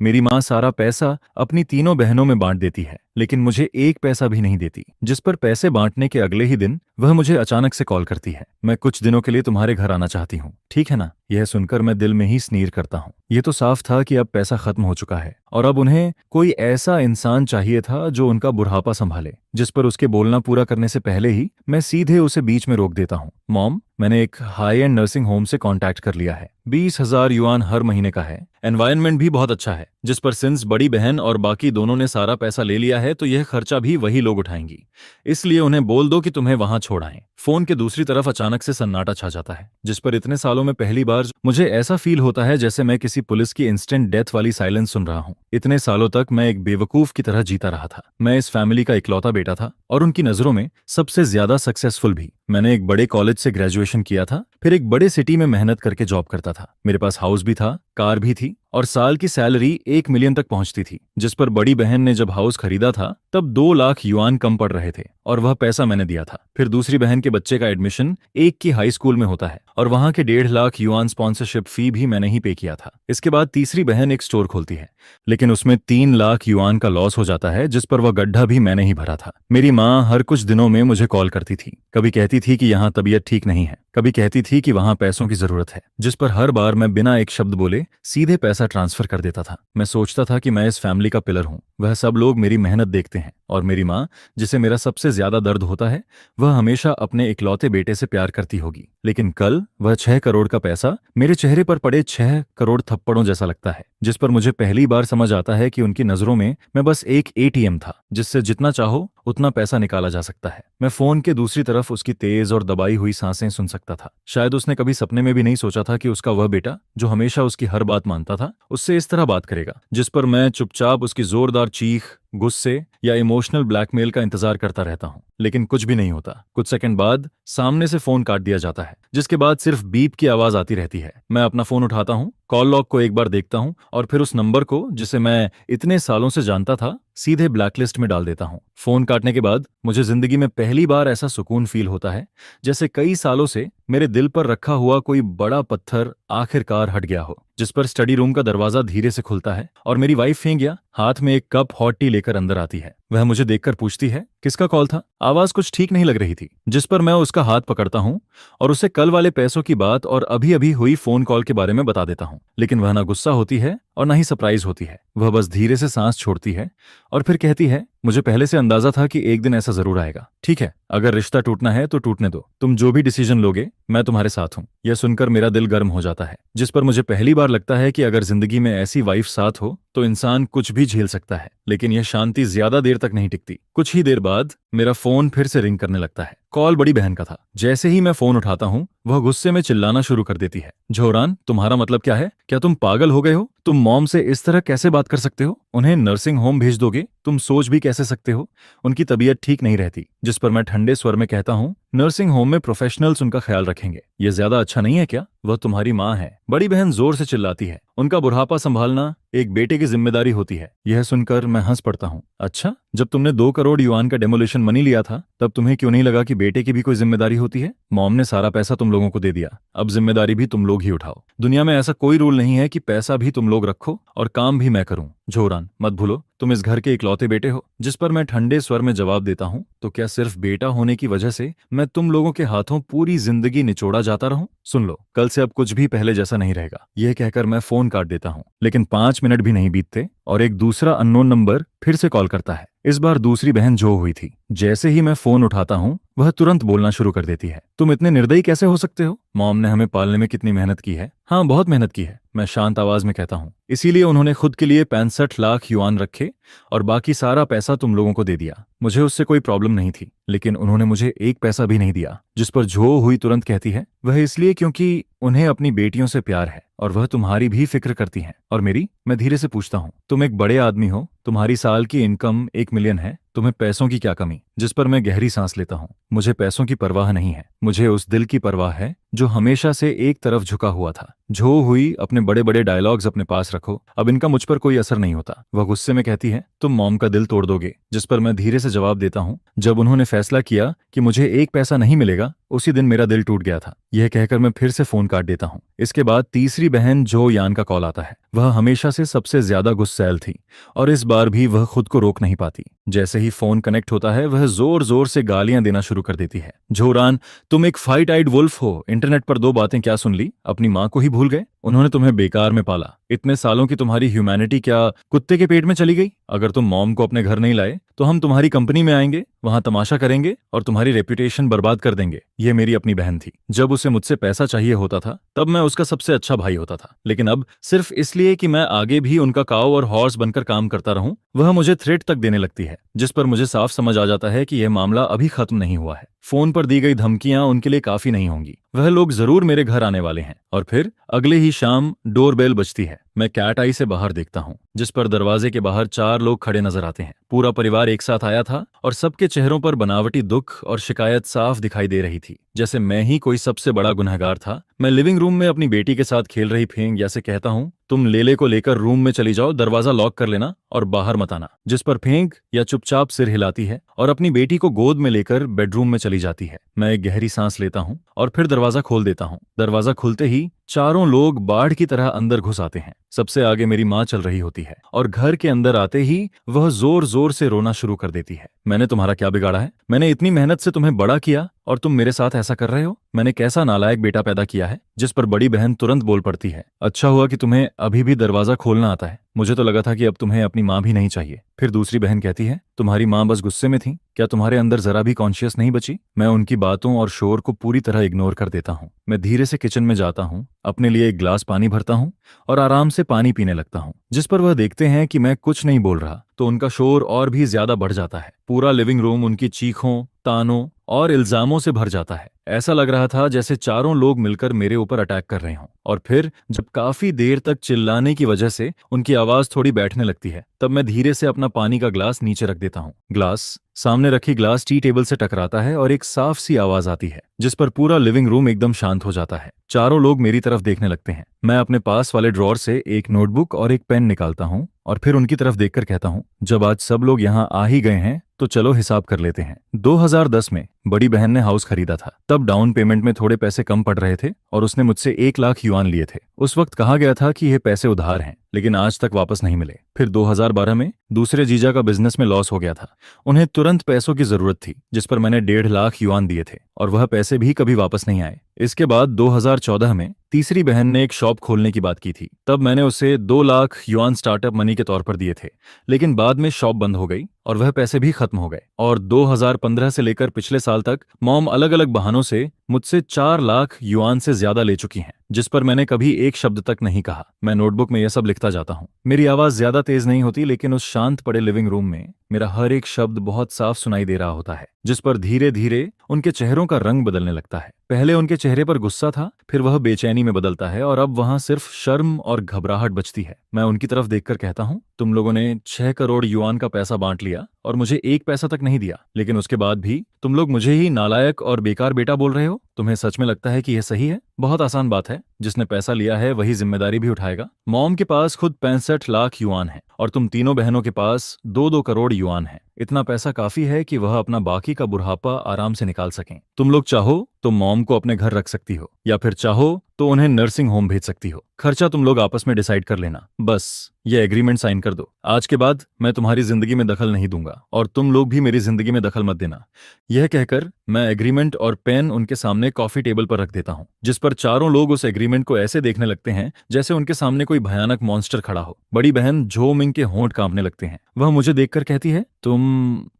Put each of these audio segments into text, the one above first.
मेरी माँ सारा पैसा अपनी तीनों बहनों में बांट देती है, लेकिन मुझे एक पैसा भी नहीं देती। जिस पर पैसे बांटने के अगले ही दिन वह मुझे अचानक से कॉल करती है, मैं कुछ दिनों के लिए तुम्हारे घर आना चाहती हूँ, ठीक है ना। यह सुनकर मैं दिल में ही स्नीर करता हूँ। ये तो साफ था कि अब पैसा खत्म हो चुका है और अब उन्हें कोई ऐसा इंसान चाहिए था जो उनका बुढ़ापा संभाले। जिस पर उसके बोलना पूरा करने से पहले ही मैं सीधे उसे बीच में रोक देता हूँ। मॉम, मैंने एक हाई एंड नर्सिंग होम से कांटेक्ट कर लिया है। 20,000 युआन हर महीने का है। एनवायरनमेंट भी बहुत अच्छा है। जिस पर सिंस बड़ी बहन और बाकी दोनों ने सारा पैसा ले लिया है तो यह खर्चा भी वही लोग उठाएंगी, इसलिए उन्हें बोल दो कि तुम्हें वहां छोड़ आएं। फोन के दूसरी तरफ अचानक से सन्नाटा छा जाता है, जिस पर इतने सालों में पहली बार मुझे ऐसा फील होता है जैसे मैं किसी पुलिस की इंस्टेंट डेथ वाली साइलेंस सुन रहा हूँ। इतने सालों तक मैं एक बेवकूफ की तरह जीता रहा था। मैं इस फैमिली का इकलौता बेटा था और उनकी नजरों में सबसे ज्यादा सक्सेसफुल भी। मैंने एक बड़े कॉलेज से ग्रेजुएशन किया था, फिर एक बड़े सिटी में मेहनत करके जॉब करता था। मेरे पास हाउस भी था, कार भी थी और साल की सैलरी 1 मिलियन तक पहुंचती थी। जिस पर बड़ी बहन ने जब हाउस खरीदा था तब 2 लाख युआन कम पड़ रहे थे और वह पैसा मैंने दिया था। फिर दूसरी बहन के बच्चे का एडमिशन एक की हाई स्कूल में होता है और वहां के 1.5 लाख युआन स्पॉन्सरशिप फी भी मैंने ही पे किया था। इसके बाद तीसरी बहन एक स्टोर खोलती है, लेकिन उसमें 3 लाख युआन का लॉस हो जाता है, जिस पर वह गड्ढा भी मैंने ही भरा था। मेरी माँ हर कुछ दिनों में मुझे कॉल करती थी। कभी कहती थी कि यहाँ तबीयत ठीक नहीं है, कभी कहती थी कि वहां पैसों की जरूरत है, जिस पर हर बार मैं बिना एक शब्द बोले सीधे पैसा ट्रांसफर कर देता था। मैं सोचता था कि मैं इस फैमिली का पिलर हूं, वह सब लोग मेरी मेहनत देखते हैं और मेरी माँ, जिसे मेरा सबसे ज्यादा दर्द होता है, वह हमेशा अपने इकलौते बेटे से प्यार करती होगी। लेकिन कल वह 6 करोड़ का पैसा मेरे चेहरे पर पड़े 6 करोड़ थप्पड़ों जैसा लगता है, जिस पर मुझे पहली बार समझ आता है कि उनकी नजरों में मैं बस एक एटीएम था, जिससे जितना चाहो उतना पैसा निकाला जा सकता है। मैं फोन के दूसरी तरफ उसकी तेज और दबाई हुई सांसें सुन सकता था। शायद उसने कभी सपने में भी नहीं सोचा था कि उसका वह बेटा, जो हमेशा उसकी हर बात मानता था, उससे इस तरह बात करेगा। जिस पर मैं चुपचाप उसकी जोरदार चीख, गुस्से या इमोशनल ब्लैकमेल का इंतजार करता रहता हूँ, लेकिन कुछ भी नहीं होता। कुछ सेकंड बाद सामने से फोन काट दिया जाता है, जिसके बाद सिर्फ बीप की आवाज आती रहती है। मैं अपना फोन उठाता हूँ, कॉल लॉग को एक बार देखता हूँ और फिर उस नंबर को, जिसे मैं इतने सालों से जानता था, सीधे ब्लैकलिस्ट में डाल देता हूँ। फोन काटने के बाद मुझे जिंदगी में पहली बार ऐसा सुकून फील होता है जैसे कई सालों से मेरे दिल पर रखा हुआ कोई बड़ा पत्थर आखिरकार हट गया हो। जिस पर स्टडी रूम का दरवाजा धीरे से खुलता है और मेरी वाइफ फेंगिया हाथ में एक कप हॉट टी लेकर अंदर आती है। वह मुझे देखकर पूछती है, किसका कॉल था? आवाज कुछ ठीक नहीं लग रही थी। जिस पर मैं उसका हाथ पकड़ता हूँ और उसे कल वाले पैसों की बात और अभी अभी हुई फोन कॉल के बारे में बता देता हूँ। लेकिन वह ना गुस्सा होती है और ना ही सरप्राइज होती है। वह बस धीरे से सांस छोड़ती है और फिर कहती है, मुझे पहले से अंदाजा था कि एक दिन ऐसा जरूर आएगा। ठीक है, अगर रिश्ता टूटना है तो टूटने दो। तुम जो भी डिसीजन लोगे मैं तुम्हारे साथ हूँ। यह सुनकर मेरा दिल गर्म हो जाता है। जिस पर मुझे पहली बार लगता है कि अगर जिंदगी में ऐसी वाइफ साथ हो तो इंसान कुछ भी झेल सकता है। लेकिन यह शांति ज्यादा देर तक नहीं टिकती। कुछ ही देर बाद मेरा फोन फिर से रिंग करने लगता है। कॉल बड़ी बहन का था। जैसे ही मैं फोन उठाता हूँ वह गुस्से में चिल्लाना शुरू कर देती है, झोरान, तुम्हारा मतलब क्या है? क्या तुम पागल हो गए हो? तुम मॉम से इस तरह कैसे बात कर सकते हो? उन्हें नर्सिंग होम भेज दोगे? तुम सोच भी कैसे सकते हो? उनकी तबीयत ठीक नहीं रहती। जिस पर मैं ठंडे स्वर में कहता हूँ, नर्सिंग होम में प्रोफेशनल्स उनका ख्याल रखेंगे। ये ज्यादा अच्छा नहीं है क्या? वह तुम्हारी माँ है। बड़ी बहन जोर से चिल्लाती है, उनका बुढ़ापा संभालना एक बेटे की जिम्मेदारी होती है। यह सुनकर मैं हंस पड़ता हूँ। अच्छा, जब तुमने 2 करोड़ युआन का डेमोलिशन मनी लिया था तब तुम्हें क्यों नहीं लगा कि बेटे की भी कोई जिम्मेदारी होती है? मॉम ने सारा पैसा तुम लोगों को दे दिया, अब जिम्मेदारी भी तुम लोग ही उठाओ। दुनिया में ऐसा कोई रूल नहीं है कि पैसा भी तुम लोग रखो और काम भी मैं करूं। झोरान, मत भूलो तुम इस घर के इकलौते बेटे हो। जिस पर मैं ठंडे स्वर में जवाब देता हूँ, तो क्या सिर्फ बेटा होने की वजह से मैं तुम लोगों के हाथों पूरी जिंदगी निचोड़ा जाता रहूं? सुन लो, कल से अब कुछ भी पहले जैसा नहीं रहेगा। यह कहकर मैं फोन काट देता हूँ। लेकिन 5 मिनट भी नहीं बीतते और एक दूसरा अननोन नंबर फिर से कॉल करता है। इस बार दूसरी बहन जो हुई थी। जैसे ही मैं फोन उठाता हूँ वह तुरंत बोलना शुरू कर देती है, तुम इतने निर्दयी कैसे हो सकते हो? मॉम ने हमें पालने में कितनी मेहनत की है। हाँ, बहुत मेहनत की है, मैं शांत आवाज में कहता हूँ। इसीलिए उन्होंने खुद के लिए 65 लाख युआन रखे और बाकी सारा पैसा तुम लोगों को दे दिया। मुझे उससे कोई प्रॉब्लम नहीं थी, लेकिन उन्होंने मुझे एक पैसा भी नहीं दिया। जिस पर झो हुई तुरंत कहती है, वह इसलिए क्योंकि उन्हें अपनी बेटियों से प्यार है और वह तुम्हारी भी फिक्र करती हैं। और मेरी? मैं धीरे से पूछता हूँ, तुम एक बड़े आदमी हो, तुम्हारी साल की इनकम 1 मिलियन है, तुम्हें पैसों की क्या कमी? जिस पर मैं गहरी सांस लेता हूँ। मुझे पैसों की परवाह नहीं है, मुझे उस दिल की परवाह है जो हमेशा से एक तरफ झुका हुआ था। झो हुई, अपने बड़े बड़े डायलॉग्स अपने पास रखो, अब इनका मुझ पर कोई असर नहीं होता। वह गुस्से में कहती है, तुम मॉम का दिल तोड़ दोगे। जिस पर मैं धीरे से जवाब देता हूँ, जब उन्होंने फैसला किया कि मुझे एक पैसा नहीं मिलेगा, उसी दिन मेरा दिल टूट गया था। यह कहकर मैं फिर से फोन काट देता हूँ। इसके बाद तीसरी बहन जो यान का कॉल आता है। वह हमेशा से सबसे ज्यादा गुस्सैल थी और इस बार भी वह खुद को रोक नहीं पाती। जैसे ही फोन कनेक्ट होता है वह जोर जोर से गालियां देना शुरू कर देती है। झोरान, तुम एक फाइट आइड वुल्फ हो। इंटरनेट पर 2 बातें क्या सुन ली? अपनी माँ को ही भूल गए? उन्होंने तुम्हें बेकार में पाला। इतने सालों की तुम्हारी ह्यूमैनिटी क्या कुत्ते के पेट में चली गई? अगर तुम मॉम को अपने घर नहीं लाए तो हम तुम्हारी कंपनी में आएंगे, वहां तमाशा करेंगे और तुम्हारी रेपुटेशन बर्बाद कर देंगे। यह मेरी अपनी बहन थी। जब उसे मुझसे पैसा चाहिए होता था तब मैं उसका सबसे अच्छा भाई होता था, लेकिन अब सिर्फ इसलिए कि मैं आगे भी उनका काऊ और हॉर्स बनकर काम करता रहूं, वह मुझे थ्रेट तक देने लगती है, जिस पर मुझे साफ समझ आ जाता है कि यह मामला अभी खत्म नहीं हुआ है। फोन पर दी गई धमकियां उनके लिए काफी नहीं होंगी। वह लोग जरूर मेरे घर आने वाले हैं। और फिर अगले ही शाम डोरबेल बजती है। मैं कैट आई से बाहर देखता हूँ, जिस पर दरवाजे के बाहर 4 लोग खड़े नजर आते हैं। पूरा परिवार एक साथ आया था और सबके चेहरों पर बनावटी दुख और शिकायत साफ दिखाई दे रही थी, जैसे मैं ही कोई सबसे बड़ा गुनहगार था। मैं लिविंग रूम में अपनी बेटी के साथ खेल रही फेंग से कहता हूँ, तुम लेले को लेकर रूम में चली जाओ, दरवाजा लॉक कर लेना और बाहर मत आना। जिस पर फेंग या चुपचाप सिर हिलाती है और अपनी बेटी को गोद में लेकर बेडरूम में चली जाती है। मैं एक गहरी सांस लेता हूँ और फिर दरवाजा खोल देता हूँ। दरवाजा खुलते ही 4 लोग बाढ़ की तरह अंदर घुस आते हैं। सबसे आगे मेरी माँ चल रही होती है और घर के अंदर आते ही वह जोर जोर से रोना शुरू कर देती है। मैंने तुम्हारा क्या बिगाड़ा है? मैंने इतनी मेहनत से तुम्हें बड़ा किया और तुम मेरे साथ ऐसा कर रहे हो? मैंने कैसा नालायक बेटा पैदा किया है? जिस पर बड़ी बहन तुरंत बोल पड़ती है, अच्छा हुआ कि तुम्हें अभी भी दरवाजा खोलना आता है। मुझे तो लगा था कि अब तुम्हें अपनी माँ भी नहीं चाहिए। फिर दूसरी बहन कहती है, तुम्हारी माँ बस गुस्से में थी, क्या तुम्हारे अंदर जरा भी कॉन्शियस नहीं बची? मैं उनकी बातों और शोर को पूरी तरह इग्नोर कर देता हूँ। मैं धीरे से किचन में जाता हूँ, अपने लिए एक गिलास पानी भरता हूँ और आराम से पानी पीने लगता हूँ। जिस पर वह देखते हैं कि मैं कुछ नहीं बोल रहा तो उनका शोर और भी ज्यादा बढ़ जाता है। पूरा लिविंग रूम उनकी चीखों, तानों और इल्जामों से भर जाता है। ऐसा लग रहा था जैसे 4 लोग मिलकर मेरे ऊपर अटैक कर रहे हों। और फिर जब काफी देर तक चिल्लाने की वजह से उनकी आवाज थोड़ी बैठने लगती है, तब मैं धीरे से अपना पानी का ग्लास नीचे रख देता हूँ। ग्लास सामने रखी ग्लास टी टेबल से टकराता है और एक साफ सी आवाज आती है, जिस पर पूरा लिविंग रूम एकदम शांत हो जाता है। 4 लोग मेरी तरफ देखने लगते हैं। मैं अपने पास वाले ड्रॉर से एक नोटबुक और एक पेन निकालता हूँ और फिर उनकी तरफ देखकर कहता हूँ, जब आज सब लोग यहाँ आ ही गए हैं तो चलो हिसाब कर लेते हैं। 2010 में बड़ी बहन ने हाउस खरीदा था। तब डाउन पेमेंट में थोड़े पैसे कम पड़ रहे थे और उसने मुझसे 1 लाख युआन लिए थे। उस वक्त कहा गया था कि ये पैसे उधार हैं, लेकिन आज तक वापस नहीं मिले। फिर 2012 में दूसरे जीजा का बिजनेस में लॉस हो गया था। उन्हें तुरंत पैसों की जरूरत थी, जिस पर मैंने 1.5 लाख युआन दिए थे और वह पैसे भी कभी वापस नहीं आए। इसके बाद 2014 में तीसरी बहन ने एक शॉप खोलने की बात की थी। तब मैंने उसे 2 लाख युआन स्टार्टअप मनी के तौर पर दिए थे, लेकिन बाद में शॉप बंद हो गई और वह पैसे भी खत्म हो गए। और 2015 से लेकर पिछले साल तक मॉम अलग अलग बहानों से मुझसे 4 लाख युआन से ज्यादा ले चुकी हैं, जिस पर मैंने कभी एक शब्द तक नहीं कहा। मैं नोटबुक में यह सब लिखता जाता हूँ। मेरी आवाज ज्यादा तेज नहीं होती, लेकिन उस शांत पड़े लिविंग रूम में मेरा हर एक शब्द बहुत साफ सुनाई दे रहा होता है, जिस पर धीरे धीरे उनके चेहरों का रंग बदलने लगता है। पहले उनके चेहरे पर गुस्सा था, फिर वह बेचैनी में बदलता है और अब वहां सिर्फ शर्म और घबराहट बचती है। मैं उनकी तरफ देखकर कहता हूँ, तुम लोगों ने 6 करोड़ युआन का पैसा बांट लिया और मुझे 1 पैसा तक नहीं दिया, लेकिन उसके बाद भी तुम लोग मुझे ही नालायक और बेकार बेटा बोल रहे हो। तुम्हें सच में लगता है कि यह सही है? बहुत आसान बात है, जिसने पैसा लिया है वही जिम्मेदारी भी उठाएगा। मॉम के पास खुद 65 लाख युआन है और तुम तीनों बहनों के पास 2-2 करोड़ युआन है। इतना पैसा काफी है कि वह अपना बाकी का बुढ़ापा आराम से निकाल सकें। तुम लोग चाहो तो मॉम को अपने घर रख सकती हो या फिर चाहो तो उन्हें नर्सिंग होम भेज सकती हो। खर्चा तुम लोग आपस में डिसाइड कर लेना। बस ये एग्रीमेंट साइन कर दो। आज के बाद मैं तुम्हारी जिंदगी में दखल नहीं दूंगा और तुम लोग भी मेरी जिंदगी में दखल मत देना। यह कहकर मैं एग्रीमेंट और पेन उनके सामने कॉफी टेबल पर रख देता हूँ, जिस पर 4 लोग उस एग्रीमेंट को ऐसे देखने लगते हैं जैसे उनके सामने कोई भयानक मॉन्स्टर खड़ा हो। बड़ी बहन झो मिंग के होंठ कांपने लगते हैं। वह मुझे देखकर कहती है,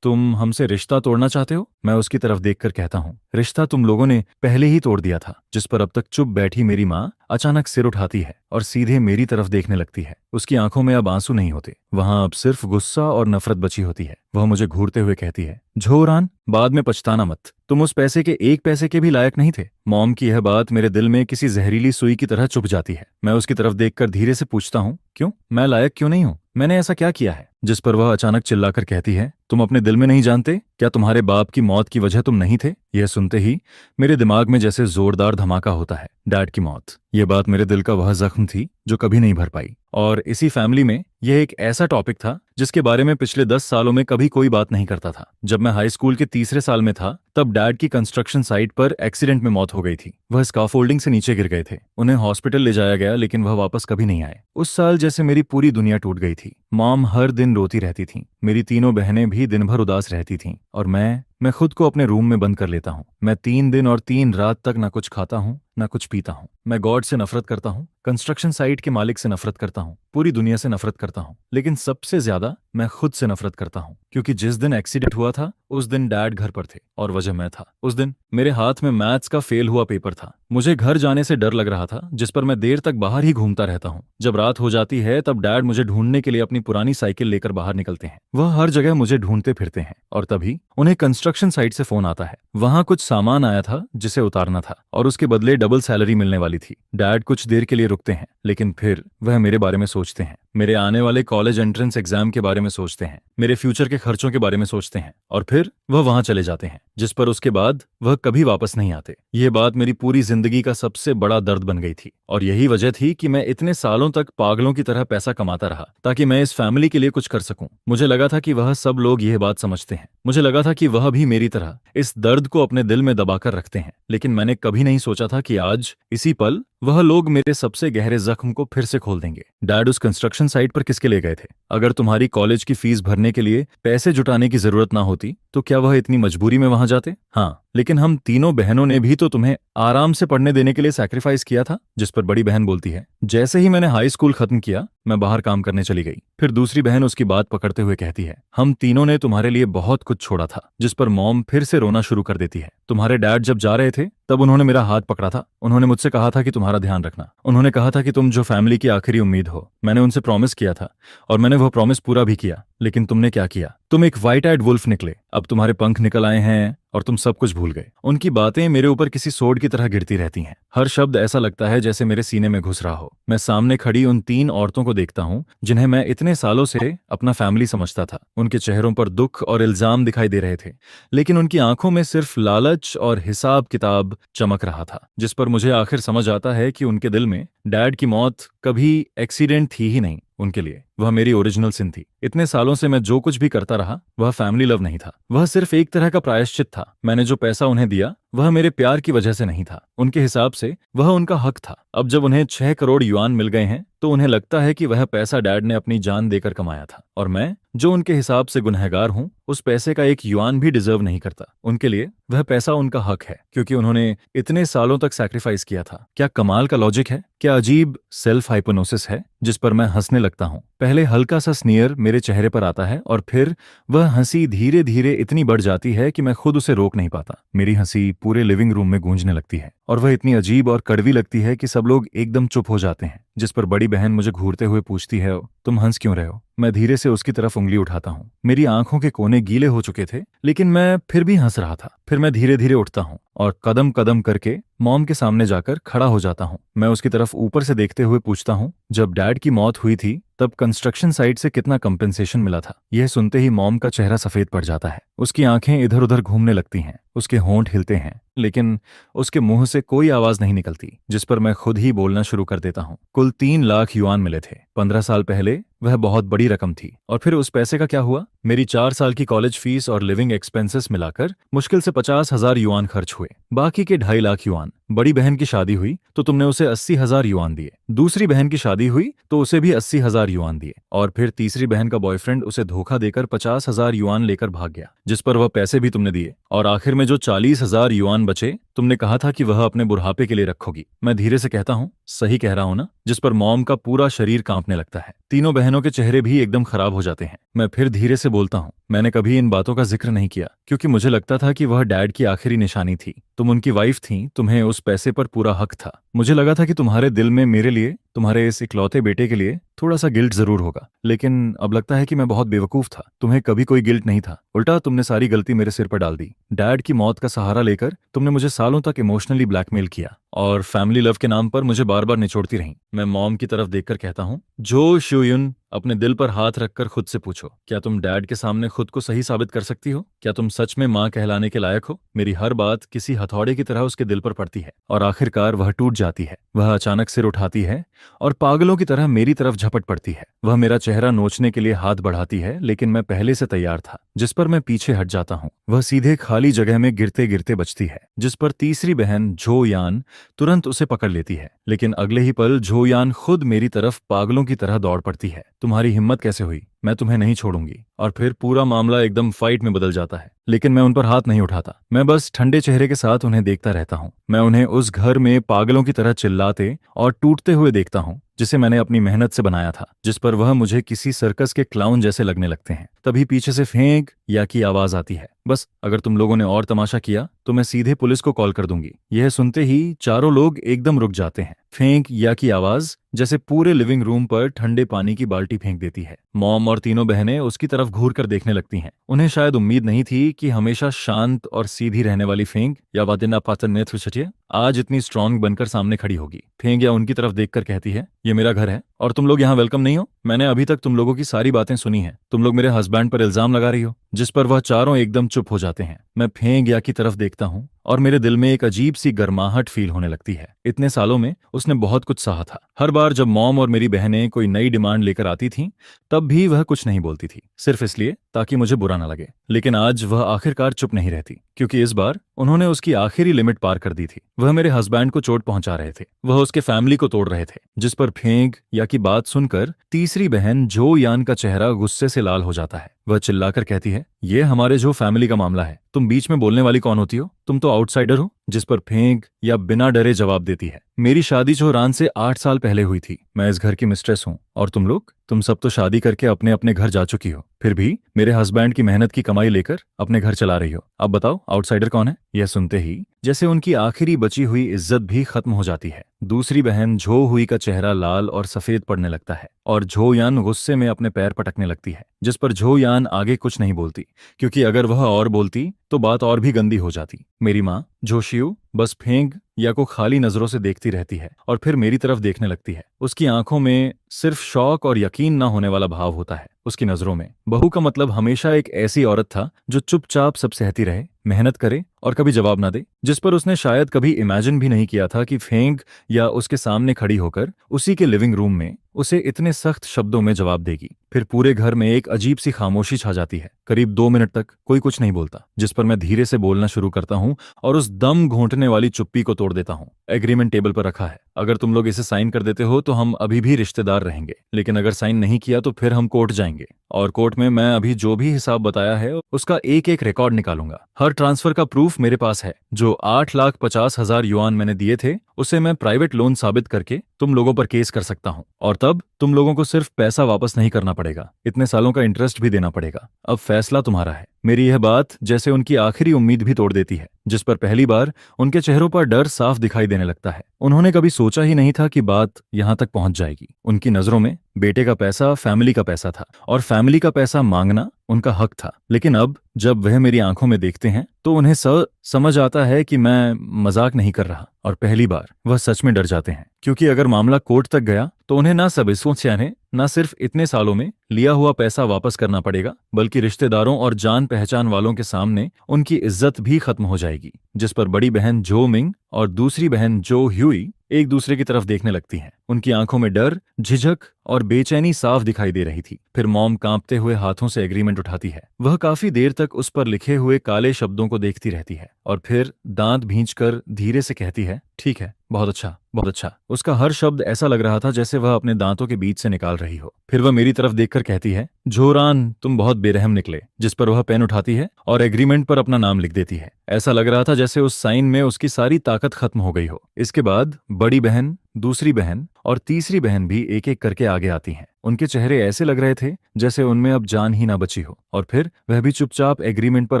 तुम हमसे रिश्ता तोड़ना चाहते हो? मैं उसकी तरफ देखकर कहता हूँ, रिश्ता तुम लोगों ने पहले ही तोड़ दिया था। जिस पर अब तक चुप बैठी मेरी माँ अचानक सिर उठाती है और सीधे मेरी तरफ देखने लगती है। उसकी आंखों में अब आंसू नहीं होते, वहां अब सिर्फ गुस्सा और नफरत बची होती है। वह मुझे घूरते हुए कहती है, झोरान, बाद में पछताना मत। तुम उस पैसे के 1 पैसे के भी लायक नहीं थे। मॉम की यह बात मेरे दिल में किसी जहरीली सुई की तरह चुभ जाती है। मैं उसकी तरफ देखकर धीरे से पूछता हूँ, क्यों? मैं लायक क्यों नहीं हूँ? मैंने ऐसा क्या किया है? जिस पर वह अचानक चिल्लाकर कहती है, तुम अपने दिल में नहीं जानते क्या तुम्हारे बाप की मौत की वजह तुम नहीं थे? यह सुनते ही मेरे दिमाग में जैसे जोरदार धमाका होता है। डैड की मौत, यह बात मेरे दिल का वह जख्म थी जो कभी नहीं भर पाई। और इसी फैमिली में यह एक ऐसा टॉपिक था जिसके बारे में पिछले 10 सालों में कभी कोई बात नहीं करता था। जब मैं हाई स्कूल के तीसरे साल में था तब डैड की कंस्ट्रक्शन साइट पर एक्सीडेंट में मौत हो गई थी। वह स्काफोल्डिंग से नीचे गिर गए थे। उन्हें हॉस्पिटल ले जाया गया लेकिन वह वापस कभी नहीं आए। उस साल जैसे मेरी पूरी दुनिया टूट गई थी। मॉम हर दिन रोती रहती थी। मेरी तीनों बहनें भी दिन भर उदास रहती थीं और मैं खुद को अपने रूम में बंद कर लेता हूँ। मैं 3 दिन और 3 रात तक ना कुछ खाता हूँ ना कुछ पीता हूँ। मैं गॉड से नफरत करता हूँ, कंस्ट्रक्शन साइट के मालिक से नफरत करता हूँ, पूरी दुनिया से नफरत करता हूँ, लेकिन सबसे ज्यादा मैं खुद से नफरत करता हूँ क्योंकि जिस दिन एक्सीडेंट हुआ था उस दिन डैड घर पर थे और वजह मैं था। उस दिन मेरे हाथ में मैथ्स का फेल हुआ पेपर था। मुझे घर जाने से डर लग रहा था जिस पर मैं देर तक बाहर ही घूमता रहता हूँ। जब रात हो जाती है तब डैड मुझे ढूंढने के लिए अपनी पुरानी साइकिल लेकर बाहर निकलते हैं। वह हर जगह मुझे ढूंढते फिरते हैं और तभी उन्हें कंस्ट्रक्शन साइट से फोन आता है। वहां कुछ सामान आया था जिसे उतारना था और उसके बदले डबल सैलरी मिलने वाली थी। डैड कुछ देर के लिए रुकते हैं लेकिन फिर वह मेरे बारे में सोचते हैं, मेरे आने वाले कॉलेज एंट्रेंस एग्जाम के बारे में सोचते हैं, मेरे फ्यूचर के खर्चों के बारे में सोचते हैं और फिर वह वहां चले जाते हैं जिस पर उसके बाद वह कभी वापस नहीं आते। यह बात मेरी पूरी जिंदगी का सबसे बड़ा दर्द बन गई थी और यही वजह थी कि मैं इतने सालों तक पागलों की तरह पैसा कमाता रहा ताकि मैं इस फैमिली के लिए कुछ कर सकूं। मुझे लगा था कि वह सब लोग यह बात समझते हैं। मुझे लगा था कि वह भी मेरी तरह इस दर्द को अपने दिल में दबाकर रखते हैं, लेकिन मैंने कभी नहीं सोचा था कि आज इसी पल वह लोग मेरे सबसे गहरे जख्म को फिर से खोल देंगे। डैड उस कंस्ट्रक्शन साइट पर किसके लिए गए थे? अगर तुम्हारी कॉलेज की फीस भरने के लिए पैसे जुटाने की जरूरत ना होती तो क्या वह इतनी मजबूरी में वहां जाते? हाँ, लेकिन हम तीनों बहनों ने भी तो तुम्हें आराम से पढ़ने देने के लिए सैक्रिफाइस किया था। जिस पर बड़ी बहन बोलती है, जैसे ही मैंने हाई स्कूल खत्म किया मैं बाहर काम करने चली गई। फिर दूसरी बहन उसकी बात पकड़ते हुए कहती है, हम तीनों ने तुम्हारे लिए बहुत कुछ छोड़ा था। जिस पर मॉम फिर से रोना शुरू कर देती है। तुम्हारे डैड जब जा रहे थे तब उन्होंने मेरा हाथ पकड़ा था। उन्होंने मुझसे कहा था कि तुम्हारा ध्यान रखना। उन्होंने कहा था कि तुम जो फैमिली की आखिरी उम्मीद हो। मैंने उनसे प्रॉमिस किया था और मैंने वह प्रॉमिस पूरा भी किया, लेकिन तुमने क्या किया? तुम एक व्हाइट आइड वुल्फ निकले। अब तुम्हारे पंख निकल आए हैं और तुम सब कुछ भूल गए। उनकी बातें मेरे ऊपर किसी सोड की तरह गिरती रहती हैं। हर शब्द ऐसा लगता है जैसे मेरे सीने में घुस रहा हो। मैं सामने खड़ी उन 3 औरतों को देखता हूँ जिन्हें मैं इतने सालों से अपना फैमिली समझता था। उनके चेहरों पर दुख और इल्जाम दिखाई दे रहे थे, लेकिन उनकी आंखों में सिर्फ लालच और हिसाब किताब चमक रहा था। जिस पर मुझे आखिर समझ आता है कि उनके दिल में डैड की मौत कभी एक्सीडेंट थी ही नहीं। उनके लिए वह मेरी ओरिजिनल सिन थी। इतने सालों से मैं जो कुछ भी करता रहा वह फैमिली लव नहीं था। वह सिर्फ एक तरह का प्रायश्चित था। मैंने जो पैसा उन्हें दिया वह मेरे प्यार की वजह से नहीं था। उनके हिसाब से वह उनका हक था। अब जब उन्हें 6 करोड़ युआन मिल गए हैं तो उन्हें लगता है कि वह पैसा डैड ने अपनी जान देकर कमाया था और मैं जो उनके हिसाब से गुनहगार हूं उस पैसे का एक युआन भी डिजर्व नहीं करता। उनके लिए वह पैसा उनका हक है क्योंकि उन्होंने इतने सालों तक सैक्रिफाइस किया था। क्या कमाल का लॉजिक है? क्या अजीब सेल्फ हाइपोनोसिस है? जिस पर मैं हंसने लगता हूं। पहले हल्का सा स्नीयर मेरे चेहरे पर आता है और फिर वह हंसी धीरे धीरे इतनी बढ़ जाती है कि मैं खुद उसे रोक नहीं पाता। मेरी हंसी पूरे लिविंग रूम में गूंजने लगती है और वह इतनी अजीब और कड़वी लगती है कि सब लोग एकदम चुप हो जाते हैं। जिस पर बड़ी बहन मुझे घूरते हुए पूछती है, तुम हंस क्यों रहे हो? मैं धीरे से उसकी तरफ उंगली उठाता हूँ। मेरी आंखों के कोने गीले हो चुके थे लेकिन मैं फिर भी हंस रहा था। फिर मैं धीरे धीरे उठता हूँ और कदम कदम करके मॉम के सामने जाकर खड़ा हो जाता हूँ। मैं उसकी तरफ ऊपर से देखते हुए पूछता हूँ, जब डैड की मौत हुई थी तब कंस्ट्रक्शन साइट से कितना कंपेंसेशन मिला था? यह सुनते ही मॉम का चेहरा सफेद पड़ जाता है। उसकी आंखें इधर उधर घूमने लगती हैं, उसके होंठ हिलते हैं, लेकिन उसके मुंह से कोई आवाज नहीं निकलती। जिस पर मैं खुद ही बोलना शुरू कर देता हूँ। कुल 3 लाख युआन मिले थे। 15 साल पहले वह बहुत बड़ी रकम थी। और फिर उस पैसे का क्या हुआ? मेरी 4 साल की कॉलेज फीस और लिविंग एक्सपेंसेस मिलाकर मुश्किल से 50,000 युआन खर्च हुए। बाकी के 2.5 लाख युआन। बड़ी बहन की शादी हुई तो तुमने उसे 80,000 युआन दिए। दूसरी बहन की शादी हुई तो उसे भी 80,000 युआन दिए और फिर तीसरी बहन का बॉयफ्रेंड उसे धोखा देकर 50,000 युआन लेकर भाग गया, जिस पर वह पैसे भी तुमने दिए। और आखिर में जो 40,000 युआन बचे तुमने कहा था कि वह अपने बुढ़ापे के लिए रखोगी। मैं धीरे से कहता हूँ, सही कह रहा हूं ना? जिस पर मॉम का पूरा शरीर कांपने लगता है। तीनों बहनों के चेहरे भी एकदम खराब हो जाते हैं। मैं फिर धीरे से बोलता हूँ, मैंने कभी इन बातों का जिक्र नहीं किया क्योंकि मुझे लगता था कि वह डैड की आखिरी निशानी थी। तुम उनकी वाइफ थी, तुम्हें उस पैसे पर पूरा हक था। मुझे लगा था कि तुम्हारे दिल में मेरे लिए, तुम्हारे इस इकलौते बेटे के लिए थोड़ा सा गिल्ट जरूर होगा, लेकिन अब लगता है कि मैं बहुत बेवकूफ था। तुम्हें कभी कोई गिल्ट नहीं था, उल्टा तुमने सारी गलती मेरे सिर पर डाल दी। डैड की मौत का सहारा लेकर तुमने मुझे सालों तक इमोशनली ब्लैकमेल किया और फैमिली लव के नाम पर मुझे बार बार निचोड़ती रहीं। मैं मॉम की तरफ देखकर कहता हूँ, जो शुयुन, अपने दिल पर हाथ रखकर खुद से पूछो, क्या तुम डैड के सामने खुद को सही साबित कर सकती हो? क्या तुम सच में माँ कहलाने के लायक हो? मेरी हर बात किसी हथौड़े की तरह उसके दिल पर पड़ती है और आखिरकार वह टूट जाती है। वह अचानक सिर उठाती है और पागलों की तरह मेरी तरफ झपट पड़ती है। वह मेरा चेहरा नोचने के लिए हाथ बढ़ाती है, लेकिन मैं पहले से तैयार था, जिस पर मैं पीछे हट जाता हूँ। वह सीधे खाली जगह में गिरते गिरते बचती है, जिस पर तीसरी बहन झो यान तुरंत उसे पकड़ लेती है। लेकिन अगले ही पल झो यान खुद मेरी तरफ पागलों की तरह दौड़ पड़ती है। तुम्हारी हिम्मत कैसे हुई? मैं तुम्हें नहीं छोड़ूंगी। और फिर पूरा मामला एकदम फाइट में बदल जाता है। लेकिन मैं उन पर हाथ नहीं उठाता। मैं बस ठंडे चेहरे के साथ उन्हें देखता रहता हूँ। मैं उन्हें उस घर में पागलों की तरह चिल्लाते और टूटते हुए देखता हूँ, जिसे मैंने अपनी मेहनत से बनाया था, जिस पर वह मुझे किसी सर्कस के क्लाउन जैसे लगने लगते हैं। तभी पीछे से फेंक या की आवाज आती है, बस अगर तुम लोगों ने और तमाशा किया तो मैं सीधे पुलिस को कॉल कर दूंगी। यह सुनते ही चारों लोग एकदम रुक जाते हैं। फेंक या की आवाज जैसे पूरे लिविंग रूम पर ठंडे पानी की बाल्टी फेंक देती है। मॉम और तीनों बहनें उसकी तरफ घूर कर देखने लगती हैं। उन्हें शायद उम्मीद नहीं थी कि हमेशा शांत और सीधी रहने वाली फेंक या वादिना पाचन नेत्र आज इतनी स्ट्रांग बनकर सामने खड़ी होगी। फेंक या उनकी तरफ देखकर कहती है, ये मेरा घर है और तुम लोग यहाँ वेलकम नहीं हो। मैंने अभी तक तुम लोगों की सारी बातें सुनी हैं। तुम लोग मेरे हस्बैंड पर इल्जाम लगा रही हो। जिस पर वह चारों एकदम चुप हो जाते हैं। मैं फेंक या की तरफ देखता हूँ और मेरे दिल में एक अजीब सी गर्माहट फील होने लगती है। इतने सालों में उसने बहुत कुछ सहा था। हर बार जब मॉम और मेरी बहनें कोई नई डिमांड लेकर आती थीं, तब भी वह कुछ नहीं बोलती थी, सिर्फ इसलिए ताकि मुझे बुरा ना लगे। लेकिन आज वह आखिरकार चुप नहीं रहती, क्योंकि इस बार उन्होंने उसकी आखिरी लिमिट पार कर दी थी। वह मेरे हस्बैंड को चोट पहुंचा रहे थे, वह उसके फैमिली को तोड़ रहे थे। जिस पर फेंक या की बात सुनकर तीसरी बहन जो यान का चेहरा गुस्से से लाल हो जाता है। वह चिल्लाकर कहती है, ये हमारे जो फैमिली का मामला है, तुम बीच में बोलने वाली कौन होती हो? तुम तो आउटसाइडर हो। जिस पर फेंक या बिना डरे जवाब देती है, मेरी शादी चौरान से 8 साल पहले हुई थी। मैं इस घर की मिस्ट्रेस हूँ और तुम लोग, तुम सब तो शादी करके अपने अपने घर जा चुकी हो, फिर भी मेरे हस्बैंड की मेहनत की कमाई लेकर अपने घर चला रही हो। अब बताओ आउटसाइडर कौन है? यह सुनते ही जैसे उनकी आखिरी बची हुई इज्जत भी खत्म हो जाती है। दूसरी बहन झो हुई का चेहरा लाल और सफेद पड़ने लगता है और झो यान गुस्से में अपने पैर पटकने लगती है। जिस पर झो यान आगे कुछ नहीं बोलती, क्योंकि अगर वह और बोलती तो बात और भी गंदी हो जाती। मेरी माँ जोशियू बस फेंक या को खाली नजरों से देखती रहती है और फिर मेरी तरफ देखने लगती है। उसकी आंखों में सिर्फ शौक और यकीन न होने वाला भाव होता है। उसकी नजरों में बहू का मतलब हमेशा एक ऐसी औरत था जो चुपचाप सब सहती रहे, मेहनत करे और कभी जवाब ना दे। जिस पर उसने शायद कभी इमेजिन भी नहीं किया था कि फेंक या उसके सामने खड़ी होकर उसी के लिविंग रूम में उसे इतने सख्त शब्दों में जवाब देगी। फिर पूरे घर में एक अजीब सी खामोशी छा जाती है। करीब 2 मिनट तक कोई कुछ नहीं बोलता, जिस पर मैं धीरे से बोलना शुरू करता हूँ और उस दम घोंटने वाली चुप्पी को तोड़ देता हूँ। एग्रीमेंट टेबल पर रखा है, अगर तुम लोग इसे साइन कर देते हो तो हम अभी भी रिश्तेदार रहेंगे, लेकिन अगर साइन नहीं किया तो फिर हम कोर्ट जाएंगे और कोर्ट में मैं अभी जो भी हिसाब बताया है उसका एक एक रिकॉर्ड निकालूंगा। हर ट्रांसफर का प्रूफ मेरे पास है। जो 8,50,000 युआन मैंने दिए थे, उसे मैं प्राइवेट लोन साबित करके तुम लोगों पर केस कर सकता हूँ और तब तुम लोगों को सिर्फ पैसा वापस नहीं करना पड़ेगा, इतने सालों का इंटरेस्ट भी देना पड़ेगा। अब फैसला तुम्हारा है। मेरी यह बात जैसे उनकी आखिरी उम्मीद भी तोड़ देती है, जिस पर पहली बार उनके चेहरों पर डर साफ दिखाई देने लगता है। उन्होंने कभी सोचा ही नहीं था कि बात यहाँ तक पहुंच जाएगी। उनकी नजरों में बेटे का पैसा फैमिली का पैसा था और फैमिली का पैसा मांगना उनका हक था। लेकिन अब जब वह मेरी आंखों में देखते हैं तो उन्हें समझ आता है कि मैं मजाक नहीं कर रहा और पहली बार वह सच में डर जाते हैं, क्योंकि अगर मामला कोर्ट तक गया तो उन्हें ना सबूतों से न सिर्फ इतने सालों में लिया हुआ पैसा वापस करना पड़ेगा, बल्कि रिश्तेदारों और जान पहचान वालों के सामने उनकी इज्जत भी खत्म हो जाएगी। जिस पर बड़ी बहन जो मिंग और दूसरी बहन जो ह्यूई एक दूसरे की तरफ देखने लगती हैं। उनकी आंखों में डर, झिझक और बेचैनी साफ दिखाई दे रही थी। फिर मॉम कांपते हुए हाथों से एग्रीमेंट उठाती है। वह काफी देर तक उस पर लिखे हुए काले शब्दों को देखती रहती है और फिर दांत भींचकर धीरे से कहती है, ठीक है, बहुत अच्छा, बहुत अच्छा। उसका हर शब्द ऐसा लग रहा था जैसे वह अपने दांतों के बीच से निकाल रही हो। फिर वह मेरी तरफ देखकर कहती है, जोरान, तुम बहुत बेरहम निकले। जिस पर वह पेन उठाती है और एग्रीमेंट पर अपना नाम लिख देती है। ऐसा लग रहा था जैसे उस साइन में उसकी सारी ताकत खत्म हो गई हो। इसके बाद बड़ी बहन, दूसरी बहन और तीसरी बहन भी एक एक करके आगे आती हैं। उनके चेहरे ऐसे लग रहे थे जैसे उनमें अब जान ही ना बची हो, और फिर वह भी चुपचाप एग्रीमेंट पर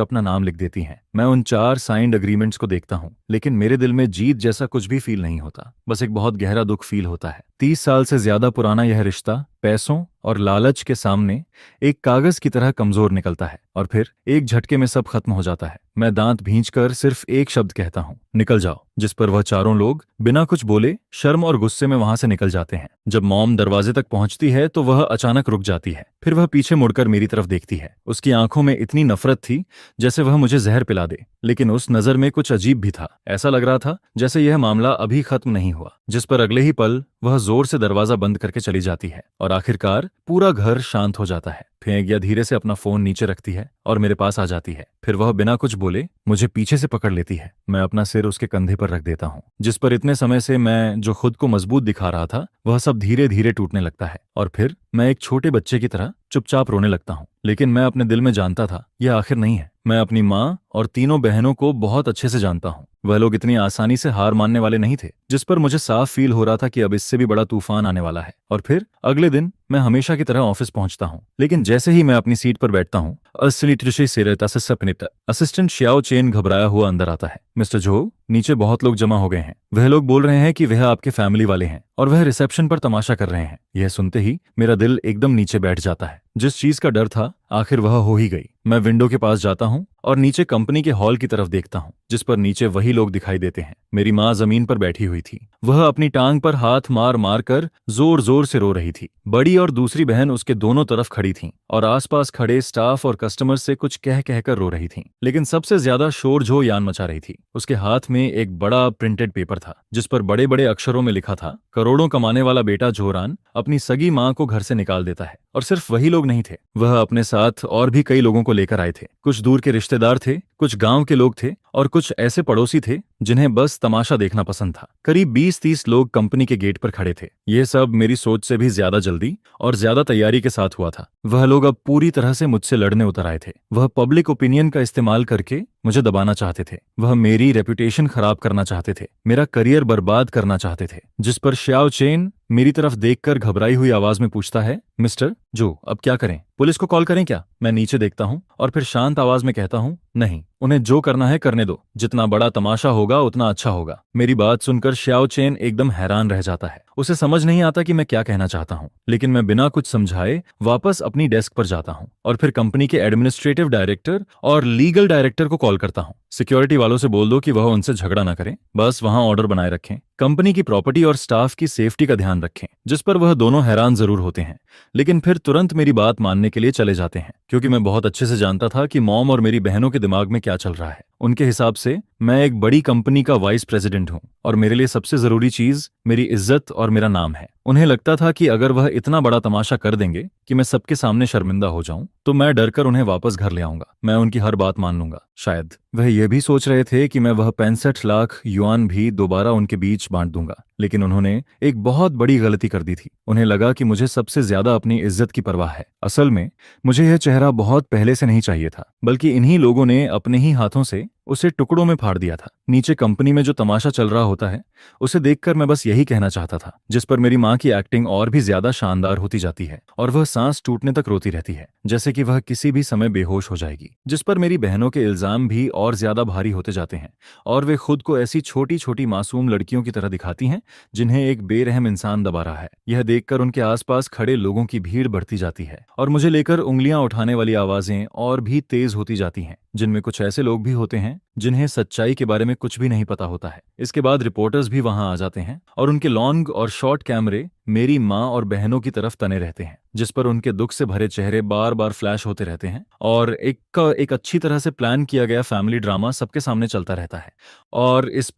अपना नाम लिख देती हैं। मैं उन 4 साइंड एग्रीमेंट्स को देखता हूँ, लेकिन मेरे दिल में जीत जैसा कुछ भी फील नहीं होता, बस एक बहुत गहरा दुख फील होता है। 30 साल से ज्यादा पुराना यह रिश्ता पैसों और लालच के सामने एक कागज की तरह कमजोर निकलता है, और फिर एक झटके में सब खत्म हो जाता है। मैं दांत भींचकर सिर्फ एक शब्द कहता हूँ, निकल जाओ, जिस पर वह चारों लोग बिना कुछ बोले शर्म और गुस्से में वहां से निकल जाते हैं। जब मॉम दरवाजे तक पहुंचती है तो वह अचानक रुक जाती है, फिर वह पीछे मुड़कर मेरी तरफ देखती है। उसकी आंखों में इतनी नफरत थी जैसे वह मुझे जहर पिला दे, लेकिन उस नजर में कुछ अजीब भी था। ऐसा लग रहा था जैसे यह मामला अभी खत्म नहीं हुआ, जिस पर अगले ही पल वह जोर से दरवाजा बंद करके चली जाती है और आखिरकार पूरा घर शांत हो जाता है। फेंगिया धीरे से अपना फोन नीचे रखती है और मेरे पास आ जाती है। फिर वह बिना कुछ बोले मुझे पीछे से पकड़ लेती है। मैं अपना सिर उसके कंधे पर रख देता हूँ, जिस पर इतने समय से मैं जो खुद को मजबूत दिखा रहा था वह सब धीरे धीरे टूटने लगता है, और फिर मैं एक छोटे बच्चे की तरह चुपचाप रोने लगता हूँ। लेकिन मैं अपने दिल में जानता था यह आखिर नहीं है। मैं अपनी माँ और तीनों बहनों को बहुत अच्छे से जानता हूँ। वह लोग इतनी आसानी से हार मानने वाले नहीं थे, जिस पर मुझे साफ फील हो रहा था कि अब इससे भी बड़ा तूफान आने वाला है। और फिर अगले दिन मैं हमेशा की तरह ऑफिस पहुंचता हूँ, लेकिन जैसे ही मैं अपनी सीट पर बैठता हूँ, असिस्टेंट श्याओ चेन घबराया हुआ अंदर आता है। मिस्टर जो, नीचे बहुत लोग जमा हो गए हैं। वह लोग बोल रहे हैं कि वह आपके फैमिली वाले हैं और वह रिसेप्शन पर तमाशा कर रहे हैं। यह सुनते ही मेरा दिल एकदम नीचे बैठ जाता है। जिस चीज का डर था आखिर वह हो ही गई। मैं विंडो के पास जाता हूँ और नीचे कंपनी के हॉल की तरफ देखता हूँ, जिस पर नीचे वही लोग दिखाई देते हैं। मेरी माँ जमीन पर बैठी हुई थी। वह अपनी टांग पर हाथ मार मार कर जोर जोर से रो रही थी। बड़ी और दूसरी बहन उसके दोनों तरफ खड़ी थीं और आसपास खड़े स्टाफ और कस्टमर से कुछ कह कहकर रो रही थीं। लेकिन सबसे ज्यादा शोर जो यान मचा रही थी। उसके हाथ में एक बड़ा प्रिंटेड पेपर था, जिस पर बड़े बड़े अक्षरों में लिखा था, करोड़ों कमाने वाला बेटा जोरान अपनी सगी माँ को घर से निकाल देता है। और सिर्फ वही लोग नहीं थे, वह अपने साथ और भी कई लोगों को लेकर आए थे। कुछ दूर के रिश्तेदार थे, कुछ गांव के लोग थे और कुछ ऐसे पड़ोसी थे जिन्हें बस तमाशा देखना पसंद था। करीब 20-30 लोग कंपनी के गेट पर खड़े थे। यह सब मेरी सोच से भी ज्यादा जल्दी और ज्यादा तैयारी के साथ हुआ था। वह लोग अब पूरी तरह से मुझसे लड़ने उतर आए थे। वह पब्लिक ओपिनियन का इस्तेमाल करके मुझे दबाना चाहते थे। वह मेरी रेपुटेशन खराब करना चाहते थे, मेरा करियर बर्बाद करना चाहते थे। जिस पर श्याओ चेन मेरी तरफ देखकर घबराई हुई आवाज में पूछता है, मिस्टर जो, अब क्या करें? पुलिस को कॉल करें क्या? मैं नीचे देखता हूँ और फिर शांत आवाज में कहता हूँ, नहीं, उन्हें जो करना है करने दो। जितना बड़ा तमाशा होगा उतना अच्छा होगा। मेरी बात सुनकर श्याओ चेन एकदम हैरान रह जाता है। उसे समझ नहीं आता कि मैं क्या कहना चाहता हूँ, लेकिन मैं बिना कुछ समझाए वापस अपनी डेस्क पर जाता हूँ और फिर कंपनी के एडमिनिस्ट्रेटिव डायरेक्टर और लीगल डायरेक्टर को कॉल करता हूँ। सिक्योरिटी वालों से बोल दो कि वह उनसे झगड़ा ना करें, बस वहां ऑर्डर बनाए रखें, कंपनी की प्रॉपर्टी और स्टाफ की सेफ्टी का ध्यान रखें। जिस पर वह दोनों हैरान जरूर होते हैं, लेकिन फिर तुरंत मेरी बात मानने के लिए चले जाते हैं, क्योंकि मैं बहुत अच्छे से जानता था कि मॉम और मेरी बहनों के दिमाग में क्या चल रहा है। उनके हिसाब से मैं एक बड़ी कंपनी का वाइस प्रेसिडेंट हूँ और मेरे लिए सबसे जरूरी चीज मेरी इज्जत और मेरा नाम है। उन्हें लगता था कि अगर वह इतना बड़ा तमाशा कर देंगे कि मैं सबके सामने शर्मिंदा हो जाऊं, तो मैं डरकर उन्हें वापस घर ले आऊंगा। मैं उनकी हर बात मान लूंगा। शायद वह यह भी सोच रहे थे कि मैं वह 65 लाख युआन भी दोबारा उनके बीच बांट दूंगा, लेकिन उन्होंने एक बहुत बड़ी गलती कर दी थी। उन्हें लगा कि मुझे सबसे ज्यादा अपनी इज्जत की परवाह है। असल में मुझे यह चेहरा बहुत पहले से नहीं चाहिए था, बल्कि इन्हीं लोगों ने अपने ही हाथों से उसे टुकड़ों में फाड़ दिया था। नीचे कंपनी में जो तमाशा चल रहा होता है उसे देखकर मैं बस यही कहना चाहता था, जिस पर मेरी माँ की एक्टिंग और भी ज्यादा शानदार होती जाती है और वह सांस टूटने तक रोती रहती है, जैसे कि वह किसी भी समय बेहोश हो जाएगी। जिस पर मेरी बहनों के इल्जाम भी और ज्यादा भारी होते जाते हैं और वे खुद को ऐसी छोटी छोटी मासूम लड़कियों की तरह दिखाती हैं जिन्हें एक बेरहम इंसान दबा रहा है। यह देखकर उनके आसपास खड़े लोगों की भीड़ बढ़ती जाती है और मुझे लेकर उंगलियां उठाने वाली आवाजें और भी तेज होती जाती हैं, जिनमें कुछ ऐसे लोग भी होते हैं जिन्हें सच्चाई के बारे में कुछ भी नहीं पता होता है। इसके बाद रिपोर्टर्स भी वहां आ जाते हैं और उनके लॉन्ग और शॉर्ट कैमरे मेरी माँ और बहनों की तरफ तने रहते हैं, जिस पर उनके दुख से भरे चेहरे बार बार फ्लैश होते रहते हैं और एक अच्छी तरह से प्लान किया गया फैमिली ड्रामा सबके सामने चलता रहता है। और इस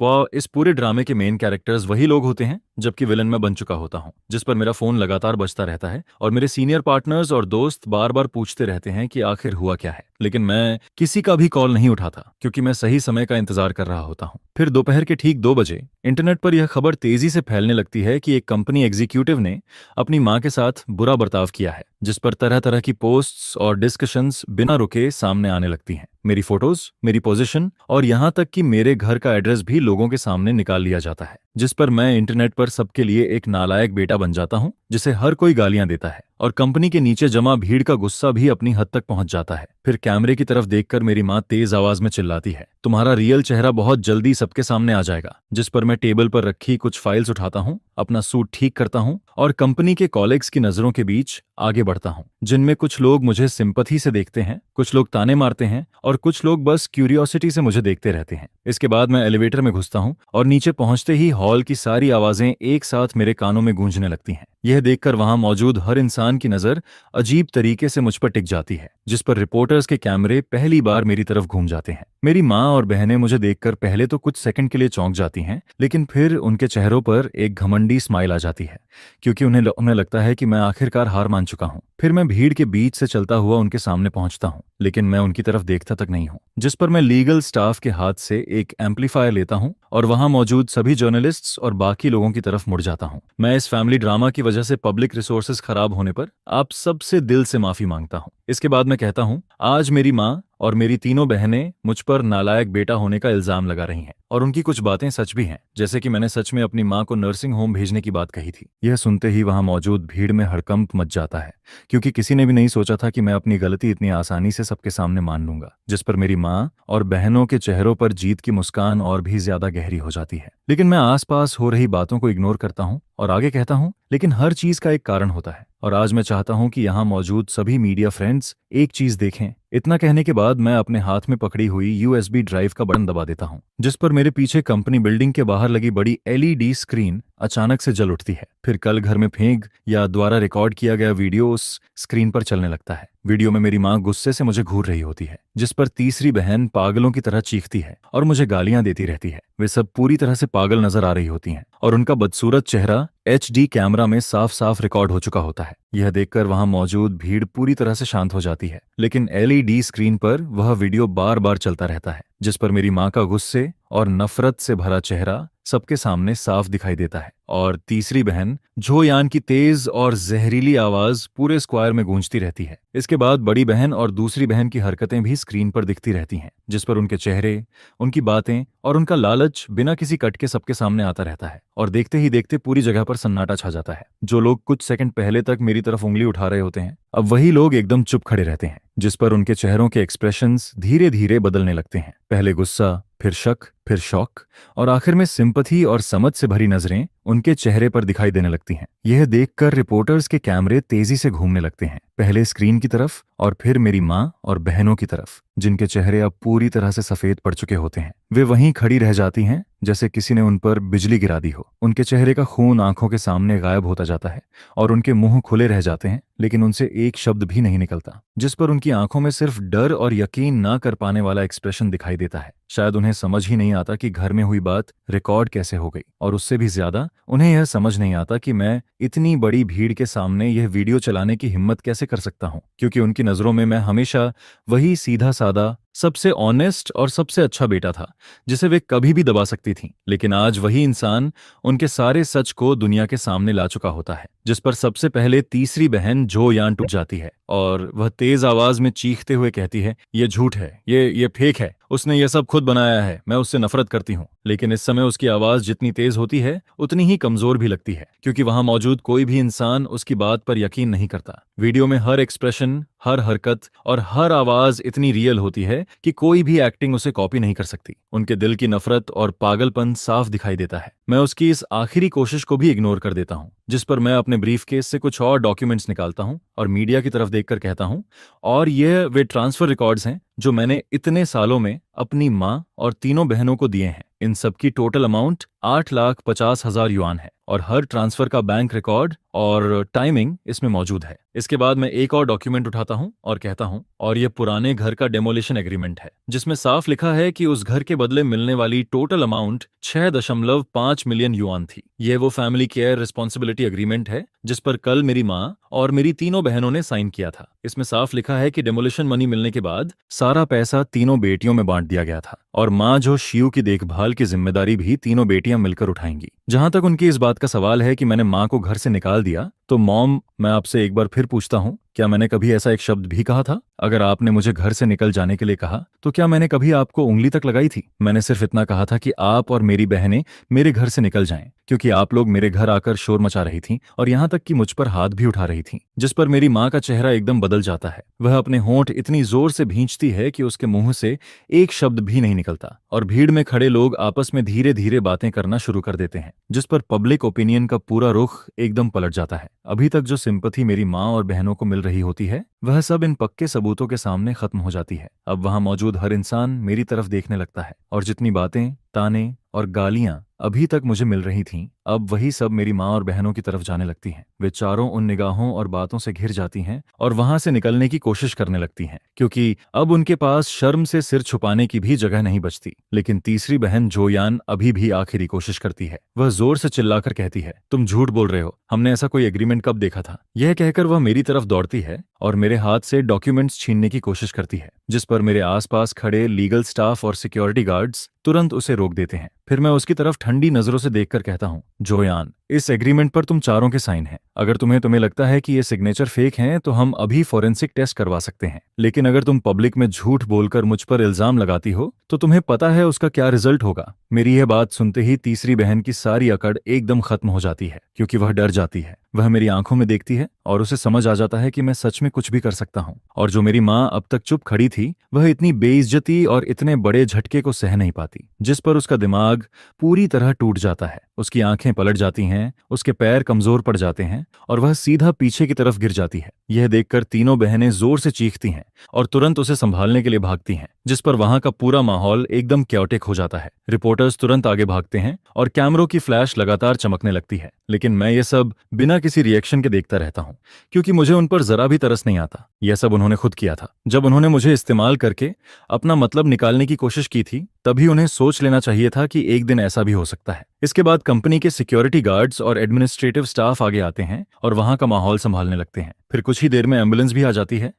पूरे ड्रामे के मेन कैरेक्टर्स वही लोग होते हैं, जबकि विलन मैं बन चुका होता हूँ। जिस पर मेरा फोन लगातार बजता रहता है और मेरे सीनियर पार्टनर्स और दोस्त बार बार पूछते रहते हैं कि आखिर हुआ क्या है, लेकिन मैं किसी का भी कॉल नहीं उठाता, क्योंकि मैं सही समय का इंतजार कर रहा होता हूँ। फिर दोपहर के ठीक 2 बजे इंटरनेट पर यह खबर तेजी से फैलने लगती है कि एक कंपनी एग्जीक्यूटिव ने अपनी माँ के साथ बुरा बर्ताव किया है। जिस पर तरह तरह की पोस्ट्स और डिस्कशंस बिना रुके सामने आने लगती हैं। मेरी फोटोज, मेरी पोजीशन और यहाँ तक कि मेरे घर का एड्रेस भी लोगों के सामने निकाल लिया जाता है, जिस पर मैं इंटरनेट पर सबके लिए एक नालायक बेटा बन जाता हूँ जिसे हर कोई गालियां देता है। और कंपनी के नीचे जमा भीड़ का गुस्सा भी अपनी हद तक पहुंच जाता है। फिर कैमरे की तरफ देखकर मेरी माँ तेज आवाज में चिल्लाती है, तुम्हारा रियल चेहरा बहुत जल्दी सबके सामने आ जाएगा। जिस पर मैं टेबल पर रखी कुछ फाइल्स उठाता हूँ, अपना सूट ठीक करता हूँ और कंपनी के कॉलीग्स की नजरों के बीच आगे बढ़ता हूँ, जिनमें कुछ लोग मुझे सिंपैथी से देखते हैं, कुछ लोग ताने मारते हैं और कुछ लोग बस क्यूरियोसिटी से मुझे देखते रहते हैं। इसके बाद मैं एलिवेटर में घुसता हूँ और नीचे पहुंचते ही हॉल की सारी आवाजें एक साथ मेरे कानों में गूंजने लगती हैं। यह देखकर वहां मौजूद हर इंसान की नजर अजीब तरीके से मुझ पर टिक जाती है, जिस पर रिपोर्टर्स के कैमरे पहली बार मेरी तरफ घूम जाते हैं। मेरी माँ और बहनें मुझे देखकर पहले तो कुछ सेकंड के लिए चौंक जाती हैं, लेकिन फिर उनके चेहरों पर एक घमंडी स्माइल आ जाती है, क्योंकि उन्हें लगता है कि मैं आखिरकार हार मान चुका हूँ। फिर मैं भीड़ के बीच से चलता हुआ उनके सामने पहुंचता हूँ, लेकिन मैं उनकी तरफ देखता तक नहीं हूँ। जिस पर मैं लीगल स्टाफ के हाथ से एक एम्पलीफायर लेता हूँ और वहां मौजूद सभी जर्नलिस्ट्स और बाकी लोगों की तरफ मुड़ जाता हूँ। मैं इस फैमिली ड्रामा की वजह से पब्लिक रिसोर्सेज खराब होने पर आप सबसे दिल से माफी मांगता हूँ। इसके बाद मैं कहता हूँ, आज मेरी माँ और मेरी तीनों बहनें मुझ पर नालायक बेटा होने का इल्जाम लगा रही हैं, और उनकी कुछ बातें सच भी हैं, जैसे कि मैंने सच में अपनी माँ को नर्सिंग होम भेजने की बात कही थी। यह सुनते ही वहां मौजूद भीड़ में हड़कंप मच जाता है, क्योंकि किसी ने भी नहीं सोचा था कि मैं अपनी गलती इतनी आसानी से सबके सामने मान लूंगा। जिस पर मेरी माँ और बहनों के चेहरों पर जीत की मुस्कान और भी ज्यादा गहरी हो जाती है। लेकिन मैं आसपास हो रही बातों को इग्नोर करता हूँ और आगे कहता हूँ, लेकिन हर चीज का एक कारण होता है, और आज मैं चाहता हूं कि यहाँ मौजूद सभी मीडिया फ्रेंड्स एक चीज देखें। इतना कहने के बाद मैं अपने हाथ में पकड़ी हुई यूएसबी ड्राइव का बटन दबा देता हूं, जिस पर मेरे पीछे कंपनी बिल्डिंग के बाहर लगी बड़ी एलईडी स्क्रीन अचानक से जल उठती है। फिर कल घर में फेंक या द्वारा रिकॉर्ड किया गया वीडियो उस स्क्रीन पर चलने लगता है। वीडियो में मेरी माँ गुस्से से मुझे घूर रही होती है, जिस पर तीसरी बहन पागलों की तरह चीखती है और मुझे गालियां देती रहती है। वे सब पूरी तरह से पागल नजर आ रही होती हैं और उनका बदसूरत चेहरा HD कैमरा में साफ साफ रिकॉर्ड हो चुका होता है। यह देखकर वहां मौजूद भीड़ पूरी तरह से शांत हो जाती है, लेकिन LED स्क्रीन पर वह वीडियो बार बार चलता रहता है, जिस पर मेरी माँ का गुस्से और नफरत से भरा चेहरा सबके सामने साफ दिखाई देता है। और तीसरी बहन झो यान की तेज और जहरीली आवाज पूरे स्क्वायर में गूंजती रहती है। इसके बाद बड़ी बहन और दूसरी बहन की हरकतें भी स्क्रीन पर दिखती रहती हैं, जिस पर उनके चेहरे, उनकी बातें और उनका लालच बिना किसी कट के सबके सामने आता रहता है। और देखते ही देखते पूरी जगह पर सन्नाटा छा जाता है। जो लोग कुछ सेकंड पहले तक मेरी तरफ उंगली उठा रहे होते हैं, अब वही लोग एकदम चुप खड़े रहते हैं, जिस पर उनके चेहरों के एक्सप्रेशंस धीरे धीरे बदलने लगते हैं। पहले गुस्सा, फिर शक, फिर शौक और आखिर में सिंपैथी और समझ से भरी नजरें उनके चेहरे पर दिखाई देने लगती हैं। यह देखकर रिपोर्टर्स के कैमरे तेजी से घूमने लगते हैं, पहले स्क्रीन की तरफ और फिर मेरी माँ और बहनों की तरफ, जिनके चेहरे अब पूरी तरह से सफेद पड़ चुके होते हैं। वे वहीं खड़ी रह जाती हैं जैसे किसी ने उन पर बिजली गिरा दी हो। उनके चेहरे का खून आंखों के सामने गायब होता जाता है और उनके मुंह खुले रह जाते हैं, लेकिन उनसे एक शब्द भी नहीं निकलता, जिस पर उनकी आंखों में सिर्फ डर और यकीन ना कर पाने वाला एक्सप्रेशन दिखाई देता है। शायद उन्हें समझ ही नहीं आता कि घर में हुई बात रिकॉर्ड कैसे हो गई, और उससे भी ज्यादा उन्हें यह समझ नहीं आता कि मैं इतनी बड़ी भीड़ के सामने यह वीडियो चलाने की हिम्मत कैसे कर सकता हूं, क्योंकि उनकी नजरों में मैं हमेशा वही सीधा सादा, सबसे ऑनेस्ट और सबसे अच्छा बेटा था जिसे वे कभी भी दबा सकती थीं। लेकिन आज वही इंसान उनके सारे सच को दुनिया के सामने ला चुका होता है, जिस पर सबसे पहले तीसरी बहन झो यान टूट जाती है और वह तेज आवाज में चीखते हुए कहती है, ये झूठ है, ये फेक है, उसने ये सब खुद बनाया है, मैं उससे नफरत करती हूँ। लेकिन इस समय उसकी आवाज जितनी तेज होती है उतनी ही कमजोर भी लगती है, क्योंकि वहां मौजूद कोई भी इंसान उसकी बात पर यकीन नहीं करता। वीडियो में हर एक्सप्रेशन, हर हरकत और हर आवाज इतनी रियल होती है कि कोई भी एक्टिंग उसे कॉपी नहीं कर सकती। उनके दिल की नफरत और पागलपन साफ दिखाई देता है। मैं उसकी इस आखिरी कोशिश को भी इग्नोर कर देता हूँ, जिस पर मैं अपने ब्रीफकेस से कुछ और डॉक्यूमेंट्स निकालता हूँ और मीडिया की तरफ देखकर कहता हूँ, और ये वे ट्रांसफर रिकॉर्ड्स हैं जो मैंने इतने सालों में अपनी माँ और तीनों बहनों को दिए हैं। इन सब की टोटल अमाउंट 8,50,000 युआन है और हर ट्रांसफर का बैंक रिकॉर्ड और टाइमिंग इसमें मौजूद है। इसके बाद मैं एक और डॉक्यूमेंट उठाता हूं और कहता हूं, और ये पुराने घर का डेमोलिशन एग्रीमेंट है, जिसमें साफ लिखा है कि उस घर के बदले मिलने वाली टोटल अमाउंट 6.5 मिलियन युआन थी। यह वो फैमिली केयर रिस्पॉन्सिबिलिटी एग्रीमेंट है जिस पर कल मेरी माँ और मेरी तीनों बहनों ने साइन किया था। इसमें साफ लिखा है कि डेमोलिशन मनी मिलने के बाद सारा पैसा तीनों बेटियों में बांट दिया गया था, और माँ जो शियू की देखभाल की जिम्मेदारी भी तीनों बेटियां मिलकर उठाएंगी। जहां तक उनकी इस बात का सवाल है कि मैंने माँ को घर से निकाल दिया, तो मॉम, मैं आपसे एक बार फिर पूछता हूँ, क्या मैंने कभी ऐसा एक शब्द भी कहा था? अगर आपने मुझे घर से निकल जाने के लिए कहा तो क्या मैंने कभी आपको उंगली तक लगाई थी? मैंने सिर्फ इतना कहा था कि आप और मेरी बहनें मेरे घर से निकल जाएं, क्योंकि आप लोग मेरे घर आकर शोर मचा रही थीं और यहाँ तक कि मुझ पर हाथ भी उठा रही थीं, जिस पर मेरी माँ का चेहरा एकदम बदल जाता है। वह अपने होंठ इतनी जोर से भींचती है कि उसके मुंह से एक शब्द भी नहीं निकलता, और भीड़ में खड़े लोग आपस में धीरे धीरे बातें करना शुरू कर देते हैं, जिस पर पब्लिक ओपिनियन का पूरा रुख एकदम पलट जाता है। अभी तक जो सिंपथी मेरी माँ और बहनों को मिल रही होती है, वह सब इन पक्के सबूतों के सामने खत्म हो जाती है। अब वहां मौजूद हर इंसान मेरी तरफ देखने लगता है, और जितनी बातें, ताने और गालियां अभी तक मुझे मिल रही थीं, अब वही सब मेरी माँ और बहनों की तरफ जाने लगती हैं। वे चारों उन निगाहों और बातों से घिर जाती हैं और वहां से निकलने की कोशिश करने लगती हैं, क्योंकि अब उनके पास शर्म से सिर छुपाने की भी जगह नहीं बचती। लेकिन तीसरी बहन जोयान अभी भी आखिरी कोशिश करती है। वह जोर से चिल्लाकर कहती है, तुम झूठ बोल रहे हो, हमने ऐसा कोई एग्रीमेंट कब देखा था? यह कहकर वह मेरी तरफ दौड़ती है और मेरे हाथ से डॉक्यूमेंट्स छीनने की कोशिश करती है, जिस पर मेरे आसपास खड़े लीगल स्टाफ और सिक्योरिटी गार्ड्स तुरंत उसे रोक देते हैं। फिर मैं उसकी तरफ ठंडी नजरों से देखकर कहता हूँ, जोयान, इस एग्रीमेंट पर तुम चारों के साइन हैं। अगर तुम्हें लगता है कि ये सिग्नेचर फेक हैं तो हम अभी फॉरेंसिक टेस्ट करवा सकते हैं, लेकिन अगर तुम पब्लिक में झूठ बोलकर मुझ पर इल्जाम लगाती हो तो तुम्हें पता है उसका क्या रिजल्ट होगा। मेरी यह बात सुनते ही तीसरी बहन की सारी अकड़ एकदम खत्म हो जाती है, क्योंकि वह डर जाती है। वह मेरी आंखों में देखती है और उसे समझ आ जाता है कि मैं सच में कुछ भी कर सकता हूँ, और जो मेरी माँ अब तक चुप खड़ी थी, वह इतनी बेइज्जती और इतने बड़े झटके को सह नहीं पाती, जिस पर उसका दिमाग पूरी तरह टूट जाता है। उसकी आंखें पलट जाती हैं, उसके पैर कमजोर पड़ जाते हैं और वह सीधा पीछे की तरफ गिर जाती है। यह देखकर तीनों बहनें जोर से चीखती हैं और तुरंत उसे संभालने के लिए भागती हैं, जिस पर वहां का पूरा माहौल एकदम क्योटिक हो जाता है। रिपोर्टर्स तुरंत आगे भागते हैं और कैमरों की फ्लैश लगातार चमकने लगती है, लेकिन मैं ये सब बिना किसी रिएक्शन के देखता रहता हूँ, क्योंकि मुझे उन पर जरा भी तरस नहीं आता। यह सब उन्होंने खुद किया था। जब उन्होंने मुझे इस्तेमाल करके अपना मतलब निकालने की कोशिश की थी, तभी उन्हें सोच लेना चाहिए था कि एक दिन ऐसा भी हो सकता है। इसके बाद कंपनी के सिक्योरिटी गार्ड्स और एडमिनिस्ट्रेटिव स्टाफ आगे आते हैं और वहां का माहौल संभालने लगते हैं। फिर कुछ ही देर में एम्बुलेंस भी आ जाती है,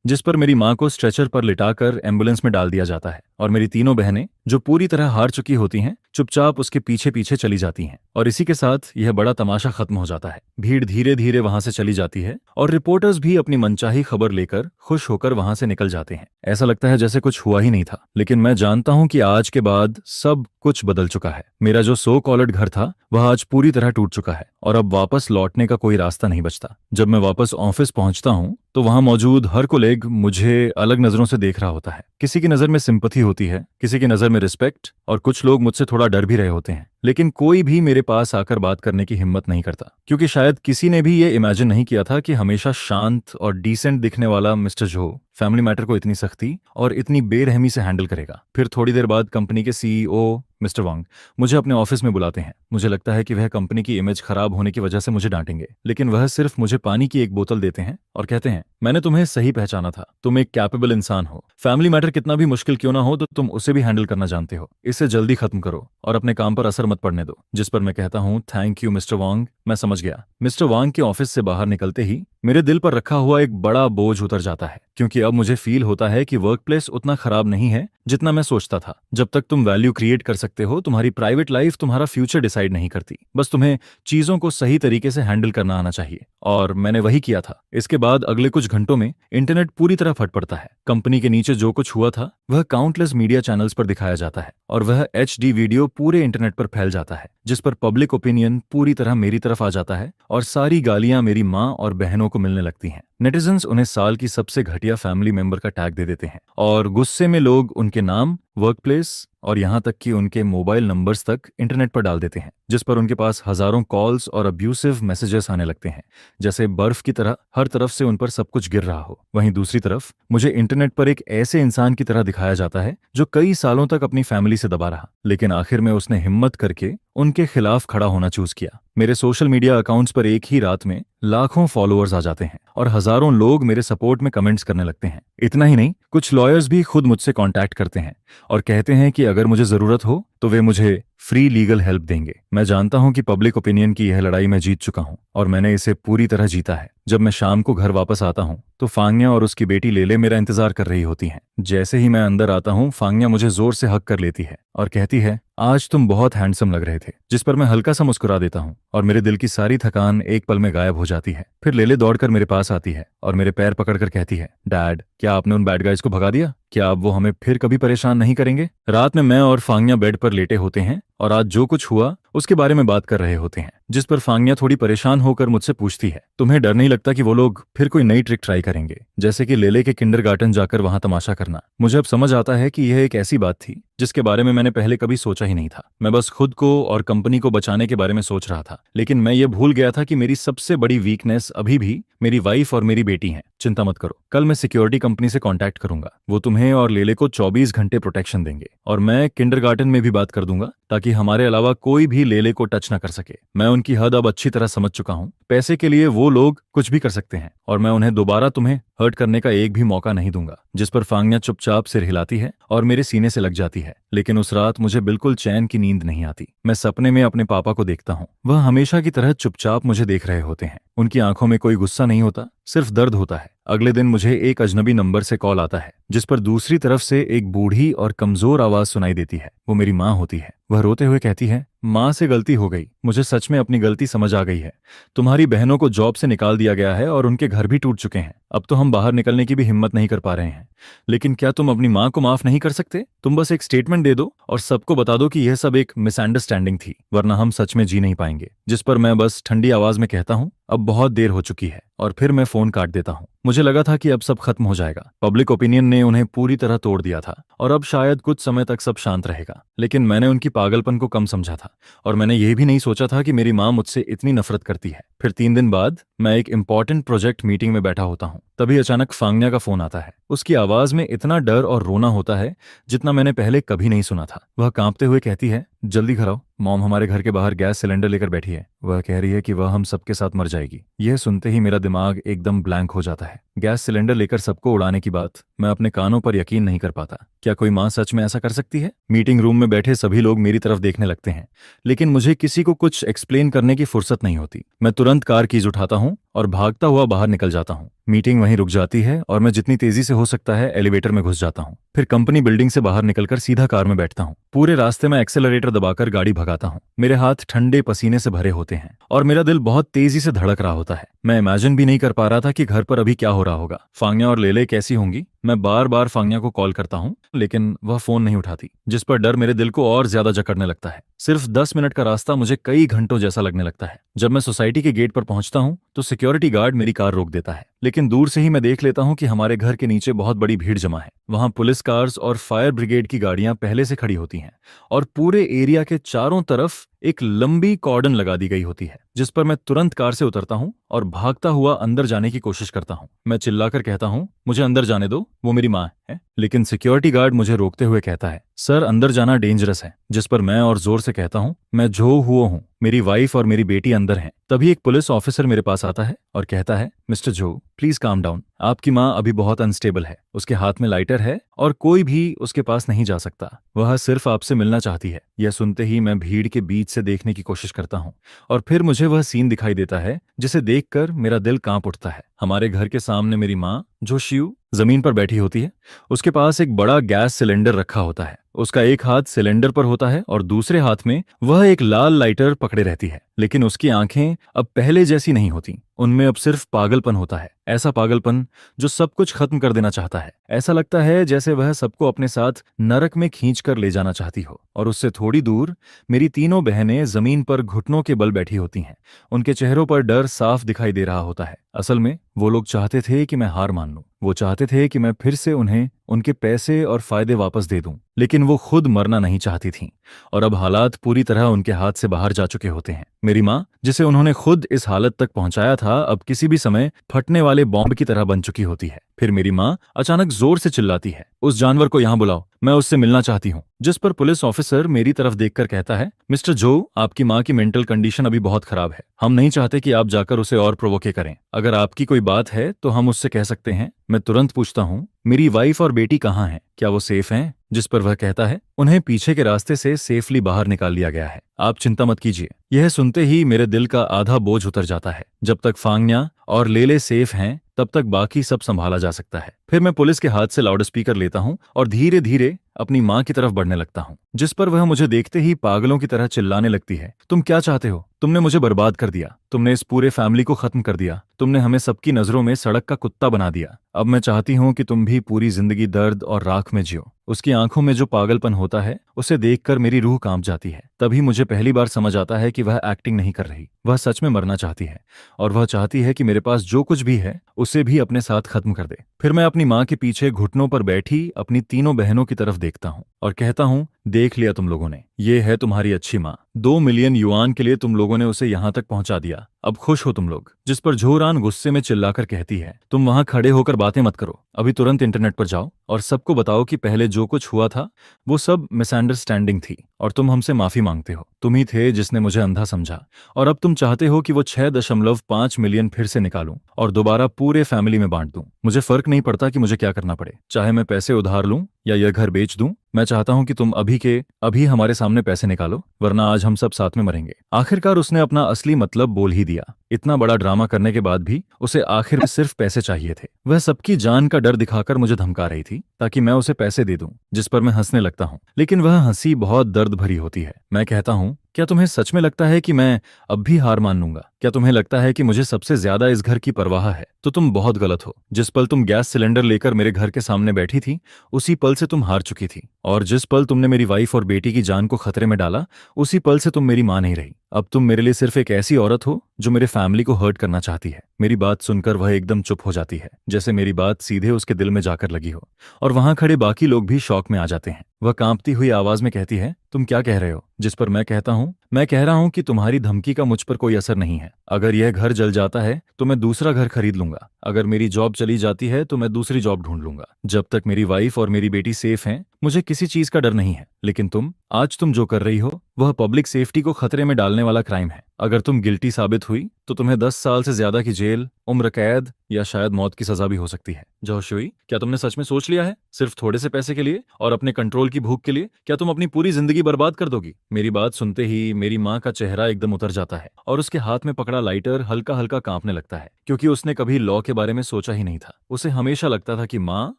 जिस पर मेरी माँ को स्ट्रेचर पर लिटाकर एम्बुलेंस में डाल दिया जाता है, और मेरी तीनों बहनें, जो पूरी तरह हार चुकी होती हैं, चुपचाप उसके पीछे पीछे चली जाती हैं। और इसी के साथ यह बड़ा तमाशा खत्म हो जाता है। भीड़ धीरे धीरे वहां से चली जाती है और रिपोर्टर्स भी अपनी मनचाही खबर लेकर खुश होकर वहां से निकल जाते हैं। ऐसा लगता है जैसे कुछ हुआ ही नहीं था। लेकिन मैं जानता हूं कि आज के बाद सब कुछ बदल चुका है। मेरा जो सो कॉल्ड घर था, वह आज पूरी तरह टूट चुका है और अब वापस लौटने का कोई रास्ता नहीं बचता। जब मैं वापस ऑफिस पहुंचता हूं तो वहां मौजूद हर कोलेग मुझे अलग नजरों से देख रहा होता है। किसी की नजर में सिंपथी होती है, किसी की नजर में रिस्पेक्ट, और कुछ लोग मुझसे थोड़ा डर भी रहे होते हैं। लेकिन कोई भी मेरे पास आकर बात करने की हिम्मत नहीं करता, क्योंकि शायद किसी ने भी ये इमेजिन नहीं किया था कि हमेशा शांत और डिसेंट दिखने वाला मिस्टर जो फैमिली मैटर को इतनी सख्ती और इतनी बेरहमी से हैंडल करेगा। फिर थोड़ी देर बाद कंपनी के सीईओ मिस्टर वांग मुझे अपने ऑफिस में बुलाते हैं। मुझे लगता है कि वह कंपनी की इमेज खराब होने की वजह से मुझे डांटेंगे, लेकिन वह सिर्फ मुझे पानी की एक बोतल देते हैं और कहते हैं, मैंने तुम्हें सही पहचाना था, तुम एक कैपेबल इंसान हो। फैमिली मैटर कितना भी मुश्किल क्यों ना हो तो तुम उसे भी हैंडल करना जानते हो। इसे जल्दी खत्म करो और अपने काम पर असर मत पड़ने दो। जिस पर मैं कहता हूँ, थैंक यू मिस्टर वांग, मैं समझ गया। मिस्टर वांग के ऑफिस से बाहर निकलते ही मेरे दिल पर रखा हुआ एक बड़ा बोझ उतर जाता है, क्योंकि अब मुझे फील होता है कि वर्क प्लेस उतना खराब नहीं है जितना मैं सोचता था। जब तक तुम वैल्यू क्रिएट कर सकते हो, तुम्हारी प्राइवेट लाइफ तुम्हारा फ्यूचर डिसाइड नहीं करती। बस तुम्हें चीजों को सही तरीके से हैंडल करना आना चाहिए, और मैंने वही किया था। इसके बाद अगले कुछ घंटों में इंटरनेट पूरी तरह फट पड़ता है। कंपनी के नीचे जो कुछ हुआ था वह काउंटलेस मीडिया चैनल्स पर दिखाया जाता है, और वह HD वीडियो पूरे इंटरनेट पर फैल जाता है, जिस पर पब्लिक ओपिनियन पूरी तरह मेरी तरफ आ जाता है और सारी गालियां मेरी माँ और बहनों को मिलने लगती हैं। नेटिजन्स उन्हें साल की सबसे घटिया फैमिली मेंबर का टैग दे देते हैं, और गुस्से में लोग उनके नाम, वर्क प्लेस और यहाँ तक कि उनके मोबाइल नंबर्स तक इंटरनेट पर डाल देते हैं, जिस पर उनके पास हजारों कॉल्स और अब्यूसिव मैसेजेस आने लगते हैं, जैसे बर्फ की तरह हर तरफ से उन पर सब कुछ गिर रहा हो। वहीं दूसरी तरफ मुझे इंटरनेट पर एक ऐसे इंसान की तरह दिखाया जाता है जो कई सालों तक अपनी फैमिली से दबा रहा, लेकिन आखिर में उसने हिम्मत करके उनके खिलाफ खड़ा होना चूज किया। मेरे सोशल मीडिया अकाउंट्स पर एक ही रात में लाखों फॉलोअर्स आ जाते हैं और हजारों लोग मेरे सपोर्ट में कमेंट्स करने लगते हैं। इतना ही नहीं, कुछ लॉयर्स भी खुद मुझसे कांटेक्ट करते हैं और कहते हैं कि अगर मुझे जरूरत हो तो वे मुझे फ्री लीगल हेल्प देंगे। मैं जानता हूं कि पब्लिक ओपिनियन की यह लड़ाई मैं जीत चुका हूं और मैंने इसे पूरी तरह जीता है। जब मैं शाम को घर वापस आता हूं तो फांग्या और उसकी बेटी लेले मेरा इंतजार कर रही होती हैं। जैसे ही मैं अंदर आता हूं, फांग्या मुझे जोर से हग कर लेती है और कहती है, आज तुम बहुत हैंडसम लग रहे थे, जिस पर मैं हल्का सा मुस्कुरा देता हूं और मेरे दिल की सारी थकान एक पल में गायब हो जाती है। फिर लेले दौड़कर मेरे पास आती है और मेरे पैर पकड़कर कहती है, डैड, क्या आपने उन बैड गाइज को भगा दिया? क्या अब वो हमें फिर कभी परेशान नहीं करेंगे? रात में मैं और फांग्या बेड पर लेटे होते हैं और आज जो कुछ हुआ उसके बारे में बात कर रहे होते हैं, जिस पर फांग्या थोड़ी परेशान होकर मुझसे पूछती है, तुम्हें डर नहीं लगता कि वो लोग फिर कोई नई ट्रिक ट्राई करेंगे, जैसे कि लेले के किंडरगार्टन जाकर वहां तमाशा करना? मुझे अब समझ आता है कि यह एक ऐसी बात थी जिसके बारे में मैंने पहले कभी सोचा ही नहीं था। मैं बस खुद को और कंपनी को बचाने के बारे में सोच रहा था, लेकिन मैं ये भूल गया था कि मेरी सबसे बड़ी वीकनेस अभी भी मेरी वाइफ और मेरी बेटी हैं। चिंता मत करो, कल मैं सिक्योरिटी कंपनी से कांटेक्ट करूंगा। वो तुम्हें और लेले को 24 घंटे प्रोटेक्शन देंगे और मैं किंडरगार्टन में भी बात कर दूंगा ताकि हमारे अलावा कोई भी लेले को टच न कर सके। मैं उनकी हद अब अच्छी तरह समझ चुका हूं। पैसे के लिए वो लोग कुछ भी कर सकते हैं और मैं उन्हें दोबारा तुम्हें हर्ट करने का एक भी मौका नहीं दूंगा। जिस पर फांग्या चुपचाप सिर हिलाती है और मेरे सीने से लग जाती है। लेकिन उस रात मुझे बिल्कुल चैन की नींद नहीं आती। मैं सपने में अपने पापा को देखता हूँ। वह हमेशा की तरह चुपचाप मुझे देख रहे होते हैं। उनकी आंखों में कोई गुस्सा नहीं होता, सिर्फ दर्द होता है। अगले दिन मुझे एक अजनबी नंबर से कॉल आता है, जिस पर दूसरी तरफ से एक बूढ़ी और कमजोर आवाज सुनाई देती है। वो मेरी माँ होती है। वह रोते हुए कहती है, माँ से गलती हो गई, मुझे सच में अपनी गलती समझ आ गई है। तुम्हारी बहनों को जॉब से निकाल दिया गया है और उनके घर भी टूट चुके हैं। अब तो हम बाहर निकलने की भी हिम्मत नहीं कर पा रहे हैं। लेकिन क्या तुम अपनी माँ को माफ नहीं कर सकते? तुम बस एक स्टेटमेंट दे दो और सबको बता दो कि यह सब एक मिसअंडरस्टैंडिंग थी, वरना हम सच में जी नहीं पाएंगे। जिस पर मैं बस ठंडी आवाज में कहता हूँ, अब बहुत देर हो चुकी है, और फिर मैं फोन काट देता हूँ। मुझे लगा था कि अब सब खत्म हो जाएगा। पब्लिक ओपिनियन ने उन्हें पूरी तरह तोड़ दिया था और अब शायद कुछ समय तक सब शांत रहेगा। लेकिन मैंने उनकी पागलपन को कम समझा था और मैंने यह भी नहीं सोचा था कि मेरी माँ मुझसे इतनी नफरत करती है। फिर 3 दिन बाद मैं एक इंपॉर्टेंट प्रोजेक्ट मीटिंग में बैठा होता हूँ। तभी अचानक फांग्या का फोन आता है। उसकी आवाज में इतना डर और रोना होता है जितना मैंने पहले कभी नहीं सुना था। वह कांपते हुए कहती है, जल्दी घर आओ, मॉम हमारे घर के बाहर गैस सिलेंडर लेकर बैठी है। वह कह रही है कि वह हम सबके साथ मर जाएगी। यह सुनते ही मेरा दिमाग एकदम ब्लैंक हो जाता है। गैस सिलेंडर लेकर सबको उड़ाने की बात, मैं अपने कानों पर यकीन नहीं कर पाता। क्या कोई माँ सच में ऐसा कर सकती है? मीटिंग रूम में बैठे सभी लोग मेरी तरफ देखने लगते हैं, लेकिन मुझे किसी को कुछ एक्सप्लेन करने की फुर्सत नहीं होती। मैं तुरंत कार कीज उठाता हूँ और भागता हुआ बाहर निकल जाता हूँ। मीटिंग वहीं रुक जाती है और मैं जितनी तेजी से हो सकता है एलिवेटर में घुस जाता हूँ। फिर कंपनी बिल्डिंग से बाहर निकलकर सीधा कार में बैठता हूँ। पूरे रास्ते में एक्सेलरेटर दबाकर गाड़ी भगाता हूँ। मेरे हाथ ठंडे पसीने से भरे होते हैं और मेरा दिल बहुत तेजी से धड़क रहा होता है। मैं इमेजिन भी नहीं कर पा रहा था कि घर पर अभी क्या हो रहा होगा। फांग्या और लेले कैसी होंगी? मैं बार बार फांग्या को कॉल करता हूँ, लेकिन वह फोन नहीं उठाती, जिस पर डर मेरे दिल को और ज्यादा जकड़ने लगता है। सिर्फ 10 मिनट का रास्ता मुझे कई घंटों जैसा लगने लगता है। जब मैं सोसाइटी के गेट पर पहुंचता हूं तो सिक्योरिटी गार्ड मेरी कार रोक देता है, लेकिन दूर से ही मैं देख लेता हूं कि हमारे घर के नीचे बहुत बड़ी भीड़ जमा है। वहां पुलिस कार्स और फायर ब्रिगेड की गाड़ियां पहले से खड़ी होती हैं और पूरे एरिया के चारों तरफ एक लंबी कॉर्डन लगा दी गई होती है, जिस पर मैं तुरंत कार से उतरता हूं और भागता हुआ अंदर जाने की कोशिश करता हूं। मैं चिल्लाकर कहता हूं, मुझे अंदर जाने दो, वो मेरी माँ है। लेकिन सिक्योरिटी गार्ड मुझे रोकते हुए कहता है, सर अंदर जाना डेंजरस है। जिस पर मैं और जोर से कहता हूं, मैं जो हुआ हूं, मेरी वाइफ और मेरी बेटी अंदर हैं। तभी एक पुलिस ऑफिसर मेरे पास आता है और कहता है, मिस्टर जो, प्लीज काम डाउन, आपकी माँ अभी बहुत अनस्टेबल है। उसके हाथ में लाइटर है और कोई भी उसके पास नहीं जा सकता। वह सिर्फ आपसे मिलना चाहती है। यह सुनते ही मैं भीड़ के बीच से देखने की कोशिश करता हूँ और फिर मुझे वह सीन दिखाई देता है जिसे देखकर मेरा दिल कांप उठता है। हमारे घर के सामने मेरी माँ, जो शिव, जमीन पर बैठी होती है। उसके पास एक बड़ा गैस सिलेंडर रखा होता है। उसका एक हाथ सिलेंडर पर होता है और दूसरे हाथ में वह एक लाल लाइटर पकड़े रहती है। लेकिन उसकी आंखें अब पहले जैसी नहीं होती, उनमें अब सिर्फ पागलपन होता है। ऐसा पागलपन जो सब कुछ खत्म कर देना चाहता है। ऐसा लगता है जैसे वह सबको अपने साथ नरक में खींचकर ले जाना चाहती हो। और उससे थोड़ी दूर मेरी तीनों बहनें जमीन पर घुटनों के बल बैठी होती हैं। उनके चेहरों पर डर साफ दिखाई दे रहा होता है। असल में वो लोग चाहते थे कि मैं हार मान लूं। वो चाहते थे कि मैं फिर से उन्हें उनके पैसे और फायदे वापस दे दूं, लेकिन वो खुद मरना नहीं चाहती थीं और अब हालात पूरी तरह उनके हाथ से बाहर जा चुके होते हैं। मेरी माँ, जिसे उन्होंने खुद इस हालत तक पहुंचाया था, अब किसी भी समय फटने वाले बॉम्ब की तरह बन चुकी होती है। फिर मेरी माँ अचानक जोर से चिल्लाती है, उस जानवर को यहाँ बुलाओ, मैं उससे मिलना चाहती हूँ। जिस पर पुलिस ऑफिसर मेरी तरफ देखकर कहता है, मिस्टर जो, आपकी माँ की मेंटल कंडीशन अभी बहुत खराब है। हम नहीं चाहते कि आप जाकर उसे और प्रोवोके करें। अगर आपकी कोई बात है तो हम उससे कह सकते हैं। मैं तुरंत पूछता हूँ, मेरी वाइफ और बेटी कहाँ हैं? क्या वो सेफ हैं? जिस पर वह कहता है, उन्हें पीछे के रास्ते से सेफली बाहर निकाल लिया गया है। आप चिंता मत कीजिए। यह सुनते ही मेरे दिल का आधा बोझ उतर जाता है। जब तक फांगन्या और लेले सेफ हैं तब तक बाकी सब संभाला जा सकता है। फिर मैं पुलिस के हाथ से लाउडस्पीकर लेता हूँ और धीरे धीरे अपनी माँ की तरफ बढ़ने लगता हूँ, जिस पर वह मुझे देखते ही पागलों की तरह चिल्लाने लगती है, तुम क्या चाहते हो? तुमने मुझे बर्बाद कर दिया। तुमने इस पूरे फैमिली को खत्म कर दिया। तुमने हमें सबकी नजरों में सड़क का कुत्ता बना दिया। अब मैं चाहती हूँ कि तुम भी पूरी जिंदगी दर्द और राख में जियो। उसकी आंखों में जो पागलपन होता है उसे देखकर मेरी रूह कांप जाती है। तभी मुझे पहली बार समझ आता है कि वह एक्टिंग नहीं कर रही, वह सच में मरना चाहती है और वह चाहती है कि मेरे पास जो कुछ भी है उसे भी अपने साथ खत्म कर दे। फिर मैं अपनी माँ के पीछे घुटनों पर बैठी अपनी तीनों बहनों की तरफ देखता हूँ और कहता हूँ, देख लिया तुम लोगों ने, ये है तुम्हारी अच्छी माँ। 2 मिलियन युआन के लिए तुम लोगों ने उसे यहाँ तक पहुंचा दिया। अब खुश हो तुम लोग? जिस पर झोरान गुस्से में चिल्लाकर कहती है, तुम वहां खड़े होकर बातें मत करो, अभी तुरंत इंटरनेट पर जाओ और सबको बताओ कि पहले जो कुछ हुआ था वो सब मिसअंडरस्टैंडिंग थी और तुम हमसे माफी मांगते हो। तुम ही थे जिसने मुझे अंधा समझा और अब तुम चाहते हो कि वो 6.5 मिलियन फिर से निकालूं और दोबारा पूरे फैमिली में बांट दूं। मुझे फर्क नहीं पड़ता कि मुझे क्या करना पड़े, चाहे मैं पैसे उधार लूं या यह घर बेच दूं। मैं चाहता हूं कि तुम अभी के अभी हमारे सामने पैसे निकालो, वरना आज हम सब साथ में मरेंगे। आखिरकार उसने अपना असली मतलब बोल ही दिया। इतना बड़ा ड्रामा करने के बाद भी उसे आखिर में सिर्फ पैसे चाहिए थे। वह सबकी जान का डर दिखाकर मुझे धमका रही थी ताकि मैं उसे पैसे दे दूं, जिस पर मैं हंसने लगता हूं, लेकिन वह हंसी बहुत दर्द भरी होती है। मैं कहता हूं, क्या तुम्हें सच में लगता है कि मैं अब भी हार मान लूंगा? क्या तुम्हें लगता है कि मुझे सबसे ज्यादा इस घर की परवाह है? तो तुम बहुत गलत हो। जिस पल तुम गैस सिलेंडर लेकर मेरे घर के सामने बैठी थी उसी पल से तुम हार चुकी थी, और जिस पल तुमने मेरी वाइफ और बेटी की जान को खतरे में डाला उसी पल से तुम मेरी मां नहीं रही। अब तुम मेरे लिए सिर्फ एक ऐसी औरत हो जो मेरे फैमिली को हर्ट करना चाहती है। मेरी बात सुनकर वह एकदम चुप हो जाती है, जैसे मेरी बात सीधे उसके दिल में जाकर लगी हो, और वहां खड़े बाकी लोग भी शॉक में आ जाते हैं। वह कांपती हुई आवाज में कहती है, तुम क्या कह रहे हो? जिस पर मैं कहता हूं, मैं कह रहा हूं कि तुम्हारी धमकी का मुझ पर कोई असर नहीं है। अगर यह घर जल जाता है तो मैं दूसरा घर खरीद लूंगा। अगर मेरी जॉब चली जाती है तो मैं दूसरी जॉब ढूंढ लूंगा। जब तक मेरी वाइफ और मेरी बेटी सेफ हैं मुझे किसी चीज का डर नहीं है। लेकिन आज तुम जो कर रही हो वह पब्लिक सेफ्टी को खतरे में डालने वाला क्राइम है। अगर तुम गिल्टी साबित हुई तो तुम्हें 10 साल से ज्यादा की जेल, उम्र कैद या शायद मौत की सजा भी हो सकती है। जोशुई, क्या तुमने सच में सोच लिया है? सिर्फ थोड़े से पैसे के लिए और अपने कंट्रोल की भूख के लिए क्या तुम अपनी पूरी जिंदगी बर्बाद कर दोगी? मेरी बात सुनते ही मेरी माँ का चेहरा एकदम उतर जाता है और उसके हाथ में पकड़ा लाइटर हल्का हल्का कांपने लगता है, क्योंकि उसने कभी लॉ के बारे में सोचा ही नहीं था। उसे हमेशा लगता था कि माँ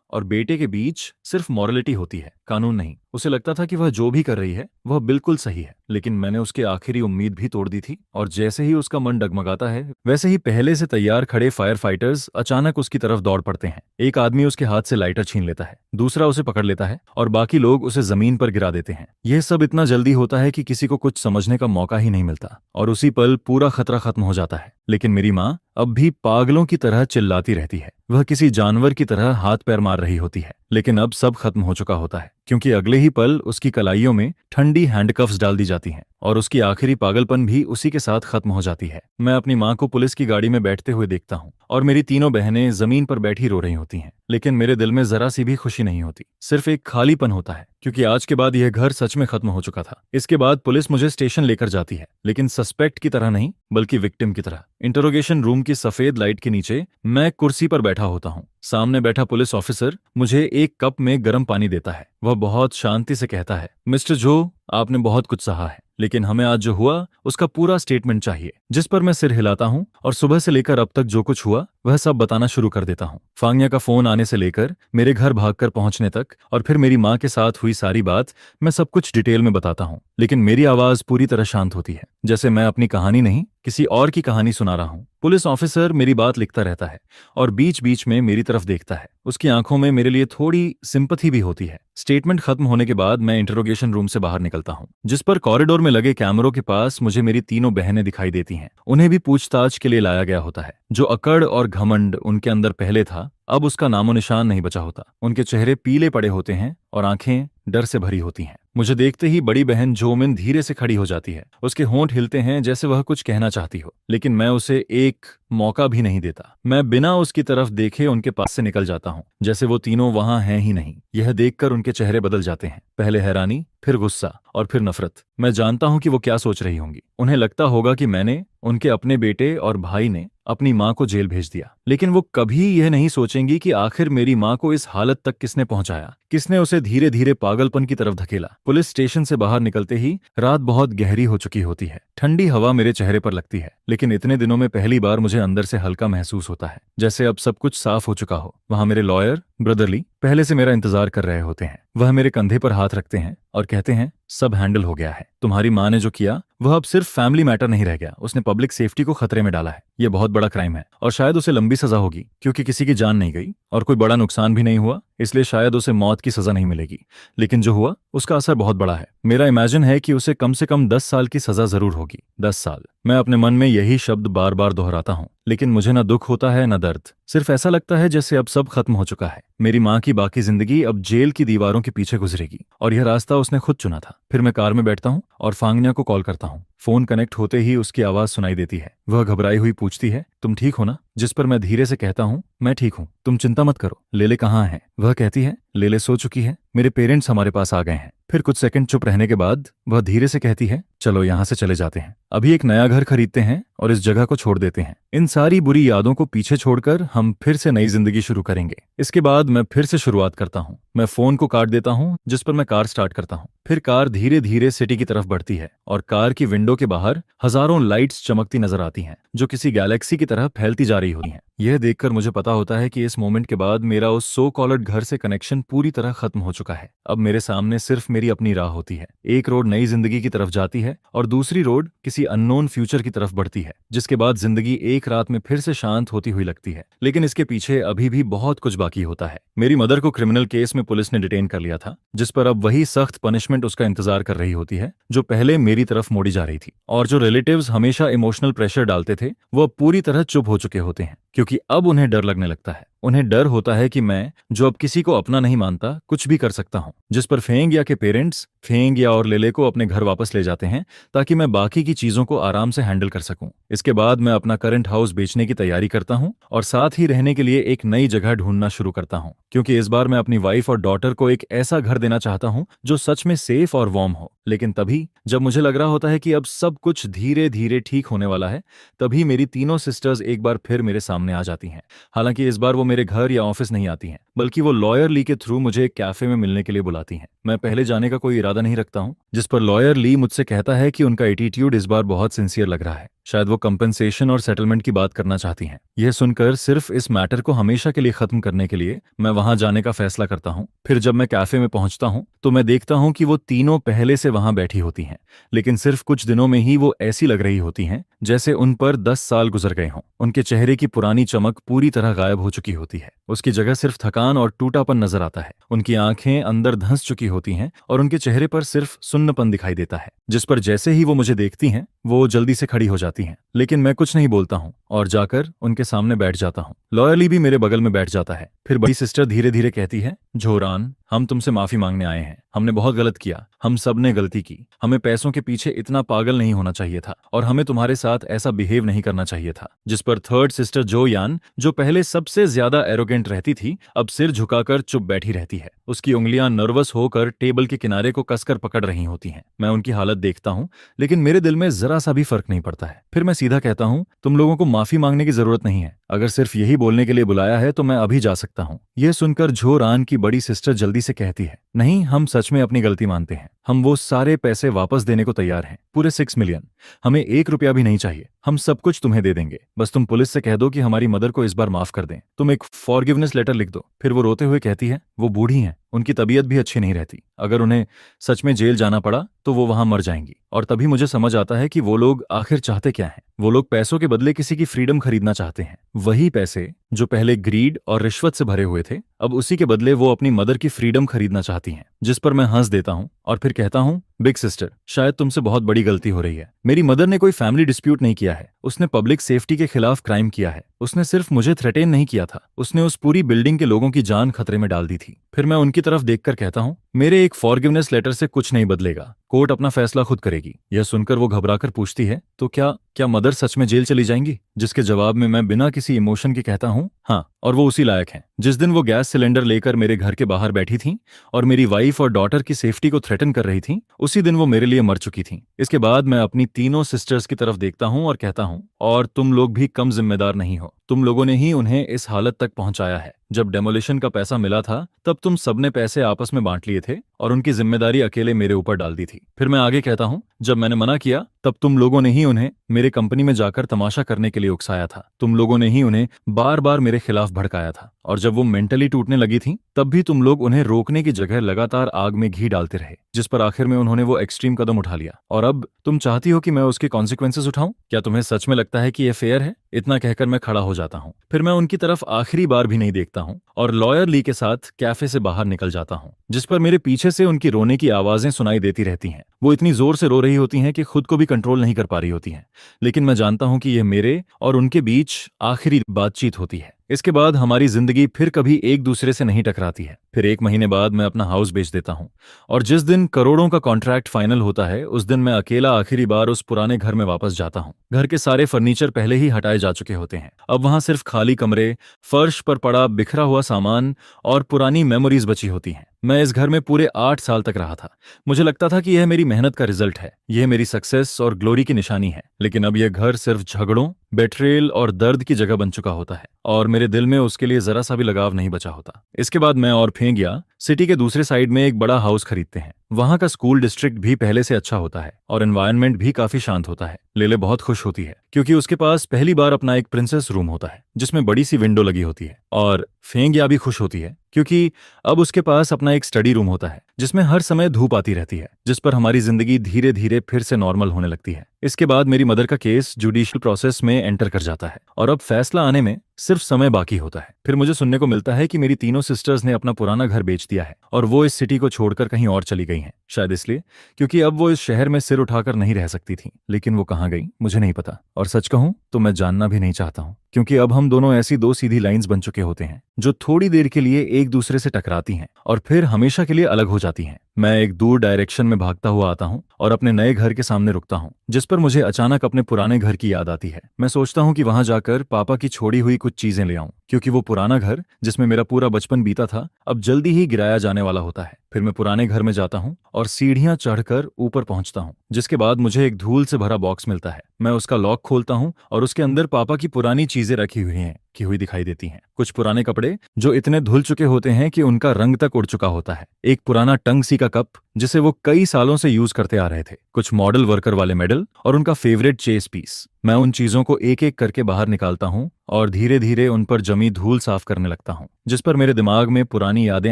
और बेटे के बीच सिर्फ मॉरलिटी होती है, कानून नहीं। उसे लगता था कि वह जो भी कर रही है वह बिल्कुल सही है। लेकिन मैंने उसकी आखिरी उम्मीद भी तोड़ दी थी, और जैसे ही उसका मन डगमगाता है वैसे ही पहले से तैयार खड़े फायर फाइटर्स अचानक उसकी तरफ दौड़ पड़ते हैं। एक आदमी उसके हाथ से लाइटर छीन लेता है, दूसरा उसे पकड़ लेता है और बाकी लोग उसे जमीन पर गिरा देते हैं। यह सब इतना जल्दी होता है कि किसी को कुछ समझने का मौका ही नहीं मिलता और उसी पल पूरा खतरा खत्म हो जाता है। लेकिन मेरी माँ अब भी पागलों की तरह चिल्लाती रहती है। वह किसी जानवर की तरह हाथ पैर मार रही होती है। लेकिन अब सब खत्म हो चुका होता है, क्योंकि अगले ही पल उसकी कलाइयों में ठंडी हैंडकफ्स डाल दी जाती हैं और उसकी आखिरी पागलपन भी उसी के साथ खत्म हो जाती है। मैं अपनी माँ को पुलिस की गाड़ी में बैठते हुए देखता हूँ और मेरी तीनों बहनें जमीन पर बैठी रो रही होती हैं। लेकिन मेरे दिल में जरा सी भी खुशी नहीं होती, सिर्फ एक खालीपन होता है, क्योंकि आज के बाद यह घर सच में खत्म हो चुका था। इसके बाद पुलिस मुझे स्टेशन लेकर जाती है, लेकिन सस्पेक्ट की तरह नहीं बल्कि विक्टिम की तरह। इंटरोगेशन रूम की सफेद लाइट के नीचे मैं कुर्सी पर बैठा होता हूँ। सामने बैठा पुलिस ऑफिसर मुझे एक कप में गर्म पानी देता है। वह बहुत शांति से कहता है, मिस्टर जो, आपने बहुत कुछ सहा है, लेकिन हमें आज जो हुआ उसका पूरा स्टेटमेंट चाहिए। जिस पर मैं सिर हिलाता हूँ और सुबह से लेकर अब तक जो कुछ हुआ वह सब बताना शुरू कर देता हूँ। फांगन्या का फोन आने से लेकर मेरे घर भागकर पहुंचने तक और फिर मेरी माँ के साथ हुई सारी बात मैं सब कुछ डिटेल में बताता हूँ। लेकिन मेरी आवाज पूरी तरह शांत होती है, जैसे मैं अपनी कहानी नहीं किसी और की कहानी सुना रहा हूँ। पुलिस ऑफिसर मेरी बात लिखता रहता है और बीच बीच में मेरी तरफ देखता है। उसकी आंखों में मेरे लिए थोड़ी सिंपैथी भी होती है। स्टेटमेंट खत्म होने के बाद मैं इंटरोगेशन रूम से बाहर निकलता हूँ, जिस पर कॉरिडोर में लगे कैमरों के पास मुझे मेरी तीनों बहनें दिखाई देती हैं। उन्हें भी पूछताछ के लिए लाया गया होता है। जो अकड़ और घमंड उनके अंदर पहले था अब उसका नामो निशान नहीं बचा होता। उनके चेहरे पीले पड़े होते हैं और आंखें डर से भरी होती हैं। मुझे देखते ही बड़ी बहन जोमिन धीरे से खड़ी हो जाती है। उसके होंठ हिलते हैं जैसे वह कुछ कहना चाहती हो, लेकिन मैं उसे एक मौका भी नहीं देता। मैं बिना उसकी तरफ देखे उनके पास से निकल जाता हूँ, जैसे वो तीनों वहां हैं ही नहीं। यह देखकर उनके चेहरे बदल जाते हैं, पहले हैरानी, फिर गुस्सा और फिर नफरत। मैं जानता हूं कि वो क्या सोच रही होंगी। उन्हें लगता होगा कि मैंने, उनके अपने बेटे और भाई ने अपनी मां को जेल भेज दिया, लेकिन वो कभी यह नहीं सोचेंगी कि आखिर मेरी मां को इस हालत तक किसने पहुंचाया, किसने उसे धीरे धीरे पागलपन की तरफ धकेला। पुलिस स्टेशन से बाहर निकलते ही रात बहुत गहरी हो चुकी होती है। ठंडी हवा मेरे चेहरे पर लगती है, लेकिन इतने दिनों में पहली बार मुझे अंदर से हल्का महसूस होता है, जैसे अब सब कुछ साफ हो चुका हो। वहां मेरे लॉयर ब्रदरली पहले से मेरा इंतजार कर रहे होते हैं। वह मेरे कंधे पर हाथ रखते हैं और कहते हैं, सब हैंडल हो गया है। तुम्हारी मां ने जो किया वह अब सिर्फ फैमिली मैटर नहीं रह गया, उसने पब्लिक सेफ्टी को खतरे में डाला है। यह बहुत बड़ा क्राइम है और शायद उसे लंबी सजा होगी, क्योंकि किसी की जान नहीं गई और कोई बड़ा नुकसान भी नहीं हुआ, इसलिए शायद उसे मौत की सजा नहीं मिलेगी। लेकिन जो हुआ उसका असर बहुत बड़ा है। मेरा इमेजिन है कि उसे कम से कम 10 साल की सजा जरूर होगी। 10 साल। मैं अपने मन में यही शब्द बार बार दोहराता हूँ, लेकिन मुझे न दुख होता है न दर्द। सिर्फ ऐसा लगता है जैसे अब सब खत्म हो चुका है। मेरी माँ की बाकी जिंदगी अब जेल की दीवारों के पीछे गुजरेगी और यह रास्ता उसने खुद चुना था। फिर मैं कार में बैठता हूँ और फांगन्या को कॉल करता हूँ। फोन कनेक्ट होते ही उसकी आवाज सुनाई देती है। वह घबराई हुई पूछती है, तुम ठीक हो ना? जिस पर मैं धीरे से कहता हूँ, मैं ठीक हूँ, तुम चिंता मत करो। लेले कहाँ है? वह कहती है, लेले सो चुकी है, मेरे पेरेंट्स हमारे पास आ गए हैं। फिर कुछ सेकंड चुप रहने के बाद वह धीरे से कहती है, चलो यहाँ से चले जाते हैं। अभी एक नया घर खरीदते हैं और इस जगह को छोड़ देते हैं। इन सारी बुरी यादों को पीछे छोड़कर हम फिर से नई जिंदगी शुरू करेंगे। इसके बाद मैं फिर से शुरुआत करता हूँ। मैं फोन को काट देता हूँ, जिस पर मैं कार स्टार्ट करता हूँ। फिर कार धीरे धीरे सिटी की तरफ बढ़ती है और कार की विंडो के बाहर हजारों लाइट्स चमकती नजर आती हैं, जो किसी गैलेक्सी की तरह फैलती जा रही होती हैं। यह देखकर मुझे पता होता है कि इस मोमेंट के बाद मेरा उस सो कॉल्ड घर से कनेक्शन पूरी तरह खत्म हो चुका है। अब मेरे सामने सिर्फ मेरी अपनी राह होती है। एक रोड नई जिंदगी की तरफ जाती है और दूसरी रोड किसी अननोन फ्यूचर की तरफ बढ़ती है, जिसके बाद जिंदगी एक रात में फिर से शांत होती हुई लगती है। लेकिन इसके पीछे अभी भी बहुत कुछ बाकी होता है। मेरी मदर को क्रिमिनल केस में पुलिस ने डिटेन कर लिया था, जिस पर अब वही सख्त पनिशमेंट उसका इंतजार कर रही होती है जो पहले मेरी तरफ मोड़ी जा रही थी। और जो रिलेटिव्स हमेशा इमोशनल प्रेशर डालते थे, वो पूरी तरह चुप हो चुके होते हैं, क्योंकि अब उन्हें डर लगने लगता है। उन्हें डर होता है कि मैं, जो अब किसी को अपना नहीं मानता, कुछ भी कर सकता हूं। जिस पर फेंग या के पेरेंट्स फेंग या और लेले को अपने घर वापस ले जाते हैं ताकि मैं बाकी की चीजों को आराम से हैंडल कर सकूं। इसके बाद मैं अपना करंट हाउस बेचने की तैयारी करता हूं और साथ ही रहने के लिए एक नई जगह ढूंढना शुरू करता हूं, क्योंकि इस बार मैं अपनी वाइफ और डॉटर को एक ऐसा घर देना चाहता हूं जो सच में सेफ और वार्म हो। लेकिन तभी जब मुझे लग रहा होता है कि अब सब कुछ धीरे धीरे ठीक होने वाला है, तभी मेरी तीनों सिस्टर्स एक बार फिर मेरे सामने आ जाती हैं। हालांकि इस बार वो मेरे घर या ऑफिस नहीं आती हैं, बल्कि वो लॉयर ली के थ्रू मुझे एक कैफे में मिलने के लिए बुलाती हैं। मैं पहले जाने का कोई इरादा नहीं रखता हूँ, जिस पर लॉयर ली मुझसे कहता है कि उनका एटीट्यूड इस बार बहुत सिंसियर लग रहा है। शायद वो कंपनसेशन और सेटलमेंट की बात करना चाहती हैं। यह सुनकर सिर्फ इस मैटर को हमेशा के लिए खत्म करने के लिए मैं वहां जाने का फैसला करता हूं। फिर जब मैं कैफे में पहुंचता हूं तो मैं देखता हूं कि वो तीनों पहले से वहां बैठी होती हैं, लेकिन सिर्फ कुछ दिनों में ही वो ऐसी लग रही होती हैं जैसे उन पर 10 साल गुजर गए हों। उनके चेहरे की पुरानी चमक पूरी तरह गायब हो चुकी होती है। उसकी जगह सिर्फ थकान और टूटापन नजर आता है। उनकी आंखें अंदर धंस चुकी होती हैं और उनके चेहरे पर सिर्फ सुन्नपन दिखाई देता है, जिस पर जैसे ही वो मुझे देखती हैं वो जल्दी से खड़ी हो जाती हैं। लेकिन मैं कुछ नहीं बोलता हूँ और जाकर उनके सामने बैठ जाता हूँ। लॉयरली भी मेरे बगल में बैठ जाता है। फिर बड़ी सिस्टर धीरे धीरे कहती है, झोरान, हम तुमसे माफी मांगने आए हैं। हमने बहुत गलत किया, हम सब ने गलती की। हमें पैसों के पीछे इतना पागल नहीं होना चाहिए था और हमें तुम्हारे साथ ऐसा बिहेव नहीं करना चाहिए था। जिस पर थर्ड सिस्टर जो यान, जो पहले सबसे ज्यादा एरोगेंट रहती थी, अब सिर झुकाकर चुप बैठी रहती है। उसकी उंगलियां नर्वस होकर टेबल के किनारे को कसकर पकड़ रही होती हैं। मैं उनकी हालत देखता हूँ, लेकिन मेरे दिल में जरा सा भी फर्क नहीं पड़ता है। फिर मैं सीधा कहता हूँ, तुम लोगों को माफी मांगने की जरूरत नहीं है। अगर सिर्फ यही बोलने के लिए बुलाया है तो मैं अभी जा सकता हूँ। यह सुनकर झोरान की बड़ी सिस्टर जल्दी से कहती है, नहीं, हम सच में अपनी गलती मानते हैं। हम वो सारे पैसे वापस देने को तैयार हैं, पूरे 6 मिलियन। हमें 1 रुपया भी नहीं चाहिए। हम सब कुछ तुम्हें दे देंगे, बस तुम पुलिस से कह दो कि हमारी मदर को इस बार माफ कर दें। तुम एक फॉरगिवनेस लेटर लिख दो। फिर वो रोते हुए कहती है, वो बूढ़ी हैं, उनकी तबीयत भी अच्छी नहीं रहती। अगर उन्हें सच में जेल जाना पड़ा तो वो वहां मर जाएंगी। और तभी मुझे समझ आता है कि वो लोग आखिर चाहते क्या हैं। वो लोग पैसों के बदले किसी की फ्रीडम खरीदना चाहते हैं। वही पैसे जो पहले ग्रीड और रिश्वत से भरे हुए थे, अब उसी के बदले वो अपनी मदर की फ्रीडम खरीदना चाहती हैं। जिस पर मैं हंस देता हूं और फिर कहता हूं, बिग सिस्टर, शायद तुमसे बहुत बड़ी गलती हो रही है। मेरी मदर ने कोई फैमिली डिस्प्यूट नहीं किया है, उसने पब्लिक सेफ्टी के खिलाफ क्राइम किया है। उसने सिर्फ मुझे थ्रेटेन नहीं किया था, उसने उस पूरी बिल्डिंग के लोगों की जान खतरे में डाल दी थी। फिर मैं उनकी तरफ देखकर कहता हूँ, मेरे एक फॉरगिवनेस लेटर से कुछ नहीं बदलेगा, कोर्ट अपना फैसला खुद करेगी। यह सुनकर वो घबराकर पूछती है, तो क्या क्या मदर सच में जेल चली जाएंगी? जिसके जवाब में मैं बिना किसी इमोशन के कहता हूँ, हाँ, और वो उसी लायक हैं। जिस दिन वो गैस सिलेंडर लेकर मेरे घर के बाहर बैठी थी और मेरी वाइफ और डॉटर की सेफ्टी को थ्रेटन कर रही थी, उसी दिन वो मेरे लिए मर चुकी थी। इसके बाद मैं अपनी तीनों सिस्टर्स की तरफ देखता हूँ और कहता हूँ, और तुम लोग भी कम जिम्मेदार नहीं हो, तुम लोगों ने ही उन्हें इस हालत तक पहुंचाया है। जब डेमोलिशन का पैसा मिला था तब तुम सबने पैसे आपस में बांट लिए थे और उनकी जिम्मेदारी अकेले मेरे ऊपर डाल दी थी। फिर मैं आगे कहता हूँ, जब मैंने मना किया तब तुम लोगों ने ही उन्हें मेरे कंपनी में जाकर तमाशा करने के लिए उकसाया था। तुम लोगों ने ही उन्हें बार बार मेरे खिलाफ भड़काया था, और जब वो मेंटली टूटने लगी थी तब भी तुम लोग उन्हें रोकने की जगह लगातार आग में घी डालते रहे, जिस पर आखिर में उन्होंने वो एक्सट्रीम कदम उठा लिया। और अब तुम चाहती हो कि मैं उसके कॉन्सिक्वेंसेस उठाऊं? क्या तुम्हें सच में लगता है कि यह फेयर है? इतना कहकर मैं खड़ा हो जाता हूँ। फिर मैं उनकी तरफ आखिरी बार भी नहीं देखता हूँ और लॉयर ली के साथ कैफे से बाहर निकल जाता हूँ, जिस पर मेरे पीछे से उनकी रोने की आवाजें सुनाई देती रहती हैं। वो इतनी जोर से रो रही होती हैं कि खुद को भी कंट्रोल नहीं कर पा रही होती हैं, लेकिन मैं जानता हूं कि यह मेरे और उनके बीच आखिरी बातचीत होती है। इसके बाद हमारी जिंदगी फिर कभी एक दूसरे से नहीं टकराती है। फिर 1 महीने बाद मैं अपना हाउस बेच देता हूं, और जिस दिन करोड़ों का कॉन्ट्रैक्ट फाइनल होता है उस दिन मैं अकेला आखिरी बार उस पुराने घर में वापस जाता हूं। घर के सारे फर्नीचर पहले ही हटाए जा चुके होते हैं। अब वहां सिर्फ खाली कमरे, फर्श पर पड़ा बिखरा हुआ सामान और पुरानी मेमोरीज बची होती हैं। मैं इस घर में पूरे 8 साल तक रहा था। मुझे लगता था कि यह मेरी मेहनत का रिजल्ट है, यह मेरी सक्सेस और ग्लोरी की निशानी है। लेकिन अब यह घर सिर्फ झगड़ों, बेट्रेल और दर्द की जगह बन चुका होता है, और मेरे दिल में उसके लिए जरा सा भी लगाव नहीं बचा होता। इसके बाद मैं और फेंगिया सिटी के दूसरे साइड में एक बड़ा हाउस खरीदते हैं। वहां का स्कूल डिस्ट्रिक्ट भी पहले से अच्छा होता है और एनवायरनमेंट भी काफी शांत होता है। लेले बहुत खुश होती है क्योंकि उसके पास पहली बार अपना एक प्रिंसेस रूम होता है जिसमें बड़ी सी विंडो लगी होती है, और फेंगिया भी खुश होती है क्योंकि अब उसके पास अपना एक स्टडी रूम होता है जिसमें हर समय धूप आती रहती है, जिस पर हमारी जिंदगी धीरे धीरे फिर से नॉर्मल होने लगती है। इसके बाद मेरी मदर का केस जुडिशियल प्रोसेस में एंटर कर जाता है और अब फैसला आने में सिर्फ समय बाकी होता है। फिर मुझे सुनने को मिलता है कि मेरी तीनों सिस्टर्स ने अपना पुराना घर बेच दिया है और वो इस सिटी को छोड़कर कहीं और चली गई हैं, शायद इसलिए क्योंकि अब वो इस शहर में सिर उठाकर नहीं रह सकती थी। लेकिन वो कहाँ गई मुझे नहीं पता, और सच कहूं तो मैं जानना भी नहीं चाहता हूं, क्योंकि अब हम दोनों ऐसी दो सीधी लाइंस बन चुके होते हैं जो थोड़ी देर के लिए एक दूसरे से टकराती हैं और फिर हमेशा के लिए अलग हो जाती हैं। मैं एक दूर डायरेक्शन में भागता हुआ आता हूँ और अपने नए घर के सामने रुकता हूँ, जिस पर मुझे अचानक अपने पुराने घर की याद आती है। मैं सोचता हूँ कि वहां जाकर पापा की छोड़ी हुई कुछ चीजें ले आऊं, क्योंकि वो पुराना घर जिसमें मेरा पूरा बचपन बीता था अब जल्दी ही गिराया जाने वाला होता है। फिर मैं पुराने घर में जाता हूँ और सीढ़ियां चढ़कर ऊपर पहुंचता हूँ, जिसके बाद मुझे एक धूल से भरा बॉक्स मिलता है। मैं उसका लॉक खोलता हूँ और उसके अंदर पापा की पुरानी चीजें रखी हुई हैं की हुई दिखाई देती हैं। कुछ पुराने कपड़े जो इतने धुल चुके होते हैं कि उनका रंग तक उड़ चुका होता है, एक पुराना टंग सी का कप जिसे वो कई सालों से यूज करते आ रहे थे, कुछ मॉडल वर्कर वाले मेडल और उनका फेवरेट चेस पीस। मैं उन चीजों को एक एक करके बाहर निकालता हूँ और धीरे धीरे उन पर जमी धूल साफ करने लगता हूँ, जिस पर मेरे दिमाग में पुरानी यादें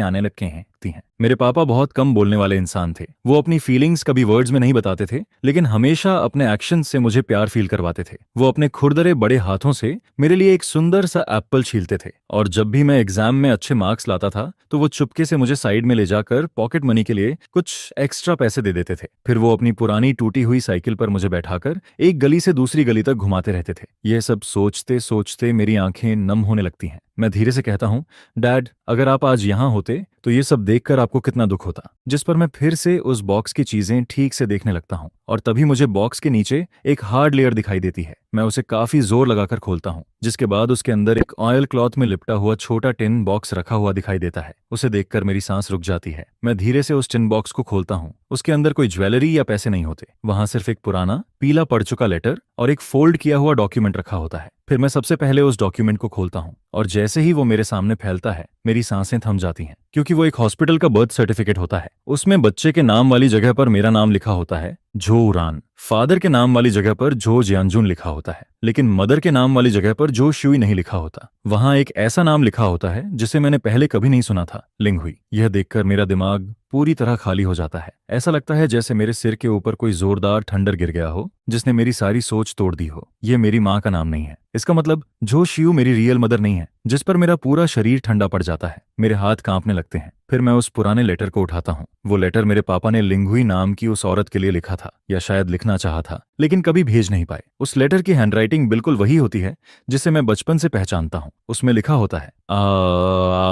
आने लगती हैं। मेरे पापा बहुत कम बोलने वाले इंसान थे। वो अपनी फीलिंग्स कभी वर्ड्स में नहीं बताते थे, लेकिन हमेशा अपने एक्शन से मुझे प्यार फील करवाते थे। वो अपने खुरदरे बड़े हाथों से मेरे लिए एक सुंदर सा एप्पल छीलते थे, और जब भी मैं एग्जाम में अच्छे मार्क्स लाता था तो वो चुपके से मुझे साइड में ले जाकर पॉकेट मनी के लिए कुछ एक्स्ट्रा पैसे दे देते थे। फिर वो अपनी पुरानी टूटी हुई साइकिल पर मुझे बैठाकर एक गली से दूसरी गली तक घुमाते रहते थे। यह सब सोचते सोचते मेरी आंखें नम होने लगती हैं। मैं धीरे से कहता हूँ, डैड, अगर आप आज यहाँ होते तो ये सब देखकर आपको कितना दुख होता। जिस पर मैं फिर से उस बॉक्स की चीजें ठीक से देखने लगता हूँ, और तभी मुझे बॉक्स के नीचे एक हार्ड लेयर दिखाई देती है। मैं उसे काफी जोर लगाकर खोलता हूँ, जिसके बाद उसके अंदर एक ऑयल क्लॉथ में लिपटा हुआ छोटा टिन बॉक्स रखा हुआ दिखाई देता है। उसे देखकर मेरी सांस रुक जाती है। मैं धीरे से उस टिन बॉक्स को खोलता हूँ। उसके अंदर कोई ज्वेलरी या पैसे नहीं होते, वहां सिर्फ एक पुराना पीला पड़ चुका लेटर और एक फोल्ड किया हुआ डॉक्यूमेंट रखा होता है। फिर मैं सबसे पहले उस डॉक्यूमेंट को खोलता हूँ, और जैसे ही वो मेरे सामने फैलता है मेरी सांसें थम जाती हैं, क्योंकि वो एक हॉस्पिटल का बर्थ सर्टिफिकेट होता है। उसमें बच्चे के नाम वाली जगह पर मेरा नाम लिखा होता है, जो उरान। फादर के नाम वाली जगह पर जो जियांजुन लिखा होता है, लेकिन मदर के नाम वाली जगह पर जो शुई नहीं लिखा होता। वहां एक ऐसा नाम लिखा होता है जिसे मैंने पहले कभी नहीं सुना था, लिंगहुई। यह देखकर मेरा दिमाग पूरी तरह खाली हो जाता है। ऐसा लगता है जैसे मेरे सिर के ऊपर कोई जोरदार ठंडर गिर गया हो, जिसने मेरी सारी सोच तोड़ दी हो। यह मेरी माँ का नाम नहीं है। इसका मतलब जो शियू मेरी रियल मदर नहीं है, जिस पर मेरा पूरा शरीर ठंडा पड़ जाता है। मेरे हाथ कांपने लगते हैं। फिर मैं उस पुराने लेटर को उठाता हूँ। वो लेटर मेरे पापा ने लिंगुई नाम की उस औरत के लिए लिखा था, या शायद लिखना चाहा था, लेकिन कभी भेज नहीं पाए। उस लेटर की हैंडराइटिंग बिल्कुल वही होती है जिसे मैं बचपन से पहचानता हूँ। उसमें लिखा होता है,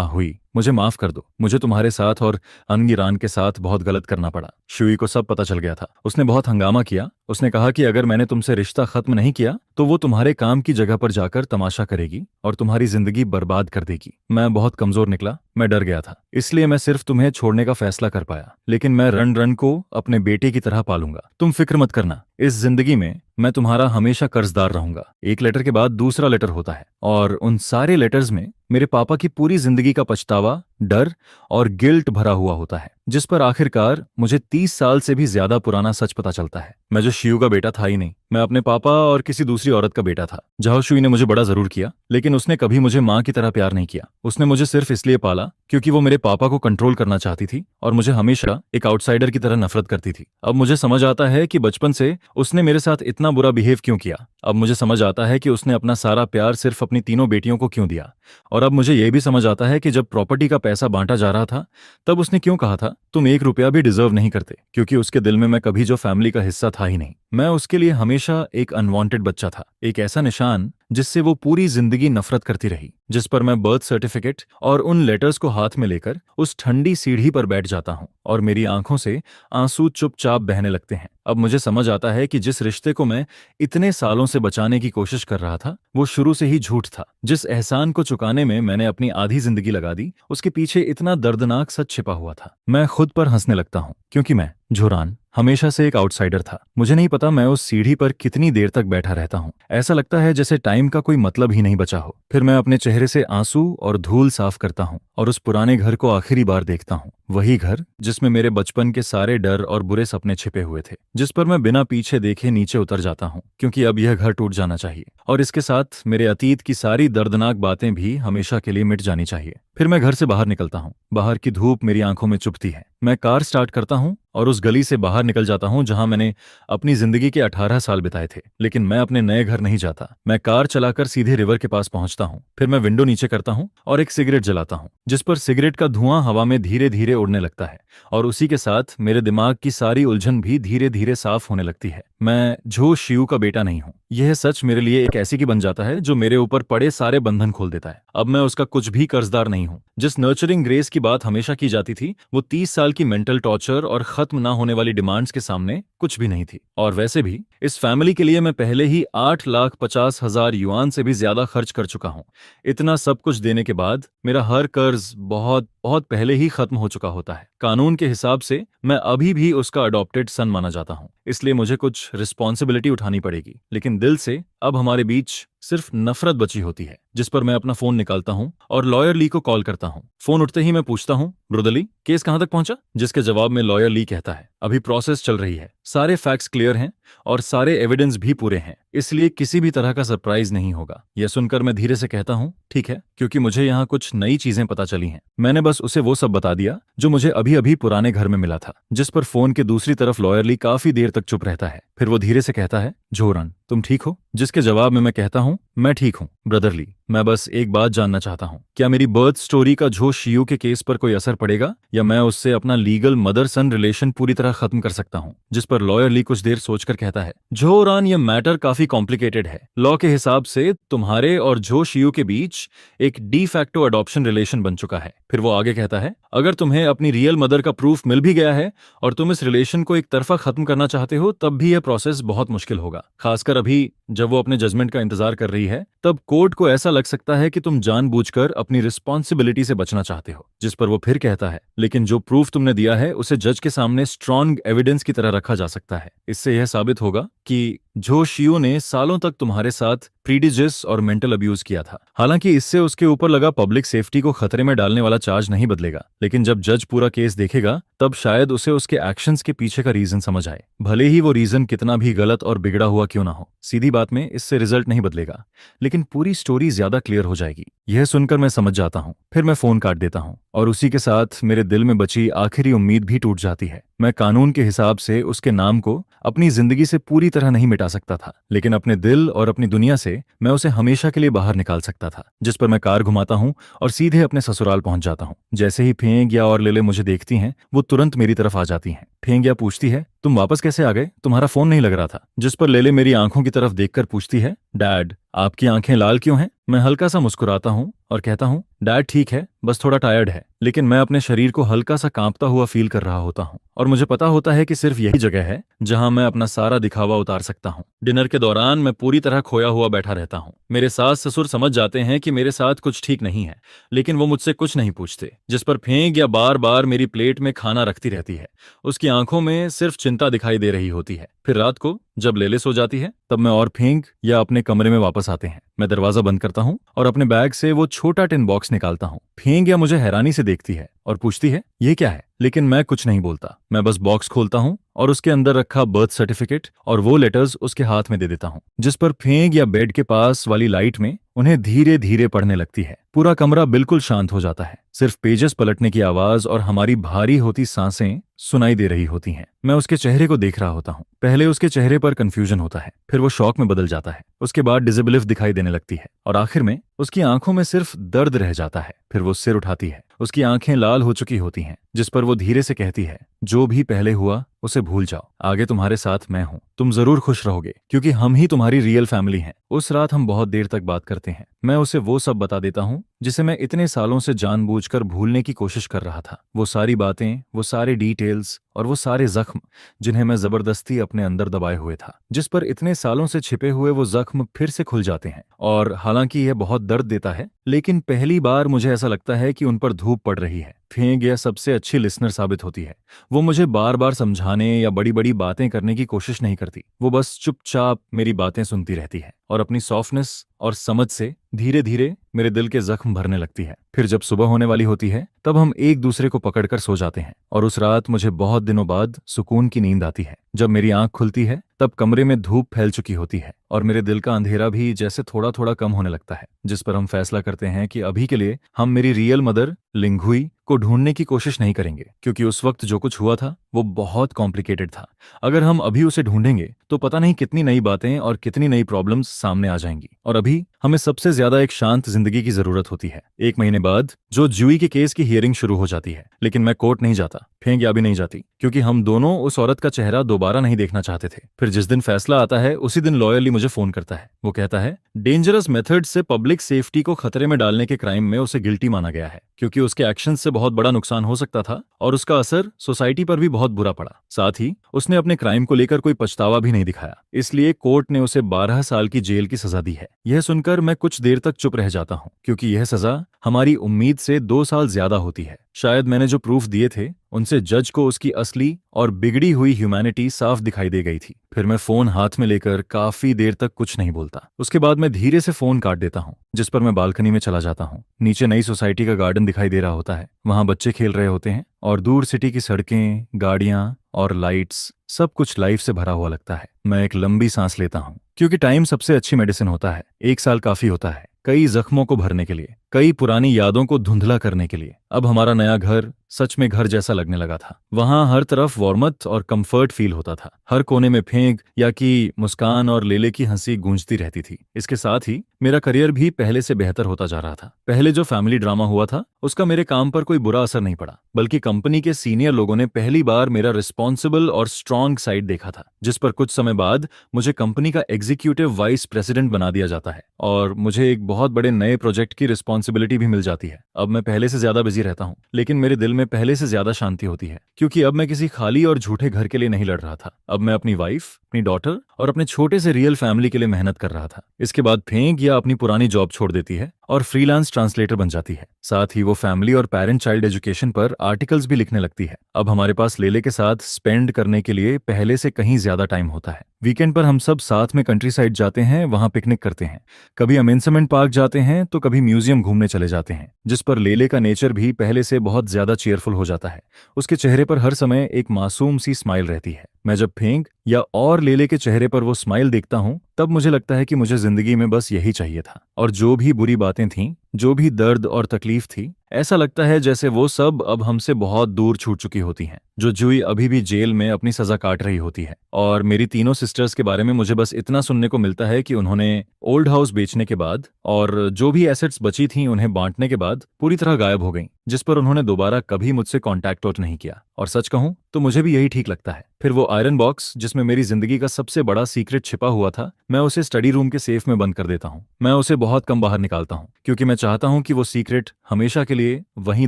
हुई, मुझे माफ कर दो, मुझे तुम्हारे साथ और अनगिरान के साथ बहुत गलत करना पड़ा। शुई को सब पता चल गया था। उसने बहुत हंगामा किया। उसने कहा कि अगर मैंने तुमसे रिश्ता खत्म नहीं किया तो वो तुम्हारे काम की जगह पर जाकर तमाशा करेगी और तुम्हारी जिंदगी बर्बाद कर देगी। मैं बहुत कमजोर निकला, मैं डर गया था, इसलिए मैं सिर्फ तुम्हें छोड़ने का फैसला कर पाया। लेकिन मैं रन रन को अपने बेटे की तरह पालूंगा, तुम फिक्र मत करना। इस जिंदगी में मैं तुम्हारा हमेशा कर्जदार रहूंगा। एक लेटर के बाद दूसरा लेटर होता है और उन सारे लेटर्स में मेरे पापा की पूरी जिंदगी का पछतावा, डर और गिल्ट भरा हुआ होता है, जिस पर आखिरकार मुझे 30 साल से भी ज्यादा पुराना सच पता चलता है। मैं जो शियू का बेटा था ही नहीं, मैं अपने पापा और किसी दूसरी औरत का बेटा था। झाओ शुई ने मुझे बड़ा जरूर किया, लेकिन उसने कभी मुझे माँ की तरह प्यार नहीं किया। उसने मुझे सिर्फ इसलिए पाला क्योंकि वो मेरे पापा को कंट्रोल करना चाहती थी और मुझे हमेशा एक आउटसाइडर की तरह नफरत करती थी। अब मुझे समझ आता है कि बचपन से उसने मेरे साथ इतना बुरा बिहेव क्यों किया। अब मुझे समझ आता है कि उसने अपना सारा प्यार सिर्फ अपनी तीनों बेटियों को क्यों दिया। और अब मुझे यह भी समझ आता है कि जब प्रॉपर्टी का पैसा बांटा जा रहा था तब उसने क्यों कहा था तुम 1 रुपया भी डिजर्व नहीं करते, क्योंकि उसके दिल में मैं कभी जो फैमिली का हिस्सा था ही नहीं। मैं उसके लिए हमेशा एक अनवांटेड बच्चा था, एक ऐसा निशान जिससे वो पूरी जिंदगी नफरत करती रही। जिस पर मैं बर्थ सर्टिफिकेट और उन लेटर्स को हाथ में लेकर उस ठंडी सीढ़ी पर बैठ जाता हूँ और मेरी आंखों से आंसू चुपचाप बहने लगते हैं। अब मुझे समझ आता है कि जिस रिश्ते को मैं इतने सालों से बचाने की कोशिश कर रहा था वो शुरू से ही झूठ था। जिस एहसान को चुकाने में मैंने अपनी आधी जिंदगी लगा दी उसके पीछे इतना दर्दनाक सच छिपा हुआ था। मैं खुद पर हंसने लगता हूँ क्योंकि मैं, झुरान, हमेशा से एक आउटसाइडर था। मुझे नहीं पता मैं उस सीढ़ी पर कितनी देर तक बैठा रहता हूँ। ऐसा लगता है जैसे टाइम का कोई मतलब ही नहीं बचा हो। फिर मैं अपने चेहरे से आंसू और धूल साफ करता हूँ और उस पुराने घर को आखिरी बार देखता हूँ। वही घर जिसमें मेरे बचपन के सारे डर और बुरे सपने छिपे हुए थे, जिस पर मैं बिना पीछे देखे नीचे उतर जाता हूँ क्योंकि अब यह घर टूट जाना चाहिए और इसके साथ मेरे अतीत की सारी दर्दनाक बातें भी हमेशा के लिए मिट जानी चाहिए। फिर मैं घर से बाहर निकलता हूँ। बाहर की धूप मेरी आंखों में चुभती है। मैं कार स्टार्ट करता हूँ और उस गली से बाहर निकल जाता हूँ जहां मैंने अपनी जिंदगी के 18 साल बिताए थे। लेकिन मैं अपने नए घर नहीं जाता। मैं कार चलाकर सीधे रिवर के पास पहुंचता हूँ। फिर मैं विंडो नीचे करता हूँ और एक सिगरेट जलाता हूँ, जिस पर सिगरेट का धुआं हवा में धीरे धीरे उड़ने लगता है और उसी के साथ मेरे दिमाग की सारी उलझन भी धीरे धीरे साफ होने लगती है। मैं झो शियू का बेटा नहीं हूँ। यह सच मेरे लिए एक ऐसी की बन जाता है जो मेरे ऊपर पड़े सारे बंधन खोल देता है। अब मैं उसका कुछ भी कर्जदार नहीं हूँ। जिस नर्चरिंग ग्रेस की बात हमेशा की जाती थी वो 30 साल की मेंटल टॉर्चर और खत्म ना होने वाली डिमांड्स के सामने कुछ भी नहीं थी। और वैसे भी इस फैमिली के लिए मैं पहले ही 8,50,000 युआन से भी ज्यादा खर्च कर चुका हूँ। इतना सब कुछ देने के बाद मेरा हर कर्ज बहुत बहुत पहले ही खत्म हो चुका होता है। कानून के हिसाब से मैं अभी भी उसका अडॉप्टेड सन माना जाता हूँ, इसलिए मुझे कुछ रिस्पॉन्सिबिलिटी उठानी पड़ेगी। लेकिन दिल से अब हमारे बीच सिर्फ नफरत बची होती है। जिस पर मैं अपना फोन निकालता हूँ और लॉयर ली को कॉल करता हूँ। फोन उठते ही मैं पूछता हूँ, ब्रदर ली, केस कहां तक पहुंचा? जिसके जवाब में लॉयर ली कहता है, अभी प्रोसेस चल रही है, सारे फैक्ट्स क्लियर हैं और सारे एविडेंस भी पूरे हैं, इसलिए किसी भी तरह का सरप्राइज नहीं होगा। यह सुनकर मैं धीरे से कहता हूँ, ठीक है, क्योंकि मुझे यहाँ कुछ नई चीजें पता चली हैं। मैंने बस उसे वो सब बता दिया जो मुझे अभी अभी पुराने घर में मिला था। जिस पर फोन के दूसरी तरफ लॉयर ली काफी देर तक चुप रहता है। फिर वो धीरे से कहता है, झोरन, तुम ठीक हो? जिसके जवाब में मैं कहता हूँ, मैं ठीक हूँ ब्रदर ली, मैं बस एक बात जानना चाहता हूँ, क्या मेरी बर्थ स्टोरी का झो शियू के केस पर कोई असर पड़ेगा या मैं उससे अपना लीगल मदर सन रिलेशन पूरी तरह खत्म कर सकता हूँ? जिस पर लॉयर ली कुछ देर सोचकर कहता है, झोरान, ये मैटर काफी कॉम्प्लिकेटेड है। लॉ के हिसाब से तुम्हारे और झो शियू के बीच एक डी फैक्टो अडॉप्शन रिलेशन बन चुका है। फिर वो आगे कहता है, अगर तुम्हें अपनी रियल मदर का प्रूफ मिल भी गया है और तुम इस रिलेशन को एक तरफा खत्म करना चाहते हो तब भी यह प्रोसेस बहुत मुश्किल होगा। खासकर अभी जब वो अपने जजमेंट का इंतजार कर रही है, तब कोर्ट को ऐसा लग सकता है कि तुम जानबूझकर अपनी रिस्पॉन्सिबिलिटी से बचना चाहते हो। जिस पर वो फिर कहता है, लेकिन जो प्रूफ तुमने दिया है उसे जज के सामने स्ट्रॉन्ग एविडेंस की तरह रखा जा सकता है। इससे यह साबित होगा कि झो शियू ने सालों तक तुम्हारे साथ प्रीडिजिस और मेंटल अब्यूज किया था। हालांकि इससे उसके ऊपर लगा पब्लिक सेफ्टी को खतरे में डालने वाला चार्ज नहीं बदलेगा, लेकिन जब जज पूरा केस देखेगा तब शायद उसे उसके एक्शंस के पीछे का रीजन समझ आए, भले ही वो रीजन कितना भी गलत और बिगड़ा हुआ क्यों ना हो। सीधी बात में इससे रिजल्ट नहीं बदलेगा, लेकिन पूरी स्टोरी ज्यादा क्लियर हो जाएगी। यह सुनकर मैं समझ जाता हूँ। फिर मैं फोन काट देता हूँ और उसी के साथ मेरे दिल में बची आखिरी उम्मीद भी टूट जाती है। मैं कानून के हिसाब से उसके नाम को अपनी जिंदगी से पूरी तरह नहीं मिटा सकता था, लेकिन अपने दिल और अपनी दुनिया से मैं उसे हमेशा के लिए बाहर निकाल सकता था। जिस पर मैं कार घुमाता हूँ और सीधे अपने ससुराल पहुंच जाता हूँ। जैसे ही फेंगिया और लेले मुझे देखती हैं, वो तुरंत मेरी तरफ आ जाती हैं। फेंगिया पूछती है, तुम वापस कैसे आ गए? तुम्हारा फोन नहीं लग रहा था। जिस पर लेले मेरी आंखों की तरफ देखकर पूछती है, डैड, आपकी आंखें लाल क्यों हैं? मैं हल्का सा मुस्कुराता हूँ और कहता हूँ, डैड ठीक है, बस थोड़ा टायर्ड है। लेकिन मैं अपने शरीर को हल्का सा कांपता हुआ फील कर रहा होता हूँ और मुझे पता होता है कि सिर्फ यही जगह है जहां मैं अपना सारा दिखावा उतार सकता हूँ। डिनर के दौरान मैं पूरी तरह खोया हुआ बैठा रहता हूँ। मेरे सास ससुर समझ जाते हैं कि मेरे साथ कुछ ठीक नहीं है, लेकिन वो मुझसे कुछ नहीं पूछते। जिस पर फेंक या बार बार मेरी प्लेट में खाना रखती रहती है। उसकी आंखों में सिर्फ चिंता दिखाई दे रही होती है। फिर रात को जब लेले सो जाती है, तब मैं और फेंक या अपने कमरे में वापस आते हैं। मैं दरवाजा बंद करता हूँ और अपने बैग से वो छोटा टिन बॉक्स निकालता हूँ। फेंक या मुझे हैरानी से देखती है और पूछती है, ये क्या है? लेकिन मैं कुछ नहीं बोलता। मैं बस बॉक्स खोलता हूँ और उसके अंदर रखा बर्थ सर्टिफिकेट और वो लेटर्स उसके हाथ में दे देता हूँ। जिस पर फेंक या बेड के पास वाली लाइट में उन्हें धीरे धीरे पढ़ने लगती है। पूरा कमरा बिल्कुल शांत हो जाता है। सिर्फ पेजेस पलटने की आवाज और हमारी भारी होती सांसें सुनाई दे रही होती हैं। मैं उसके चेहरे को देख रहा होता हूँ। पहले उसके चेहरे पर कंफ्यूजन होता है, फिर वो शॉक में बदल जाता है। उसके बाद डिसेबिलिफ दिखाई देने लगती है और आखिर में उसकी आंखों में सिर्फ दर्द रह जाता है। फिर वो सिर उठाती है। उसकी आंखें लाल हो चुकी होती हैं। जिस पर वो धीरे से कहती है, जो भी पहले हुआ उसे भूल जाओ। आगे तुम्हारे साथ मैं हूँ। तुम जरूर खुश रहोगे क्योंकि हम ही तुम्हारी रियल फैमिली हैं। उस रात हम बहुत देर तक बात करते हैं। मैं उसे वो सब बता देता हूँ जिसे मैं इतने सालों से जानबूझकर भूलने की कोशिश कर रहा था। वो सारी बातें, वो सारे डिटेल्स और वो सारे जख्म जिन्हें मैं जबरदस्ती अपने अंदर दबाए हुए था। जिस पर इतने सालों से छिपे हुए वो जख्म फिर से खुल जाते हैं। और हालांकि यह बहुत दर्द देता है, लेकिन पहली बार मुझे ऐसा लगता है कि उन पर धूप पड़ रही है। फेंक यह सबसे अच्छी लिसनर साबित होती है। वो मुझे बार बार समझाने या बड़ी बड़ी बातें करने की कोशिश नहीं करती। वो बस चुपचाप मेरी बातें सुनती रहती है और अपनी सॉफ्टनेस और समझ से धीरे धीरे मेरे दिल के जख्म भरने लगती है। फिर जब सुबह होने वाली होती है, तब हम एक दूसरे को पकड़कर सो जाते हैं और उस रात मुझे बहुत दिनों बाद सुकून की नींद आती है। जब मेरी आंख खुलती है, तब कमरे में धूप फैल चुकी होती है और मेरे दिल का अंधेरा भी जैसे थोड़ा थोड़ा कम होने लगता है। जिस पर हम फैसला करते हैं कि अभी के लिए हम मेरी रियल मदर लिंगुई को ढूंढने की कोशिश नहीं करेंगे, क्योंकि उस वक्त जो कुछ हुआ था वो बहुत कॉम्प्लिकेटेड था। अगर हम अभी उसे ढूंढेंगे तो पता नहीं कितनी नई बातें और कितनी नई प्रॉब्लम्स सामने आ जाएंगी। और अभी हमें सबसे ज्यादा एक शांत जिंदगी की जरूरत होती है। 1 महीने बाद जो ज्यूई के केस की हियरिंग शुरू हो जाती है, लेकिन मैं कोर्ट नहीं जाता, फेंक या भी नहीं जाती, क्योंकि हम दोनों उस औरत का चेहरा दोबारा नहीं देखना चाहते थे। फिर जिस दिन फैसला आता है, उसी दिन लॉयरली मुझे फोन करता है। वो कहता है, डेंजरस मेथड से पब्लिक सेफ्टी को खतरे में डालने के क्राइम में उसे गिल्टी माना गया है, क्योंकि उसके एक्शन से बहुत बड़ा नुकसान हो सकता था और उसका असर सोसाइटी पर भी बहुत बुरा पड़ा। साथ ही उसने अपने क्राइम को लेकर कोई पछतावा भी नहीं दिखाया, इसलिए कोर्ट ने उसे 12 साल की जेल की सजा दी है। यह सुनकर मैं कुछ देर तक चुप रह जाता हूँ, क्योंकि यह सजा हमारी उम्मीद से 2 साल ज्यादा होती है। शायद मैंने जो प्रूफ दिए थे, उनसे जज को उसकी असली और बिगड़ी हुई ह्यूमैनिटी साफ दिखाई दे गई थी। फिर मैं फोन हाथ में लेकर काफी देर तक कुछ नहीं बोलता। उसके बाद मैं धीरे से फोन काट देता हूँ, जिस पर मैं बालकनी में चला जाता हूँ। नीचे नई सोसाइटी का गार्डन दिखाई दे रहा होता है। वहां बच्चे खेल रहे होते हैं और दूर सिटी की सड़कें, गाड़ियां और लाइट्स, सब कुछ लाइफ से भरा हुआ लगता है। मैं एक लंबी सांस लेता हूँ, क्योंकि टाइम सबसे अच्छी मेडिसिन होता है। 1 साल काफी होता है कई जख्मों को भरने के लिए, कई पुरानी यादों को धुंधला करने के लिए। अब हमारा नया घर सच में घर जैसा लगने लगा था। वहां हर तरफ वार्मथ और कंफर्ट फील होता था। हर कोने में फेंक या की मुस्कान और लेले की हंसी गूंजती रहती थी। इसके साथ ही मेरा करियर भी पहले से बेहतर होता जा रहा था। पहले जो फैमिली ड्रामा हुआ था, उसका मेरे काम पर कोई बुरा असर नहीं पड़ा, बल्कि कंपनी के सीनियर लोगों ने पहली बार मेरा रिस्पॉन्सिबल और स्ट्रांग साइड देखा था। जिस पर कुछ समय बाद मुझे कंपनी का एग्जीक्यूटिव वाइस प्रेसिडेंट बना दिया जाता है और मुझे एक बहुत बड़े नए प्रोजेक्ट की रिस्पॉन्सिबिलिटी भी मिल जाती है। अब मैं पहले से ज्यादा बिजी रहता हूँ, लेकिन मेरे दिल में पहले से ज्यादा शांति होती है, क्योंकि अब मैं किसी खाली और झूठे घर के लिए नहीं लड़ रहा था। अब मैं अपनी वाइफ, अपनी डॉटर और अपने छोटे से रियल फैमिली के लिए मेहनत कर रहा था। इसके बाद फेंक या अपनी पुरानी जॉब छोड़ देती है और फ्रीलांस ट्रांसलेटर बन जाती है। साथ ही वो फैमिली और पेरेंट चाइल्ड एजुकेशन पर आर्टिकल्स भी लिखने लगती है। अब हमारे पास लेले के साथ स्पेंड करने के लिए पहले से कहीं ज्यादा टाइम होता है। वीकेंड पर हम सब साथ में कंट्री साइड जाते हैं, वहां पिकनिक करते हैं। कभी अमेंसमेंट पार्क जाते हैं तो कभी म्यूजियम घूमने चले जाते हैं। जिस पर लेले का नेचर भी पहले से बहुत ज्यादा चेयरफुल हो जाता है। उसके चेहरे पर हर समय एक मासूम सी स्माइल रहती है। मैं जब फेंक या और लेले के चेहरे पर वो स्माइल देखता हूँ, तब मुझे लगता है कि मुझे जिंदगी में बस यही चाहिए था। और जो भी बुरी बातें थीं, जो भी दर्द और तकलीफ थी, ऐसा लगता है जैसे वो सब अब हमसे बहुत दूर छूट चुकी होती हैं। जो जुई अभी भी जेल में अपनी सजा काट रही होती है, और मेरी तीनों सिस्टर्स के बारे में मुझे बस इतना सुनने को मिलता है कि उन्होंने ओल्ड हाउस बेचने के बाद और जो भी एसेट्स बची थी उन्हें बांटने के बाद पूरी तरह गायब हो गईं, जिस पर उन्होंने दोबारा कभी मुझसे कांटेक्ट आउट नहीं किया। और सच कहूं तो मुझे भी यही ठीक लगता है। फिर वो आयरन बॉक्स जिसमें मेरी जिंदगी का सबसे बड़ा सीक्रेट छिपा हुआ था, मैं उसे स्टडी रूम के सेफ में बंद कर देता हूँ। मैं उसे बहुत कम बाहर निकालता हूँ क्योंकि मैं चाहता हूँ कि वो सीक्रेट हमेशा के लिए वहीं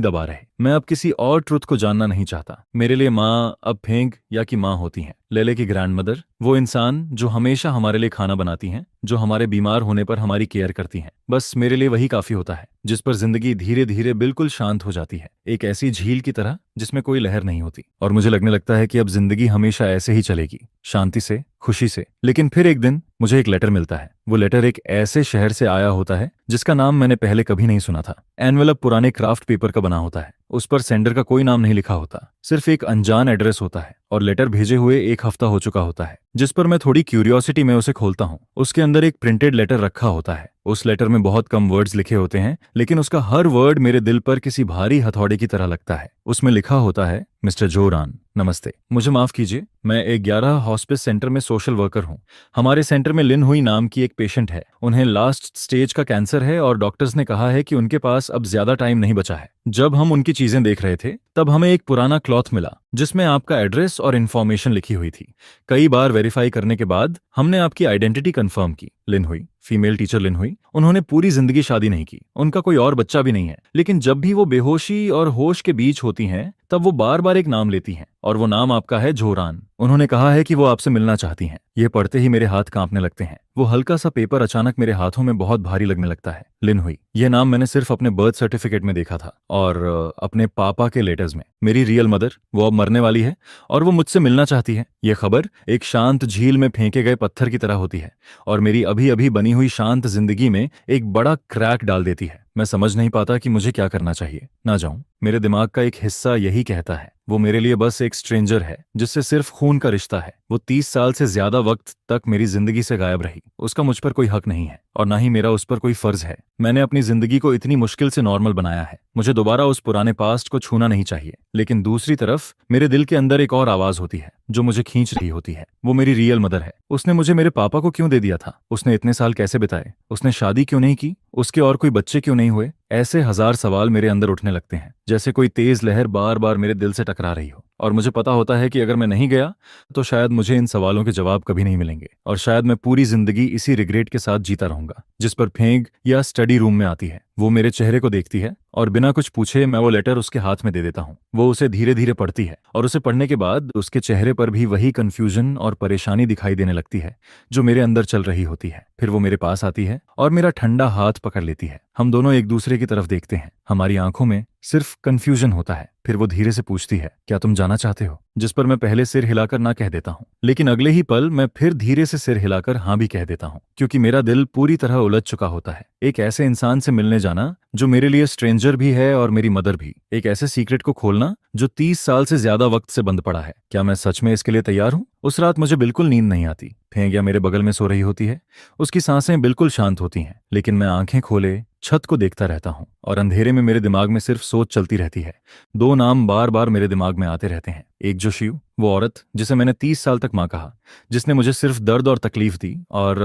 दबा रहे। मैं अब किसी और ट्रुथ को जानना नहीं चाहता। मेरे लिए माँ अब फेंग या की माँ होती हैं, लेले की ग्रैंड मदर, वो इंसान जो हमेशा हमारे लिए खाना बनाती हैं, जो हमारे बीमार होने पर हमारी केयर करती हैं। बस मेरे लिए वही काफी होता है, जिस पर जिंदगी धीरे धीरे बिल्कुल शांत हो जाती है, एक ऐसी झील की तरह जिसमें कोई लहर नहीं होती। और मुझे लगने लगता है कि अब जिंदगी हमेशा ऐसे ही चलेगी, शांति से, खुशी से। लेकिन फिर एक दिन मुझे एक लेटर मिलता है। वो लेटर एक ऐसे शहर से आया होता है जिसका नाम मैंने पहले कभी नहीं सुना था। एनवेलप पुराने क्राफ्ट पेपर का बना होता है, उस पर सेंडर का कोई नाम नहीं लिखा होता, सिर्फ एक अनजान एड्रेस होता है, और लेटर भेजे हुए एक हफ्ता हो चुका होता है। जिस पर मैं थोड़ी क्यूरियोसिटी में उसे खोलता हूँ। उसके अंदर एक प्रिंटेड लेटर रखा होता है। उस लेटर में बहुत कम वर्ड्स लिखे होते हैं, लेकिन उसका हर वर्ड मेरे दिल पर किसी भारी हथौड़े की तरह लगता है। उसमें लिखा होता है, मिस्टर जोरान, नमस्ते। मुझे माफ कीजिए, मैं एक 11 हॉस्पिस सेंटर में सोशल वर्कर हूँ। हमारे सेंटर में लिन हुई नाम की एक पेशेंट है। उन्हें लास्ट स्टेज का कैंसर है और डॉक्टर्स ने कहा है कि उनके पास अब ज्यादा टाइम नहीं बचा है। जब हम उनकी चीजें देख रहे थे तब हमें एक पुराना क्लॉथ मिला जिसमें आपका एड्रेस और इन्फॉर्मेशन लिखी हुई थी। कई बार वेरीफाई करने के बाद हमने आपकी आइडेंटिटी कंफर्म की। लिन हुई, फीमेल टीचर लिन हुई। उन्होंने पूरी जिंदगी शादी नहीं की, उनका कोई और बच्चा भी नहीं है, लेकिन जब भी वो बेहोशी और होश के बीच होती हैं तब वो बार बार एक नाम लेती हैं, और वो नाम आपका है जोरान। उन्होंने कहा है कि वो आपसे मिलना चाहती हैं। ये पढ़ते ही मेरे हाथ कांपने लगते हैं। वो हल्का सा पेपर अचानक मेरे हाथों में बहुत भारी लगने लगता है। लिन हुई, यह नाम मैंने सिर्फ अपने बर्थ सर्टिफिकेट में देखा था और अपने पापा के लेटर्स में। मेरी रियल मदर, वो अब मरने वाली है और वो मुझसे मिलना चाहती है। ये खबर एक शांत झील में फेंके गए पत्थर की तरह होती है और मेरी अभी अभी बनी हुई शांत जिंदगी में एक बड़ा क्रैक डाल देती है। मैं समझ नहीं पाता कि मुझे क्या करना चाहिए। ना जाऊं। मेरे दिमाग का एक हिस्सा यही कहता है, वो मेरे लिए बस एक स्ट्रेंजर है जिससे सिर्फ खून का रिश्ता है। वो 30 साल से ज्यादा वक्त तक मेरी जिंदगी से गायब रही। उसका मुझ पर कोई हक नहीं है और ना ही मेरा उस पर कोई फर्ज है। मैंने अपनी जिंदगी को इतनी मुश्किल से नॉर्मल बनाया है। मुझे दोबारा उस पुराने पास्ट को छूना नहीं चाहिए। लेकिन दूसरी तरफ मेरे दिल के अंदर एक और आवाज होती है जो मुझे खींच रही होती है। वो मेरी रियल मदर है। उसने मुझे मेरे पापा को क्यों दे दिया था? उसने इतने साल कैसे बिताए? उसने शादी क्यों नहीं की? उसके और कोई बच्चे क्यों नहीं हुए? ऐसे हजार सवाल मेरे अंदर उठने लगते हैं, जैसे कोई तेज लहर बार बार मेरे दिल से टकरा रही हो। और मुझे पता होता है कि अगर मैं नहीं गया तो शायद मुझे इन सवालों के जवाब कभी नहीं मिलेंगे और शायद मैं पूरी जिंदगी इसी रिग्रेट के साथ जीता रहूंगा। जिस पर फेंग या स्टडी रूम में आती है, वो मेरे चेहरे को देखती है और बिना कुछ पूछे मैं वो लेटर उसके हाथ में दे देता हूँ। वो उसे धीरे धीरे पढ़ती है और उसे पढ़ने के बाद उसके चेहरे पर भी वही कंफ्यूजन और परेशानी दिखाई देने लगती है जो मेरे अंदर चल रही होती है। फिर वो मेरे पास आती है और मेरा ठंडा हाथ पकड़ लेती है। हम दोनों एक दूसरे की तरफ देखते हैं। हमारी आंखों में सिर्फ कंफ्यूजन होता है। फिर वो धीरे से पूछती है, क्या तुम जाना चाहते हो? जिस पर मैं पहले सिर हिलाकर ना कह देता हूँ, लेकिन अगले ही पल मैं फिर धीरे से सिर हिलाकर हाँ भी कह देता हूँ, क्योंकि मेरा दिल पूरी तरह उलझ चुका होता है। एक ऐसे इंसान से मिलने जाना जो मेरे लिए स्ट्रेंजर भी है और मेरी मदर भी। एक ऐसे सीक्रेट को खोलना जो 30 साल से ज्यादा वक्त से बंद पड़ा है। क्या मैं सच में इसके लिए तैयार हूँ? उस रात मुझे बिल्कुल नींद नहीं आती। फेंगिया मेरे बगल में सो रही होती है। उसकी सांसें बिल्कुल शांत होती हैं, लेकिन मैं आंखें खोले छत को देखता रहता हूँ और अंधेरे में मेरे दिमाग में सिर्फ सोच चलती रहती है। दो नाम बार बार मेरे दिमाग में आते रहते हैं। एक जो शिव, वो औरत जिसे मैंने 30 साल तक माँ कहा, जिसने मुझे सिर्फ दर्द और तकलीफ दी और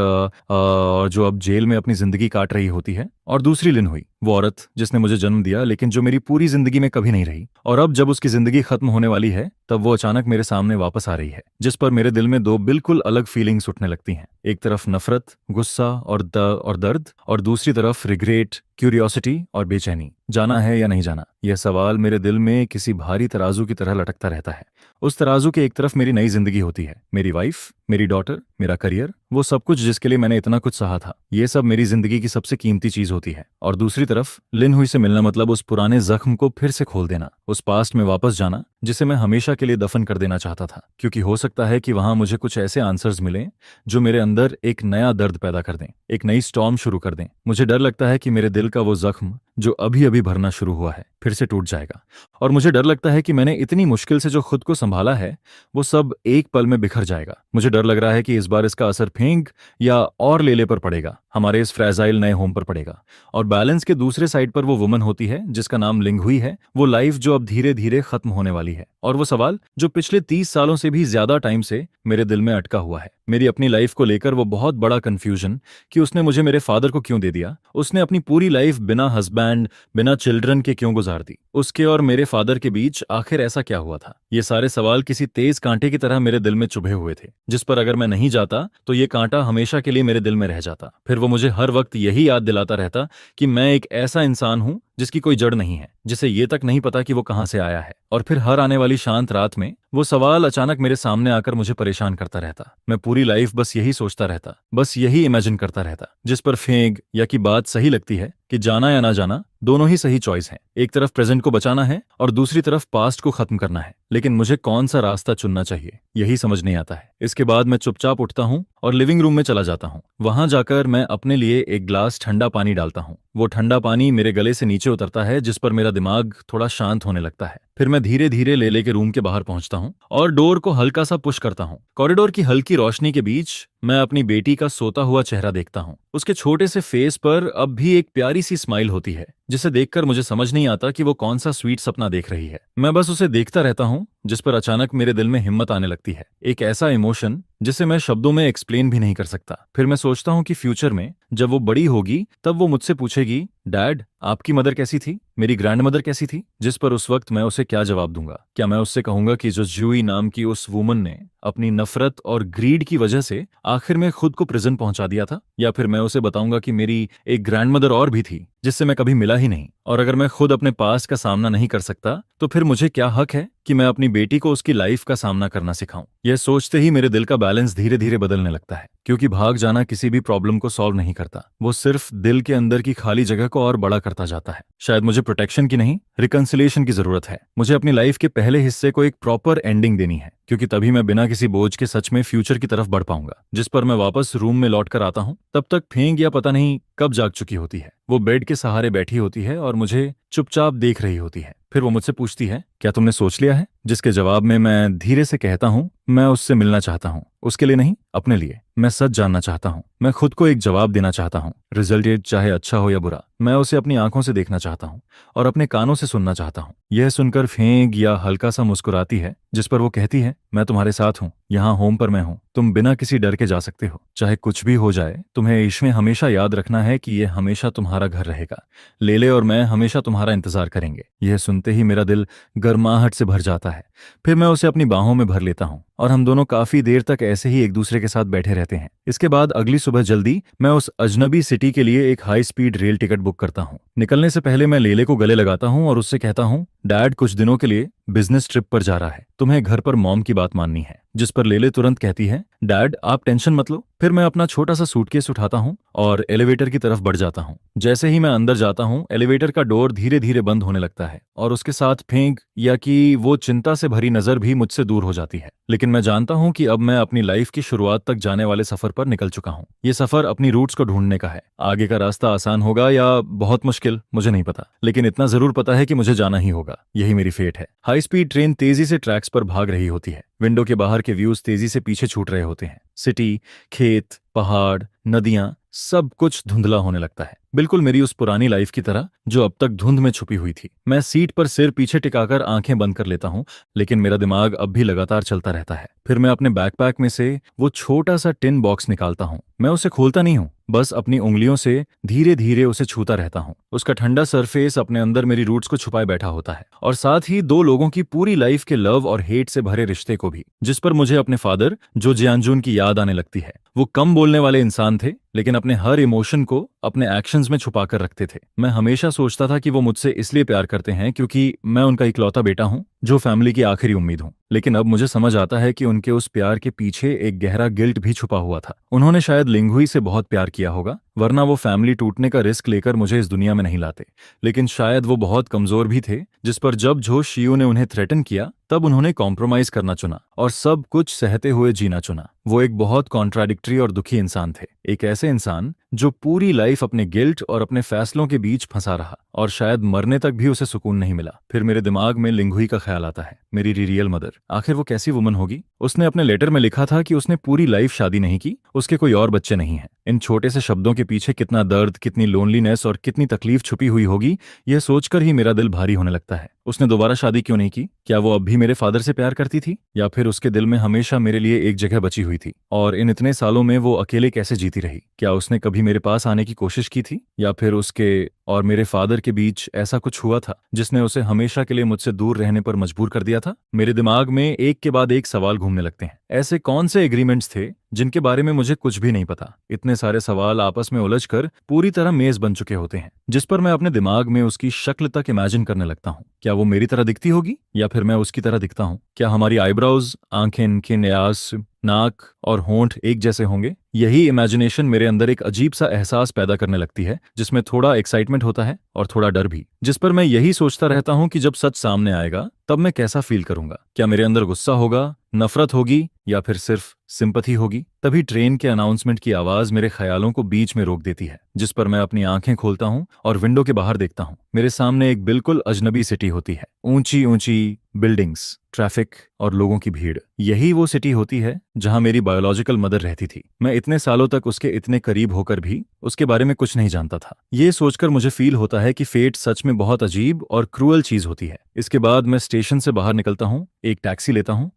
जो अब जेल में अपनी जिंदगी काट रही होती है। और दूसरी लिन हुई, वो औरत जिसने मुझे जन्म दिया लेकिन जो मेरी पूरी जिंदगी में कभी नहीं रही। और अब जब उसकी जिंदगी खत्म होने वाली है तब वो अचानक मेरे सामने वापस आ रही है, जिस पर मेरे दिल में दो बिल्कुल अलग फीलिंग्स उठने लगती हैं। एक तरफ नफरत, गुस्सा और दर्द, और दूसरी तरफ रिग्रेट, क्यूरियोसिटी और बेचैनी। जाना है या नहीं जाना, यह सवाल मेरे दिल में किसी भारी तराजू की तरह लटकता रहता है। उस तराजू के एक तरफ मेरी नई जिंदगी होती है, मेरी वाइफ, मेरी डॉटर, मेरा करियर, वो सब कुछ जिसके लिए मैंने इतना कुछ सहा था। ये सब मेरी जिंदगी की सबसे कीमती चीज होती है। और दूसरी तरफ लिन हुई से मिलना मतलब उस पुराने जख्म को फिर से खोल देना, उस पास्ट में वापस जाना जिसे मैं हमेशा के लिए दफन कर देना चाहता था, क्योंकि हो सकता है कि वहां मुझे कुछ ऐसे आंसर्स मिलें जो मेरे अंदर एक नया दर्द पैदा कर दें, एक नई स्टॉर्म शुरू कर दें। मुझे डर लगता है कि मेरे दिल का वो जख्म जो अभी अभी भरना शुरू हुआ है फिर से टूट जाएगा। और मुझे डर लगता है कि मैंने इतनी मुश्किल से जो खुद को संभाला है वो सब एक पल में बिखर जाएगा। मुझे डर लग रहा है कि इस बार इसका असर फेंग या और लेले पर पड़ेगा, हमारे इस फ्रेजाइल नए होम पर पड़ेगा। और बैलेंस के दूसरे साइड पर वो वुमन होती है जिसका नाम लिंग हुई है, वो लाइफ जो अब धीरे धीरे खत्म होने वाली है। और वो सवाल जो पिछले 30 सालों से भी ज्यादा टाइम से मेरे दिल में अटका हुआ है, मेरी अपनी लाइफ को लेकर वो बहुत बड़ा कंफ्यूजन कि उसने मुझे मेरे फादर को क्यों दे दिया, उसने अपनी पूरी लाइफ बिना हस्बैंड बिना चिल्ड्रन के क्यों गुजार दी, उसके और मेरे फादर के बीच आखिर ऐसा क्या हुआ था। ये सारे सवाल किसी तेज कांटे की तरह मेरे दिल में चुभे हुए थे, जिस पर अगर मैं नहीं जाता तो ये कांटा हमेशा के लिए मेरे दिल में रह जाता। फिर वो मुझे हर वक्त यही याद दिलाता रहता कि मैं एक ऐसा इंसान हूं जिसकी कोई जड़ नहीं है, जिसे ये तक नहीं पता कि वो कहां से आया है। और फिर हर आने वाली शांत रात में वो सवाल अचानक मेरे सामने आकर मुझे परेशान करता रहता। मैं पूरी लाइफ बस यही सोचता रहता, बस यही इमेजिन करता रहता, जिस पर फेंग या की बात सही लगती है कि जाना या ना जाना दोनों ही सही चॉइस हैं। एक तरफ प्रेजेंट को बचाना है और दूसरी तरफ पास्ट को खत्म करना है, लेकिन मुझे कौन सा रास्ता चुनना चाहिए यही समझ नहीं आता है। इसके बाद मैं चुपचाप उठता हूँ और लिविंग रूम में चला जाता हूँ। वहां जाकर मैं अपने लिए एक ग्लास ठंडा पानी डालता हूँ। वो ठंडा पानी मेरे गले से नीचे उतरता है, जिस पर मेरा दिमाग थोड़ा शांत होने लगता है। फिर मैं धीरे धीरे लेले के रूम के बाहर पहुंचता हूँ और डोर को हल्का सा पुश करता हूँ। कॉरिडोर की हल्की रोशनी के बीच मैं अपनी बेटी का सोता हुआ चेहरा देखता हूँ। उसके छोटे से फेस पर अब भी एक प्यारी सी स्माइल होती है, जिसे देखकर मुझे समझ नहीं आता कि वो कौन सा स्वीट सपना देख रही है। मैं बस उसे देखता रहता हूँ, जिस पर अचानक मेरे दिल में हिम्मत आने लगती है, एक ऐसा इमोशन जिसे मैं शब्दों में एक्सप्लेन भी नहीं कर सकता। फिर मैं सोचता हूँ कि फ्यूचर में जब वो बड़ी होगी तब वो मुझसे पूछेगी, डैड आपकी मदर कैसी थी, मेरी ग्रैंड मदर कैसी थी। जिस पर उस वक्त मैं उसे क्या जवाब दूंगा? क्या मैं उससे कहूंगा कि जो जूई नाम की उस वुमन ने अपनी नफरत और ग्रीड की वजह से आखिर में खुद को प्रिजन पहुंचा दिया था? या फिर मैं उसे बताऊंगा कि मेरी एक ग्रैंड मदर और भी थी जिससे मैं कभी मिला ही नहीं। और अगर मैं खुद अपने पास का सामना नहीं कर सकता तो फिर मुझे क्या हक है कि मैं अपनी बेटी को उसकी लाइफ का सामना करना सिखाऊं? यह सोचते ही मेरे दिल का बैलेंस धीरे धीरे बदलने लगता है, क्योंकि भाग जाना किसी भी प्रॉब्लम को सॉल्व नहीं करता, वो सिर्फ दिल के अंदर की खाली जगह को और बड़ा करता जाता है। शायद मुझे प्रोटेक्शन की नहीं, रिकंसिलिएशन की जरूरत है। मुझे अपनी लाइफ के पहले हिस्से को एक प्रॉपर एंडिंग देनी है, क्योंकि तभी मैं बिना किसी बोझ के सच में फ्यूचर की तरफ बढ़ पाऊंगा। जिस पर मैं वापस रूम में लौट कर आता हूँ, तब तक फेंग या पता नहीं कब जाग चुकी होती है। वो बेड के सहारे बैठी होती है और मुझे चुपचाप देख रही होती है। फिर वो मुझसे पूछती है, क्या तुमने सोच लिया है? जिसके जवाब में मैं धीरे से कहता हूँ, मैं उससे मिलना चाहता हूँ, उसके लिए नहीं, अपने लिए। मैं सच जानना चाहता हूँ, मैं खुद को एक जवाब देना चाहता हूँ, रिजल्ट ये चाहे अच्छा हो या बुरा। मैं उसे अपनी आंखों से देखना चाहता हूँ और अपने कानों से सुनना चाहता हूँ। यह सुनकर फेंग या हल्का सा मुस्कुराती है, जिस पर वो कहती है, मैं तुम्हारे साथ हूँ, यहाँ होम पर मैं हूँ, तुम बिना किसी डर के जा सकते हो। चाहे कुछ भी हो जाए, तुम्हें इसमें हमेशा याद रखना है कि यह हमेशा तुम्हारा घर रहेगा। लेले और मैं हमेशा तुम्हारा इंतजार करेंगे। यह सुनते ही मेरा दिल गर्माहट से भर जाता है। फिर मैं उसे अपनी बाहों में भर लेता हूँ और हम दोनों काफी देर तक ऐसे ही एक दूसरे के साथ बैठे रहते हैं। इसके बाद अगली सुबह जल्दी मैं उस अजनबी सिटी के लिए एक high speed rail ticket book करता हूँ। निकलने से पहले मैं लेले को गले लगाता हूँ और उससे कहता हूँ, डैड कुछ दिनों के लिए बिजनेस ट्रिप पर जा रहा है, तुम्हें घर पर मॉम की बात माननी है। जिस पर लेले तुरंत कहती है, डैड आप टेंशन मत लो। फिर मैं अपना छोटा सा सूटकेस उठाता हूँ और एलिवेटर की तरफ बढ़ जाता हूँ। जैसे ही मैं अंदर जाता हूँ, एलिवेटर का डोर धीरे धीरे बंद होने लगता है और उसके साथ फेंक या कि वो चिंता से भरी नजर भी मुझसे दूर हो जाती है। लेकिन मैं जानता हूँ कि अब मैं अपनी लाइफ की शुरुआत तक जाने वाले सफर पर निकल चुका हूँ। ये सफर अपनी रूट्स को ढूंढने का है। आगे का रास्ता आसान होगा या बहुत मुश्किल मुझे नहीं पता, लेकिन इतना जरूर पता है कि मुझे जाना ही होगा। यही मेरी फेट है। हाई स्पीड ट्रेन तेजी से ट्रैक्स पर भाग रही होती है। विंडो के बाहर के व्यूज तेजी से पीछे छूट रहे होते हैं। सिटी, खेत, पहाड़, नदियां, सब कुछ धुंधला होने लगता है, बिल्कुल मेरी उस पुरानी लाइफ की तरह जो अब तक धुंध में छुपी हुई थी। मैं सीट पर सिर पीछे टिकाकर आंखें बंद कर लेता हूँ, लेकिन मेरा दिमाग अब भी लगातार चलता रहता है। फिर मैं अपने बैकपैक में से वो छोटा सा टिन बॉक्स निकालता हूँ। मैं उसे खोलता नहीं हूँ, बस अपनी उंगलियों से धीरे धीरे उसे छूता रहता हूँ। उसका ठंडा सरफेस अपने अंदर मेरी रूट्स को छुपाए बैठा होता है और साथ ही दो लोगों की पूरी लाइफ के लव और हेट से भरे रिश्ते को भी, जिस पर मुझे अपने फादर जो जियानजून की याद आने लगती है। वो कम बोलने वाले इंसान थे, लेकिन अपने हर इमोशन को अपने एक्शंस में छुपा कर रखते थे। मैं हमेशा सोचता था कि वो मुझसे इसलिए प्यार करते हैं क्योंकि मैं उनका इकलौता बेटा हूँ, जो फैमिली की आखिरी उम्मीद हूँ। लेकिन अब मुझे समझ आता है कि उनके उस प्यार के पीछे एक गहरा गिल्ट भी छुपा हुआ था। उन्होंने शायद लिंगहुई से बहुत प्यार किया होगा, वरना वो फैमिली टूटने का रिस्क लेकर मुझे इस दुनिया में नहीं लाते। लेकिन शायद वो बहुत कमजोर भी थे, जिस पर जब जो शियू ने उन्हें थ्रेटन किया तब उन्होंने कॉम्प्रोमाइज करना चुना और सब कुछ सहते हुए जीना चुना। वो एक बहुत कॉन्ट्राडिक्टरी और दुखी इंसान थे, एक ऐसे इंसान जो पूरी लाइफ अपने गिल्ट और अपने फैसलों के बीच फंसा रहा और शायद मरने तक भी उसे सुकून नहीं मिला। फिर मेरे दिमाग में लिंगुई का ख्याल आता है, मेरी रियल मदर। आखिर वो कैसी वुमन होगी? उसने अपने लेटर में लिखा था कि उसने पूरी लाइफ शादी नहीं की, उसके कोई और बच्चे नहीं हैं। इन छोटे से शब्दों के पीछे कितना दर्द, कितनी लोनलीनेस और कितनी तकलीफ छुपी हुई होगी, यह सोचकर ही मेरा दिल भारी होने लगता है। उसने दोबारा शादी क्यों नहीं की? क्या वो अब भी मेरे फादर से प्यार करती थी, या फिर उसके दिल में हमेशा मेरे लिए एक जगह बची हुई थी? और इन इतने सालों में वो अकेले कैसे जीती रही? क्या उसने कभी मेरे पास आने की कोशिश की थी, या फिर उसके और मेरे फादर के बीच ऐसा कुछ हुआ था जिसने उसे हमेशा के लिए मुझसे दूर रहने पर मजबूर कर दिया था? मेरे दिमाग में एक के बाद एक सवाल घूमने लगते हैं। ऐसे कौन से एग्रीमेंट्स थे जिनके बारे में मुझे कुछ भी नहीं पता? इतने सारे सवाल आपस में उलझकर पूरी तरह मेज बन चुके होते हैं, जिस पर मैं अपने दिमाग में उसकी शक्ल तक इमेजिन करने लगता हूँ। क्या वो मेरी तरह दिखती होगी, या फिर मैं उसकी तरह दिखता हूँ? क्या हमारी आईब्रोज, आंखें, किन्यास, नाक और होंठ एक जैसे होंगे? यही इमेजिनेशन मेरे अंदर एक अजीब सा एहसास पैदा करने लगती है, जिसमें थोड़ा एक्साइटमेंट होता है और थोड़ा डर भी, जिस पर मैं यही सोचता रहता हूं कि जब सच सामने आएगा तब मैं कैसा फील करूंगा। क्या मेरे अंदर गुस्सा होगा, नफरत होगी, या फिर सिर्फ सिंपथी होगी? तभी ट्रेन के अनाउंसमेंट की आवाज मेरे ख्यालों को बीच में रोक देती है, जिस पर मैं अपनी आंखें खोलता हूं और विंडो के बाहर देखता हूं। मेरे सामने एक बिल्कुल अजनबी सिटी होती है, ऊंची ऊंची बिल्डिंग्स, ट्रैफिक और लोगों की भीड़। यही वो सिटी होती है जहां मेरी बायोलॉजिकल मदर रहती थी। मैं इतने सालों तक उसके इतने करीब होकर भी उसके बारे में कुछ नहीं जानता था। ये सोचकर मुझे फील होता है कि फेट सच में बहुत अजीब और क्रूअल चीज होती है। इसके बाद मैं स्टेशन से बाहर निकलता हूँ, एक टैक्सी लेता हूँ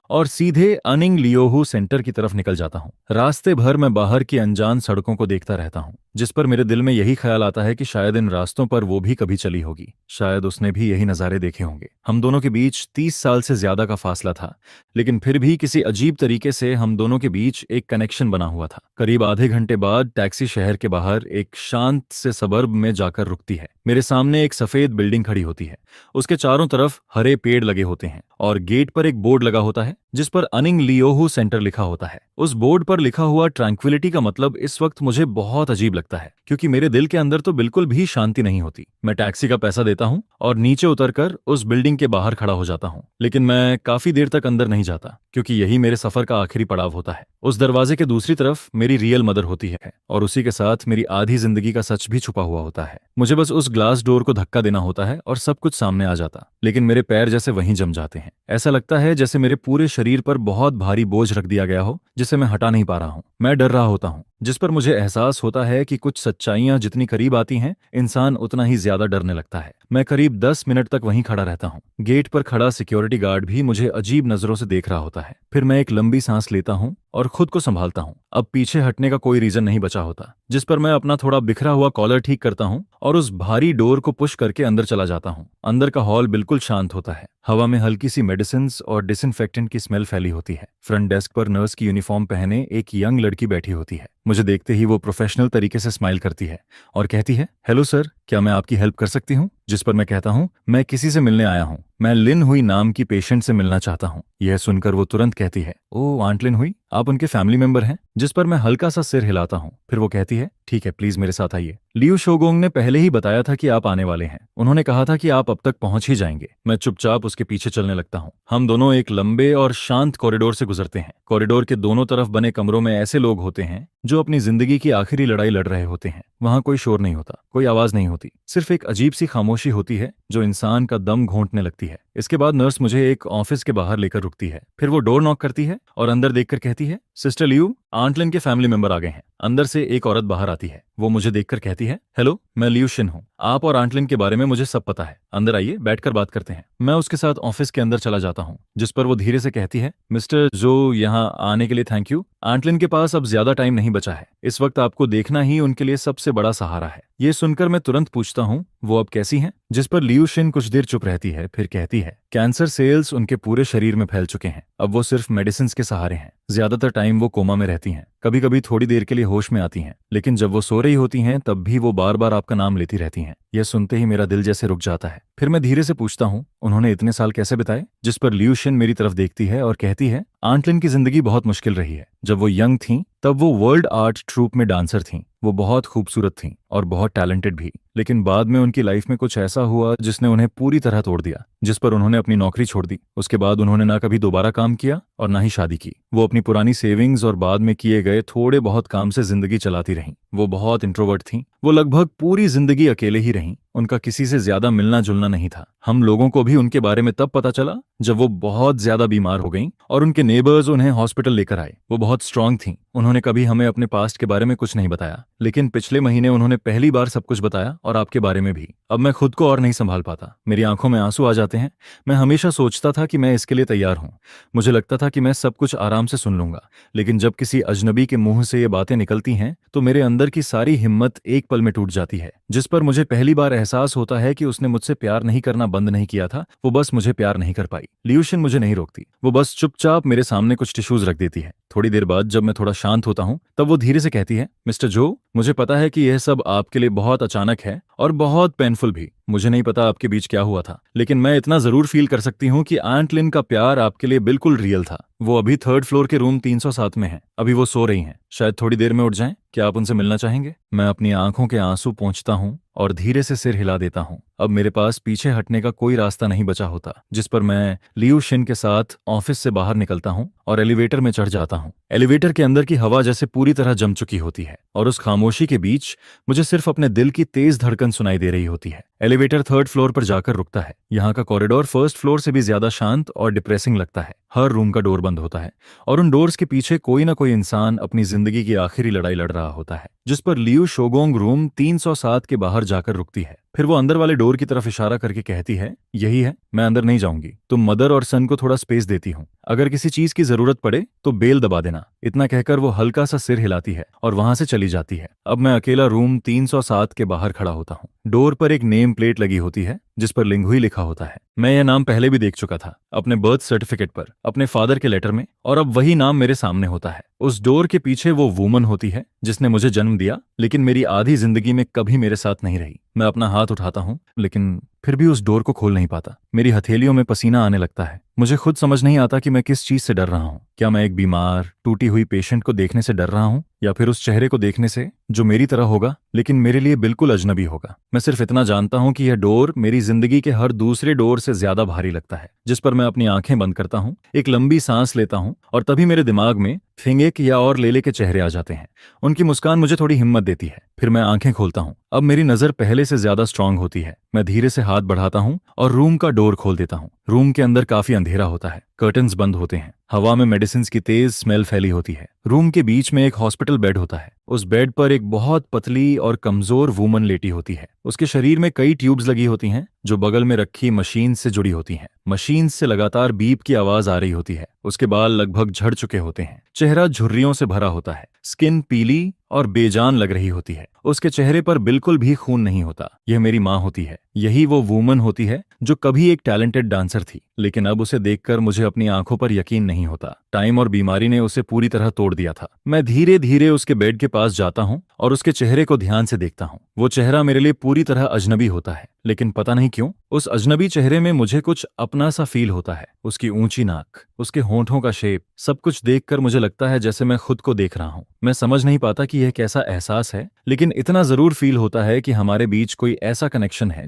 और सीधे अनिंग लियोहू सेंटर की तरफ निकल जाता हूँ। रास्ते भर मैं बाहर की अनजान सड़कों को देखता रहता हूँ, जिस पर मेरे दिल में यही ख्याल आता है कि शायद इन रास्तों पर वो भी कभी चली होगी, शायद उसने भी यही नज़ारे देखे होंगे। हम दोनों के बीच 30 साल से ज्यादा का फासला था, लेकिन फिर भी किसी अजीब तरीके से हम दोनों के बीच एक कनेक्शन बना हुआ था। करीब आधे घंटे बाद टैक्सी शहर के बाहर एक शांत से सबर्ब में जाकर रुकती है। मेरे सामने एक सफेद बिल्डिंग खड़ी होती है, उसके चारों तरफ हरे पेड़ लगे होते हैं और गेट पर एक बोर्ड लगा होता है जिस पर अनिंग लियोहू सेंटर लिखा होता है। उस बोर्ड पर लिखा हुआ ट्रैंक्विलिटी का मतलब इस वक्त मुझे बहुत अजीब लगता है, क्योंकि मेरे दिल के अंदर तो बिल्कुल भी शांति नहीं होती। मैं टैक्सी का पैसा देता हूँ और नीचे उतरकर उस बिल्डिंग के बाहर खड़ा हो जाता हूँ, लेकिन मैं काफी देर तक अंदर नहीं जाता, क्योंकि यही मेरे सफर का आखिरी पड़ाव होता है। उस दरवाजे के दूसरी तरफ मेरी रियल मदर होती है और उसी के साथ मेरी आधी जिंदगी का सच भी छुपा हुआ होता है। मुझे बस उस ग्लास डोर को धक्का देना होता है और सब कुछ सामने आ जाता, लेकिन मेरे पैर जैसे वहीं जम जाते हैं। ऐसा लगता है जैसे मेरे पूरे शरीर पर बहुत भारी बोझ रख दिया गया हो, जिसे मैं हटा नहीं पा रहा हूँ। मैं डर रहा होता हूँ, जिस पर मुझे एहसास होता है कि कुछ सच्चाइयां जितनी करीब आती हैं, इंसान उतना ही ज्यादा डरने लगता है। मैं करीब 10 मिनट तक वहीं खड़ा रहता हूँ। गेट पर खड़ा सिक्योरिटी गार्ड भी मुझे अजीब नजरों से देख रहा होता है। फिर मैं एक लंबी सांस लेता हूँ और खुद को संभालता हूँ। अब पीछे हटने का कोई रीजन नहीं बचा होता, जिस पर मैं अपना थोड़ा बिखरा हुआ कॉलर ठीक करता हूँ और उस भारी डोर को पुश करके अंदर चला जाता हूँ। अंदर का हॉल बिल्कुल शांत होता है। हवा में हल्की सी मेडिसिन और डिसइंफेक्टेंट की स्मेल फैली होती है। फ्रंट डेस्क पर नर्स की यूनिफॉर्म पहने एक यंग लड़की बैठी होती है। मुझे देखते ही वो प्रोफेशनल तरीके से स्माइल करती है और कहती है, हेलो सर, क्या मैं आपकी हेल्प कर सकती हूँ? जिस पर मैं कहता हूँ, मैं किसी से मिलने आया हूँ, मैं लिन हुई नाम की पेशेंट से मिलना चाहता हूँ। यह सुनकर वो तुरंत कहती है, ओ आंट लिन हुई, आप उनके फैमिली मेंबर हैं? जिस पर मैं हल्का सा सिर हिलाता हूँ। फिर वो कहती है, ठीक है, प्लीज मेरे साथ आइए। लियू शोगोंग ने पहले ही बताया था कि आप आने वाले हैं। उन्होंने कहा था कि आप अब तक पहुंच ही जाएंगे। मैं चुपचाप उसके पीछे चलने लगता हूँ। हम दोनों एक लंबे और शांत कॉरिडोर से गुजरते हैं। कॉरिडोर के दोनों तरफ बने कमरों में ऐसे लोग होते हैं जो अपनी जिंदगी की आखिरी लड़ाई लड़ रहे होते हैं। वहां कोई शोर नहीं होता, कोई आवाज नहीं होती, सिर्फ एक अजीब सी खामोशी होती है जो इंसान का दम घोंटने लगती है। इसके बाद नर्स मुझे एक ऑफिस के बाहर लेकर रुकती है। फिर वो डोर नॉक करती है और अंदर देखकर कहती है, सिस्टर लियू, आंट लिन के फैमिली मेंबर आ गए हैं। अंदर से एक औरत बाहर आती है। वो मुझे देखकर कहती है, हेलो, मैं लियू शिन हूँ। आप और आंट लिन के बारे में मुझे सब पता है। अंदर आइए, बैठकर बात करते हैं। मैं उसके साथ ऑफिस के अंदर चला जाता हूँ, जिस पर वो धीरे से कहती है, मिस्टर जो, यहाँ आने के लिए थैंक यू। आंट लिन के पास अब ज्यादा टाइम नहीं बचा है। इस वक्त आपको देखना ही उनके लिए सबसे बड़ा सहारा है। ये सुनकर मैं तुरंत पूछता हूँ, वो अब कैसी हैं? जिस पर लियू शिन कुछ देर चुप रहती है, फिर कहती है, कैंसर सेल्स उनके पूरे शरीर में फैल चुके हैं। अब वो सिर्फ मेडिसिन के सहारे हैं। ज्यादातर टाइम वो कोमा में रहती हैं। कभी कभी थोड़ी देर के लिए होश में आती हैं, लेकिन जब वो सो रही होती हैं तब भी वो बार बार आपका नाम लेती रहती हैं। यह सुनते ही मेरा दिल जैसे रुक जाता है। फिर मैं धीरे से पूछता हूँ, उन्होंने इतने साल कैसे बिताए? जिस पर लियू शिन मेरी तरफ देखती है और कहती है, आंट लिन की जिंदगी बहुत मुश्किल रही है। जब वो यंग थीं तब वो वर्ल्ड आर्ट ट्रूप में डांसर थीं। वो बहुत खूबसूरत थीं और बहुत टैलेंटेड भी, लेकिन बाद में उनकी लाइफ में कुछ ऐसा हुआ जिसने उन्हें पूरी तरह तोड़ दिया, जिस पर उन्होंने अपनी नौकरी छोड़ दी। उसके बाद उन्होंने ना कभी दोबारा काम किया और ना ही शादी की। वो अपनी पुरानी सेविंग्स और बाद में किए गए थोड़े बहुत काम से जिंदगी चलाती रहीं। वो बहुत इंट्रोवर्ट थीं। वो लगभग पूरी जिंदगी अकेले ही रहीं। उनका किसी से ज्यादा मिलना जुलना नहीं था। हम लोगों को भी उनके बारे में तब पता चला जब वो बहुत ज्यादा बीमार हो गईं और उनके नेबर्स उन्हें हॉस्पिटल लेकर आए। वो बहुत स्ट्रांग थीं। उन्होंने कभी हमें अपने पास्ट के बारे में कुछ नहीं बताया, लेकिन पिछले महीने उन्होंने पहली बार सब कुछ बताया, और आपके बारे में भी। अब मैं खुद को और नहीं संभाल पाता। मेरी आंखों में आंसू आ जाते हैं। मैं हमेशा सोचता था कि मैं इसके लिए तैयार हूं। मुझे लगता था कि मैं सब कुछ आराम से सुन लूंगा, लेकिन जब किसी अजनबी के मुंह से ये बातें निकलती हैं तो मेरे अंदर की सारी हिम्मत एक पल में टूट जाती है। जिस पर मुझे पहली बार एहसास होता है कि उसने मुझसे प्यार नहीं करना बंद नहीं किया था, वो बस मुझे प्यार नहीं कर पाई। लियूशिन मुझे नहीं रोकती। वो बस चुपचाप मेरे सामने कुछ टिश्यूज रख देती है। थोड़ी देर बाद जब मैं थोड़ा शांत होता हूं तब वो धीरे से कहती है, मिस्टर जो, मुझे पता है कि यह सब आपके लिए बहुत अचानक है और बहुत पेनफुल भी। मुझे नहीं पता आपके बीच क्या हुआ था, लेकिन मैं इतना जरूर फील कर सकती हूँ कि आंट लिन का प्यार आपके लिए बिल्कुल रियल था। वो अभी 3rd फ्लोर के रूम 307 में है। अभी वो सो रही हैं। शायद थोड़ी देर में उठ जाएं। क्या आप उनसे मिलना चाहेंगे? मैं अपनी आंखों के आंसू पोंछता हूँ और धीरे से सिर हिला देता हूँ। अब मेरे पास पीछे हटने का कोई रास्ता नहीं बचा होता, जिस पर मैं लियू शिन के साथ ऑफिस से बाहर निकलता हूँ और एलिवेटर में चढ़ जाता हूँ। एलिवेटर के अंदर की हवा जैसे पूरी तरह जम चुकी होती है और उस खामोशी के बीच मुझे सिर्फ अपने दिल की तेज धड़कन सुनाई दे रही होती है। एलिवेटर 3rd फ्लोर पर जाकर रुकता है। यहाँ का कॉरिडोर 1st फ्लोर से भी ज्यादा शांत और डिप्रेसिंग लगता है। हर रूम का डोर बंद होता है और उन डोर्स के पीछे कोई ना कोई इंसान अपनी जिंदगी की आखिरी लड़ाई लड़ रहा होता है, जिस पर लियू शोगोंग रूम 307 के बाहर जाकर रुकती है। फिर वो अंदर वाले डोर की तरफ इशारा करके कहती है, यही है, मैं अंदर नहीं जाऊंगी। तुम मदर और सन को थोड़ा स्पेस देती हूँ। अगर किसी चीज की जरूरत पड़े तो बेल दबा देना। इतना कहकर वो हल्का सा सिर हिलाती है और वहां से चली जाती है। अब मैं अकेला रूम 307 के बाहर खड़ा होता हूँ। डोर पर एक नेम प्लेट लगी होती है जिस पर लिंगुई लिखा होता है। मैं यह नाम पहले भी देख चुका था, अपने बर्थ सर्टिफिकेट पर, अपने फादर के लेटर में, और अब वही नाम मेरे सामने होता है। उस डोर के पीछे वो वूमन होती है जिसने मुझे जन्म दिया, लेकिन मेरी आधी जिंदगी में कभी मेरे साथ नहीं रही। मैं अपना हाथ उठाता हूँ, लेकिन फिर भी उस डोर को खोल नहीं पाता। मेरी हथेलियों में पसीना आने लगता है। मुझे खुद समझ नहीं आता कि मैं किस चीज से डर रहा हूँ। क्या मैं एक बीमार, टूटी हुई पेशेंट को देखने से डर रहा हूँ, या फिर उस चेहरे को देखने से जो मेरी तरह होगा लेकिन मेरे लिए बिल्कुल अजनबी होगा। मैं सिर्फ इतना जानता हूँ कि यह डोर मेरी जिंदगी के हर दूसरे डोर से ज्यादा भारी लगता है। जिस पर मैं अपनी आंखें बंद करता हूँ, एक लंबी सांस लेता हूँ, और तभी मेरे दिमाग में फिंगेक या और लेले के चेहरे आ जाते हैं। उनकी मुस्कान मुझे थोड़ी हिम्मत देती है। फिर मैं आंखें खोलता हूँ। अब मेरी नजर पहले से ज्यादा स्ट्रांग होती है। मैं धीरे से हाथ बढ़ाता हूँ और रूम का डोर खोल देता हूँ। रूम के अंदर काफी अंधेरा होता है। कर्टन्स बंद होते हैं। हवा में मेडिसिन की तेज स्मेल फैली होती है। रूम के बीच में एक हॉस्पिटल बेड होता है। उस बेड पर एक बहुत पतली और कमजोर वूमन लेटी होती है। उसके शरीर में कई ट्यूब्स लगी होती हैं जो बगल में रखी मशीन से जुड़ी होती हैं। मशीन से लगातार बीप की आवाज आ रही होती है। उसके बाल लगभग झड़ चुके होते हैं। चेहरा झुर्रियों से भरा होता है। स्किन पीली और बेजान लग रही होती है। उसके चेहरे पर बिल्कुल भी खून नहीं होता। यह मेरी माँ होती है। यही वो वूमन होती है जो कभी एक टैलेंटेड डांसर थी, लेकिन अब उसे देखकर मुझे अपनी आंखों पर यकीन नहीं होता। टाइम और बीमारी ने उसे पूरी तरह तोड़ दिया था। मैं धीरे धीरे उसके बेड के पास जाता हूँ और उसके चेहरे को ध्यान से देखता हूँ। वो चेहरा मेरे लिए पूरी तरह अजनबी होता है, लेकिन पता नहीं क्यों उस अजनबी चेहरे में मुझे कुछ अपना सा फील होता है। उसकी ऊंची नाक, उसके होंठों का शेप, सब कुछ देखकर मुझे लगता है जैसे मैं खुद को देख रहा हूँ। मैं समझ नहीं पाता कि यह कैसा एहसास है, लेकिन इतना जरूर फील होता है कि हमारे बीच कोई ऐसा कनेक्शन है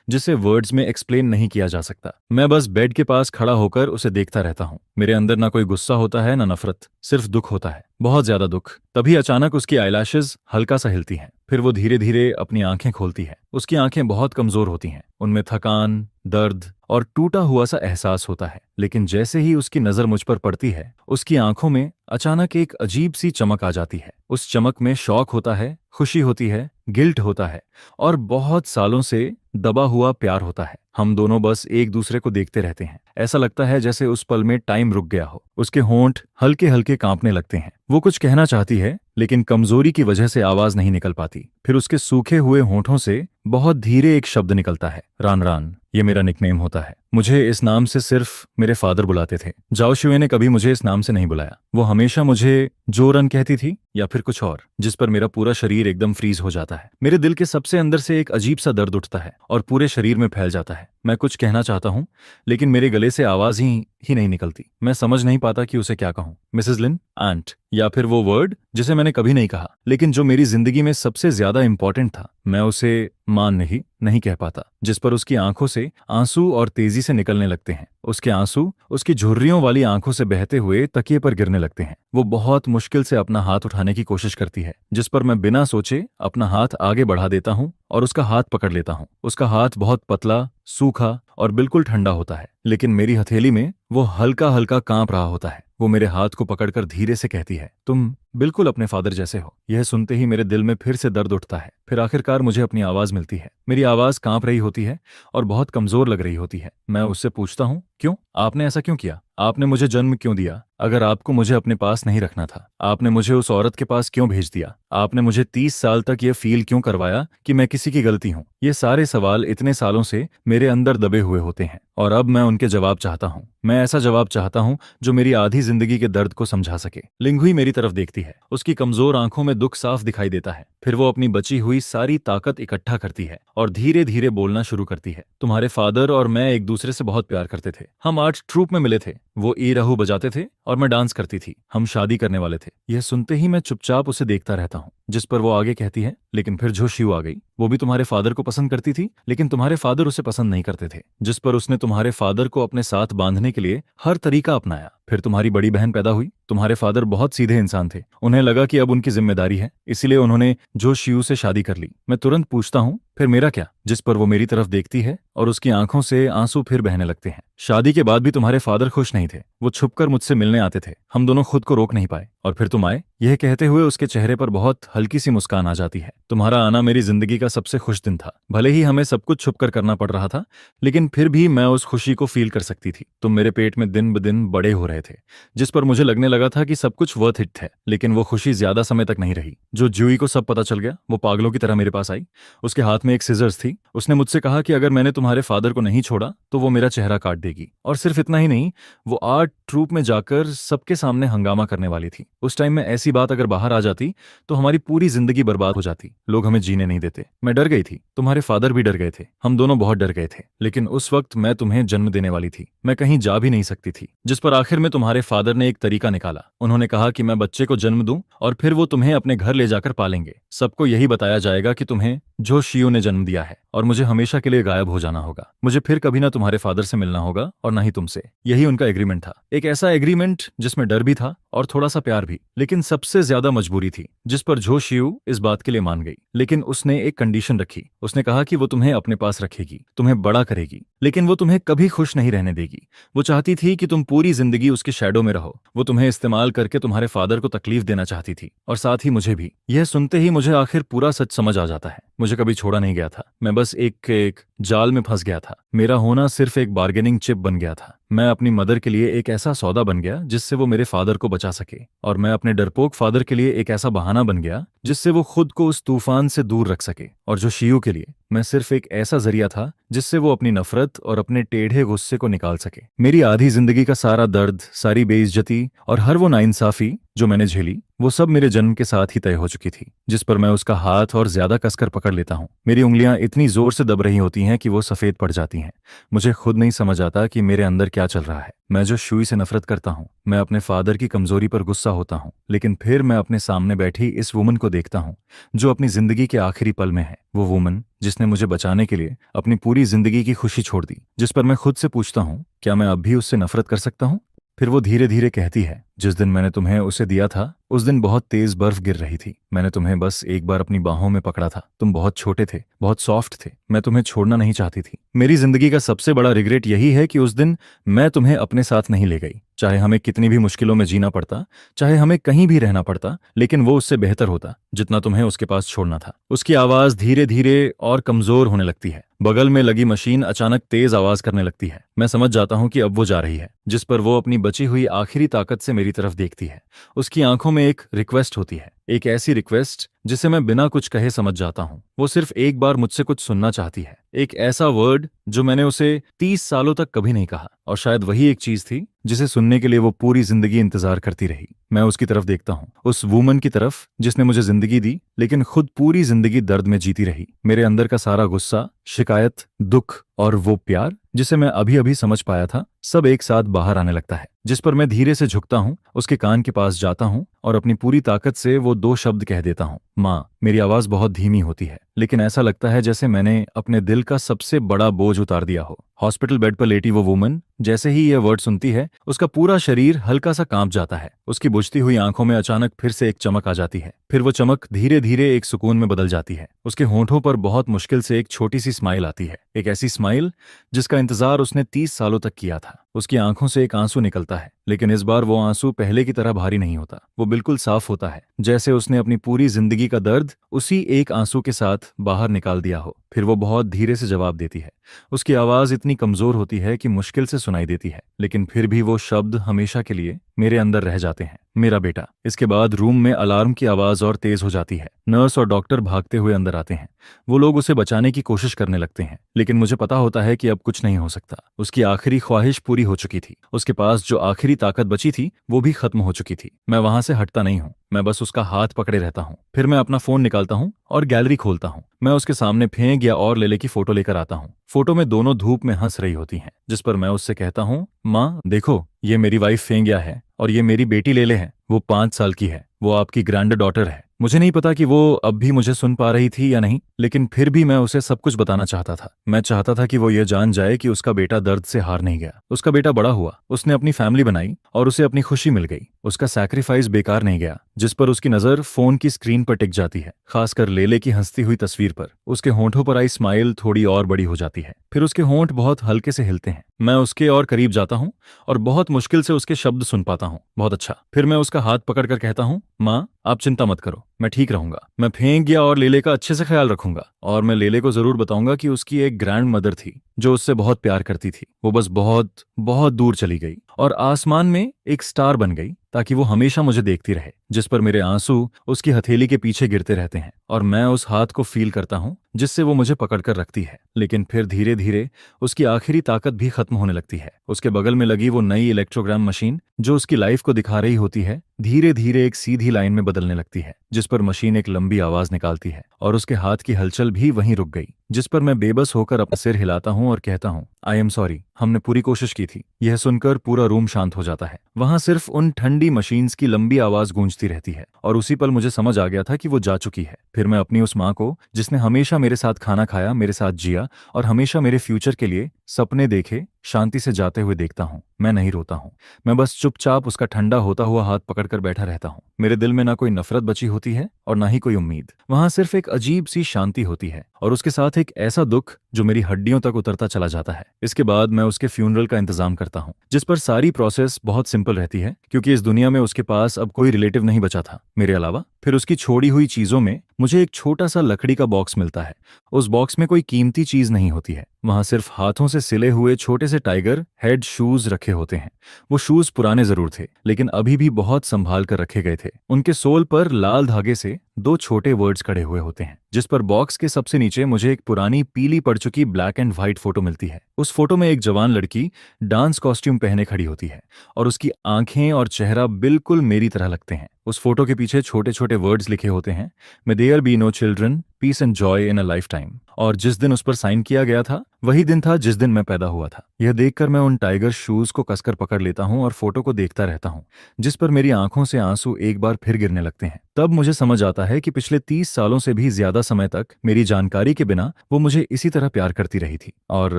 जिसे वर्ड्स में एक्सप्लेन नहीं किया जा सकता। मैं बस बेड के पास खड़ा होकर उसे देखता रहता हूँ। मेरे अंदर ना कोई गुस्सा होता है ना नफरत, सिर्फ दुख होता है, बहुत ज्यादा दुख। तभी अचानक उसकी आईलैशेस हल्का सा हिलती हैं। फिर वो धीरे धीरे अपनी आंखें खोलती है। उसकी आंखें बहुत कमजोर होती हैं। उनमें थकान, दर्द और टूटा हुआ सा एहसास होता है। लेकिन जैसे ही उसकी नजर मुझ पर पड़ती है, उसकी आंखों में अचानक एक अजीब सी चमक आ जाती है। उस चमक में शौक होता है, खुशी होती है, गिल्ट होता है, और बहुत सालों से दबा हुआ प्यार होता है। हम दोनों बस एक दूसरे को देखते रहते हैं। ऐसा लगता है जैसे उस पल में टाइम रुक गया हो। उसके होंठ हल्के हल्के कांपने लगते हैं। वो कुछ कहना चाहती है, लेकिन कमजोरी की वजह से आवाज नहीं निकल पाती। फिर उसके सूखे हुए होंठों से बहुत धीरे एक शब्द निकलता है, रान रान। ये मेरा निकनेम होता है। मुझे इस नाम से सिर्फ मेरे फादर बुलाते थे। जाओ शुए ने कभी मुझे इस नाम से नहीं बुलाया। वो हमेशा मुझे जो रन कहती थी या फिर कुछ और, जिस पर मेरा पूरा शरीर एकदम फ्रीज हो जाता है। मेरे दिल के सबसे अंदर से एक अजीब सा दर्द उठता है और पूरे शरीर में फैल जाता है। मैं कुछ कहना चाहता हूँ, लेकिन मेरे गले से आवाज ही ही नहीं निकलती। मैं समझ नहीं पाता कि उसे क्या कहूँ। मिसेस लिन, आंट, या फिर वो वर्ड जिसे मैंने कभी नहीं कहा लेकिन जो मेरी जिंदगी में सबसे ज्यादा इंपॉर्टेंट था। मैं उसे मां नहीं कह पाता, जिस पर उसकी आंखों से आंसू और तेजी से निकलने लगते हैं। उसके आंसू उसकी झुर्रियों वाली आंखों से बहते हुए तकिए पर गिरने लगते हैं। वो बहुत मुश्किल से अपना हाथ उठाने की कोशिश करती है, जिस पर मैं बिना सोचे अपना हाथ आगे बढ़ा देता हूँ और उसका हाथ पकड़ लेता हूँ। उसका हाथ बहुत पतला, सूखा और बिल्कुल ठंडा होता है, लेकिन मेरी हथेली में वो हल्का हल्का कांप रहा होता है। वो मेरे हाथ को पकड़कर धीरे से कहती है, तुम बिल्कुल अपने फादर जैसे हो। यह सुनते ही मेरे दिल में फिर से दर्द उठता है। फिर आखिरकार मुझे अपनी आवाज मिलती है। मेरी आवाज कांप रही होती है और बहुत कमजोर लग रही होती है। मैं उससे पूछता हूँ, क्यों? आपने ऐसा क्यों किया? आपने मुझे जन्म क्यों दिया? अगर आपको मुझे अपने पास नहीं रखना था, आपने मुझे उस औरत के पास क्यों भेज दिया? आपने मुझे 30 साल तक ये फील क्यों करवाया कि मैं किसी की गलती हूँ? ये सारे सवाल इतने सालों से मेरे अंदर दबे हुए होते हैं और अब मैं उनके जवाब चाहता हूँ। मैं ऐसा जवाब चाहता हूँ जो मेरी आधी जिंदगी के दर्द को समझा सके। लिंगुई मेरी तरफ देखती है। उसकी कमजोर आंखों में दुख साफ दिखाई देता है। फिर वो अपनी बची हुई सारी ताकत इकट्ठा करती है और धीरे धीरे बोलना शुरू करती है। तुम्हारे फादर और मैं एक दूसरे से बहुत प्यार करते थे। हम आर्ट ट्रूप में मिले थे। वो ई रहू बजाते थे और मैं डांस करती थी। हम शादी करने वाले थे। यह सुनते ही मैं चुपचाप उसे देखता रहता हूँ, जिस पर वो आगे कहती है, लेकिन फिर जो शिव आ गई। वो भी तुम्हारे फादर को पसंद करती थी, लेकिन तुम्हारे फादर उसे पसंद नहीं करते थे। जिस पर उसने तुम्हारे फादर को अपने साथ बांधने के लिए हर तरीका अपनाया। फिर तुम्हारी बड़ी बहन पैदा हुई। तुम्हारे फादर बहुत सीधे इंसान थे। उन्हें लगा कि अब उनकी जिम्मेदारी है, इसीलिए उन्होंने जो शिव से शादी कर ली। मैं तुरंत पूछता हूँ, फिर मेरा क्या? जिस पर वो मेरी तरफ देखती है और उसकी आंखों से आंसू फिर बहने लगते हैं। शादी के बाद भी तुम्हारे फादर खुश नहीं थे। वो छुपकर मुझसे मिलने आते थे। हम दोनों खुद को रोक नहीं पाए और फिर तुम आए। यह कहते हुए उसके चेहरे पर बहुत हल्की सी मुस्कान आ जाती है। तुम्हारा आना मेरी जिंदगी का सबसे खुश दिन था। भले ही हमें सब कुछ छुपकर करना पड़ रहा था, लेकिन फिर भी मैं उस खुशी को फील कर सकती थी। तुम मेरे पेट में दिन ब दिन बड़े हो रहे थे, जिस पर मुझे लगने लगा था कि सब कुछ वर्थ इट है। लेकिन वो खुशी ज्यादा समय तक नहीं रही। जो ज्यूई को सब पता चल गया, वो पागलों की तरह मेरे पास आई। उसके हाथ में एक सिजर्स थी। उसने मुझसे कहा कि अगर मैंने तुम्हारे फादर को नहीं छोड़ा तो वो मेरा चेहरा काट देगी। और सिर्फ इतना ही नहीं, वो आर्ट ट्रूप में जाकर सबके सामने हंगामा करने वाली थी। उस टाइम में ऐसी बात अगर बाहर आ जाती तो हमारी पूरी जिंदगी बर्बाद हो जाती। लोग हमें जीने नहीं देते। मैं डर गई थी। तुम्हारे फादर भी डर गए थे। हम दोनों बहुत डर गए थे। लेकिन उस वक्त मैं तुम्हें जन्म देने वाली थी। मैं कहीं जा भी नहीं सकती थी। जिस पर आखिर में तुम्हारे फादर ने एक तरीका निकाला। उन्होंने कहा कि मैं बच्चे को जन्म दूं और फिर वो तुम्हें अपने घर ले जाकर पालेंगे। सबको यही बताया जाएगा कि तुम्हें जो शियो ने जन्म दिया है और मुझे हमेशा के लिए गायब हो जाना होगा। मुझे फिर कभी ना तुम्हारे फादर से मिलना होगा और ना ही तुमसे। यही उनका एग्रीमेंट था। एक ऐसा एग्रीमेंट जिसमें डर भी था और थोड़ा सा प्यार भी, लेकिन सबसे ज्यादा मजबूरी थी। जिस पर झो शियू इस बात के लिए मान गई, लेकिन उसने एक कंडीशन रखी। उसने कहा कि वो तुम्हें अपने पास रखेगी, तुम्हें बड़ा करेगी, लेकिन वो तुम्हें कभी खुश नहीं रहने देगी। वो चाहती थी कि तुम पूरी जिंदगी उसके शैडो में रहो। वो तुम्हें इस्तेमाल करके तुम्हारे फादर को तकलीफ देना चाहती थी और साथ ही मुझे भी। यह सुनते ही मुझे आखिर पूरा सच समझ आ जाता है। मुझे कभी छोड़ा नहीं गया था। मैं बस एक जाल में फंस गया था। मेरा होना सिर्फ एक बार्गेनिंग चिप बन गया था। मैं अपनी मदर के लिए एक ऐसा सौदा बन गया जिससे वो मेरे फादर को बचा सके, और मैं अपने डरपोक फादर के लिए एक ऐसा बहाना बन गया जिससे वो खुद को उस तूफान से दूर रख सके। और जो शियू के लिए मैं सिर्फ एक ऐसा जरिया था जिससे वो अपनी नफरत और अपने टेढ़े गुस्से को निकाल सके। मेरी आधी जिंदगी का सारा दर्द, सारी बेइज्जती और हर वो नाइंसाफी जो मैंने झेली, वो सब मेरे जन्म के साथ ही तय हो चुकी थी। जिस पर मैं उसका हाथ और ज्यादा कसकर पकड़ लेता हूँ। मेरी उंगलियां इतनी जोर से दब रही होती हैं कि वो सफेद पड़ जाती हैं। मुझे खुद नहीं समझ आता कि मेरे अंदर क्या चल रहा है। मैं जो शुई से नफरत करता हूँ, मैं अपने फादर की कमजोरी पर गुस्सा होता हूँ, लेकिन फिर मैं अपने सामने बैठी इस वुमन को देखता हूँ जो अपनी जिंदगी के आखिरी पल में है। वो वुमन जिसने मुझे बचाने के लिए अपनी पूरी जिंदगी की खुशी छोड़ दी। जिस पर मैं खुद से पूछता हूँ, क्या मैं अब भी उससे नफरत कर सकता हूँ? फिर वो धीरे धीरे कहती है, जिस दिन मैंने तुम्हें उसे दिया था उस दिन बहुत तेज बर्फ गिर रही थी। मैंने तुम्हें बस एक बार अपनी बाहों में पकड़ा था। तुम बहुत छोटे थे, बहुत सॉफ्ट थे। मैं तुम्हें छोड़ना नहीं चाहती थी। मेरी जिंदगी का सबसे बड़ा रिग्रेट यही है कि उस दिन मैं तुम्हें अपने साथ नहीं ले गई। चाहे हमें कितनी भी मुश्किलों में जीना पड़ता, चाहे हमें कहीं भी रहना पड़ता, लेकिन वो उससे बेहतर होता जितना तुम्हें उसके पास छोड़ना था। उसकी आवाज धीरे धीरे और कमजोर होने लगती है। बगल में लगी मशीन अचानक तेज आवाज करने लगती है। मैं समझ जाता हूँ कि अब वो जा रही है। जिस पर वो अपनी बची हुई आखिरी ताकत से मेरी तरफ देखती है। उसकी आंखों में एक रिक्वेस्ट होती है, एक ऐसी रिक्वेस्ट जिसे मैं बिना कुछ कहे समझ जाता हूँ। वो सिर्फ एक बार मुझसे कुछ सुनना चाहती है, एक ऐसा वर्ड जो मैंने उसे 30 सालों तक कभी नहीं कहा, और शायद वही एक चीज थी जिसे सुनने के लिए वो पूरी जिंदगी इंतजार करती रही। मैं उसकी तरफ देखता हूँ, उस वुमन की तरफ जिसने मुझे जिंदगी दी लेकिन खुद पूरी जिंदगी दर्द में जीती रही। मेरे अंदर का सारा गुस्सा शिकायत, दुख और वो प्यार जिसे मैं अभी अभी समझ पाया था, सब एक साथ बाहर आने लगता है। जिस पर मैं धीरे से झुकता हूँ, उसके कान के पास जाता हूँ और अपनी पूरी ताकत से वो दो शब्द कह देता हूँ, माँ। मेरी आवाज बहुत धीमी होती है, लेकिन ऐसा लगता है जैसे मैंने अपने दिल का सबसे बड़ा बोझ उतार दिया हो। हॉस्पिटल बेड पर लेटी वो वुमन जैसे ही यह वर्ड सुनती है, उसका पूरा शरीर हल्का सा कांप जाता है। उसकी बुझती हुई आंखों में अचानक फिर से एक चमक आ जाती है। फिर वो चमक धीरे धीरे एक सुकून में बदल जाती है। उसके होंठों पर बहुत मुश्किल से एक छोटी सी स्माइल आती है, एक ऐसी स्माइल जिसका इंतजार उसने 30 सालों तक किया था। उसकी आंखों से एक आंसू निकलता है, लेकिन इस बार वो आंसू पहले की तरह भारी नहीं होता। वो बिल्कुल साफ होता है, जैसे उसने अपनी पूरी जिंदगी का दर्द उसी एक आंसू के साथ बाहर निकाल दिया हो। फिर वो बहुत धीरे से जवाब देती है। उसकी आवाज इतनी कमजोर होती है कि मुश्किल से सुनाई देती है, लेकिन फिर भी वो शब्द हमेशा के लिए मेरे अंदर रह जाते हैं, मेरा बेटा। इसके बाद रूम में अलार्म की आवाज और तेज हो जाती है। नर्स और डॉक्टर भागते हुए अंदर आते हैं। वो लोग उसे बचाने की कोशिश करने लगते हैं, लेकिन मुझे पता होता है कि अब कुछ नहीं हो सकता। उसकी आखिरी ख्वाहिश पूरी हो चुकी थी। उसके पास जो आखिरी ताकत बची थी वो भी खत्म हो चुकी थी। मैं वहां से हटता नहीं हूँ, मैं बस उसका हाथ पकड़े रहता हूँ। फिर मैं अपना फोन निकालता हूँ और गैलरी खोलता हूँ। मैं उसके सामने फेंक या और लेले की फोटो लेकर आता हूँ। फोटो में दोनों धूप में हंस रही होती हैं, जिस पर मैं उससे कहता हूँ, माँ देखो, ये मेरी वाइफ फेंगिया है और ये मेरी बेटी लेले है। वो 5 साल की है, वो आपकी ग्रैंड डॉटर है। मुझे नहीं पता कि वो अब भी मुझे सुन पा रही थी या नहीं, लेकिन फिर भी मैं उसे सब कुछ बताना चाहता था। मैं चाहता था कि वो ये जान जाए कि उसका बेटा दर्द से हार नहीं गया। उसका बेटा बड़ा हुआ, उसने अपनी फैमिली बनाई और उसे अपनी खुशी मिल गई। उसका सैक्रिफाइस बेकार नहीं गया। जिस पर उसकी नजर फोन की स्क्रीन पर टिक जाती है, खासकर लेले की हंसती हुई तस्वीर पर। उसके होंठों पर आई स्माइल थोड़ी और बड़ी हो जाती है। फिर उसके होंठ बहुत हल्के से हिलते हैं। मैं उसके और करीब जाता हूँ और बहुत मुश्किल से उसके शब्द सुन पाता हूँ, बहुत अच्छा। फिर मैं उसका हाथ पकड़कर कहता हूँ, माँ आप चिंता मत करो, मैं ठीक रहूंगा। मैं फेंक गया और लेले का अच्छे से ख्याल रखूंगा। और मैं लेले को जरूर बताऊंगा कि उसकी एक ग्रैंड मदर थी जो उससे बहुत प्यार करती थी। वो बस बहुत बहुत दूर चली गई और आसमान में एक स्टार बन गई, ताकि वो हमेशा मुझे देखती रहे। जिस पर मेरे आंसू उसकी हथेली के पीछे गिरते रहते हैं और मैं उस हाथ को फील करता हूँ जिससे वो मुझे पकड़कर रखती है। लेकिन फिर धीरे धीरे उसकी आखिरी ताकत भी खत्म होने लगती है। उसके बगल में लगी वो नई इलेक्ट्रोग्राम मशीन जो उसकी लाइफ को दिखा रही होती है, धीरे धीरे एक सीधी लाइन में बदलने लगती है, जिस पर मशीन एक लंबी आवाज निकालती है और उसके हाथ की हलचल भी वहीं रुक गई। जिस पर मैं बेबस होकर अपना सिर हिलाता हूँ और कहता हूँ, आई एम सॉरी, हमने पूरी कोशिश की थी। यह सुनकर पूरा रूम शांत हो जाता है। वहां सिर्फ उन ठंडी मशीन्स की लंबी आवाज गूंजती रहती है और उसी पल मुझे समझ आ गया था कि वो जा चुकी है। फिर मैं अपनी उस माँ को, जिसने हमेशा मेरे साथ खाना खाया, मेरे साथ जिया और हमेशा मेरे फ्यूचर के लिए सपने देखे, शांति से जाते हुए देखता हूँ। मैं नहीं रोता हूँ, मैं बस चुपचाप उसका ठंडा होता हुआ हाथ पकड़कर बैठा रहता हूँ। मेरे दिल में ना कोई नफरत बची होती है और ना ही कोई उम्मीद। वहां सिर्फ एक अजीब सी शांति होती है और उसके साथ एक ऐसा दुख जो मेरी हड्डियों तक उतरता चला जाता है। इसके बाद मैं उसके फ्यूनरल का इंतजाम करता हूँ, जिस पर सारी प्रोसेस बहुत सिंपल रहती है, क्योंकि इस दुनिया में उसके पास अब कोई रिलेटिव नहीं बचा था मेरे अलावा। फिर उसकी छोड़ी हुई चीजों में मुझे एक छोटा सा लकड़ी का बॉक्स मिलता है। उस बॉक्स में कोई कीमती चीज नहीं होती है, वहां सिर्फ हाथों से सिले हुए छोटे से टाइगर हेड शूज रखे होते हैं। वो शूज पुराने जरूर थे, लेकिन अभी भी बहुत संभाल कर रखे गए थे। उनके सोल पर लाल धागे से 2 छोटे वर्ड्स खड़े हुए होते हैं, जिस पर बॉक्स के सबसे नीचे मुझे एक पुरानी पीली पड़ चुकी ब्लैक एंड व्हाइट फोटो मिलती है। उस फोटो में एक जवान लड़की डांस कॉस्ट्यूम पहने खड़ी होती है और उसकी आंखें और चेहरा बिल्कुल मेरी तरह लगते हैं। उस फोटो के पीछे छोटे छोटे वर्ड्स लिखे होते हैं, may there be no children, peace and joy in a lifetime. और जिस दिन उस पर साइन किया गया था वही दिन था जिस दिन मैं पैदा हुआ था। यह देखकर मैं उन टाइगर शूज को कसकर पकड़ लेता हूं और फोटो को देखता रहता हूं, जिस पर मेरी आंखों से आंसू एक बार फिर गिरने लगते हैं। तब मुझे समझ आता है कि पिछले 30 सालों से भी ज्यादा समय तक मेरी जानकारी के बिना वो मुझे इसी तरह प्यार करती रही थी और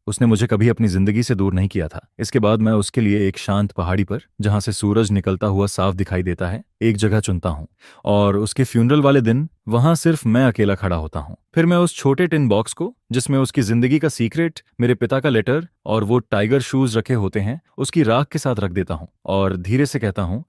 उसने मुझे कभी अपनी जिंदगी से दूर नहीं किया था। इसके बाद मैं उसके लिए एक शांत पहाड़ी पर, जहां से सूरज निकलता हुआ साफ दिखाई देता है, एक जगह चुनता हूं और उसके फ्यूनरल वाले दिन वहां सिर्फ मैं अकेला खड़ा होता हूं। फिर मैं उस छोटे टिन बॉक्स को, जिसमें उसकी जिंदगी का सीक्रेट, मेरे पिता का लेटर और वो टाइगर शूज रखे होते हैं, उसकी राख के साथ रख देता हूं और धीरे से कहता हूं,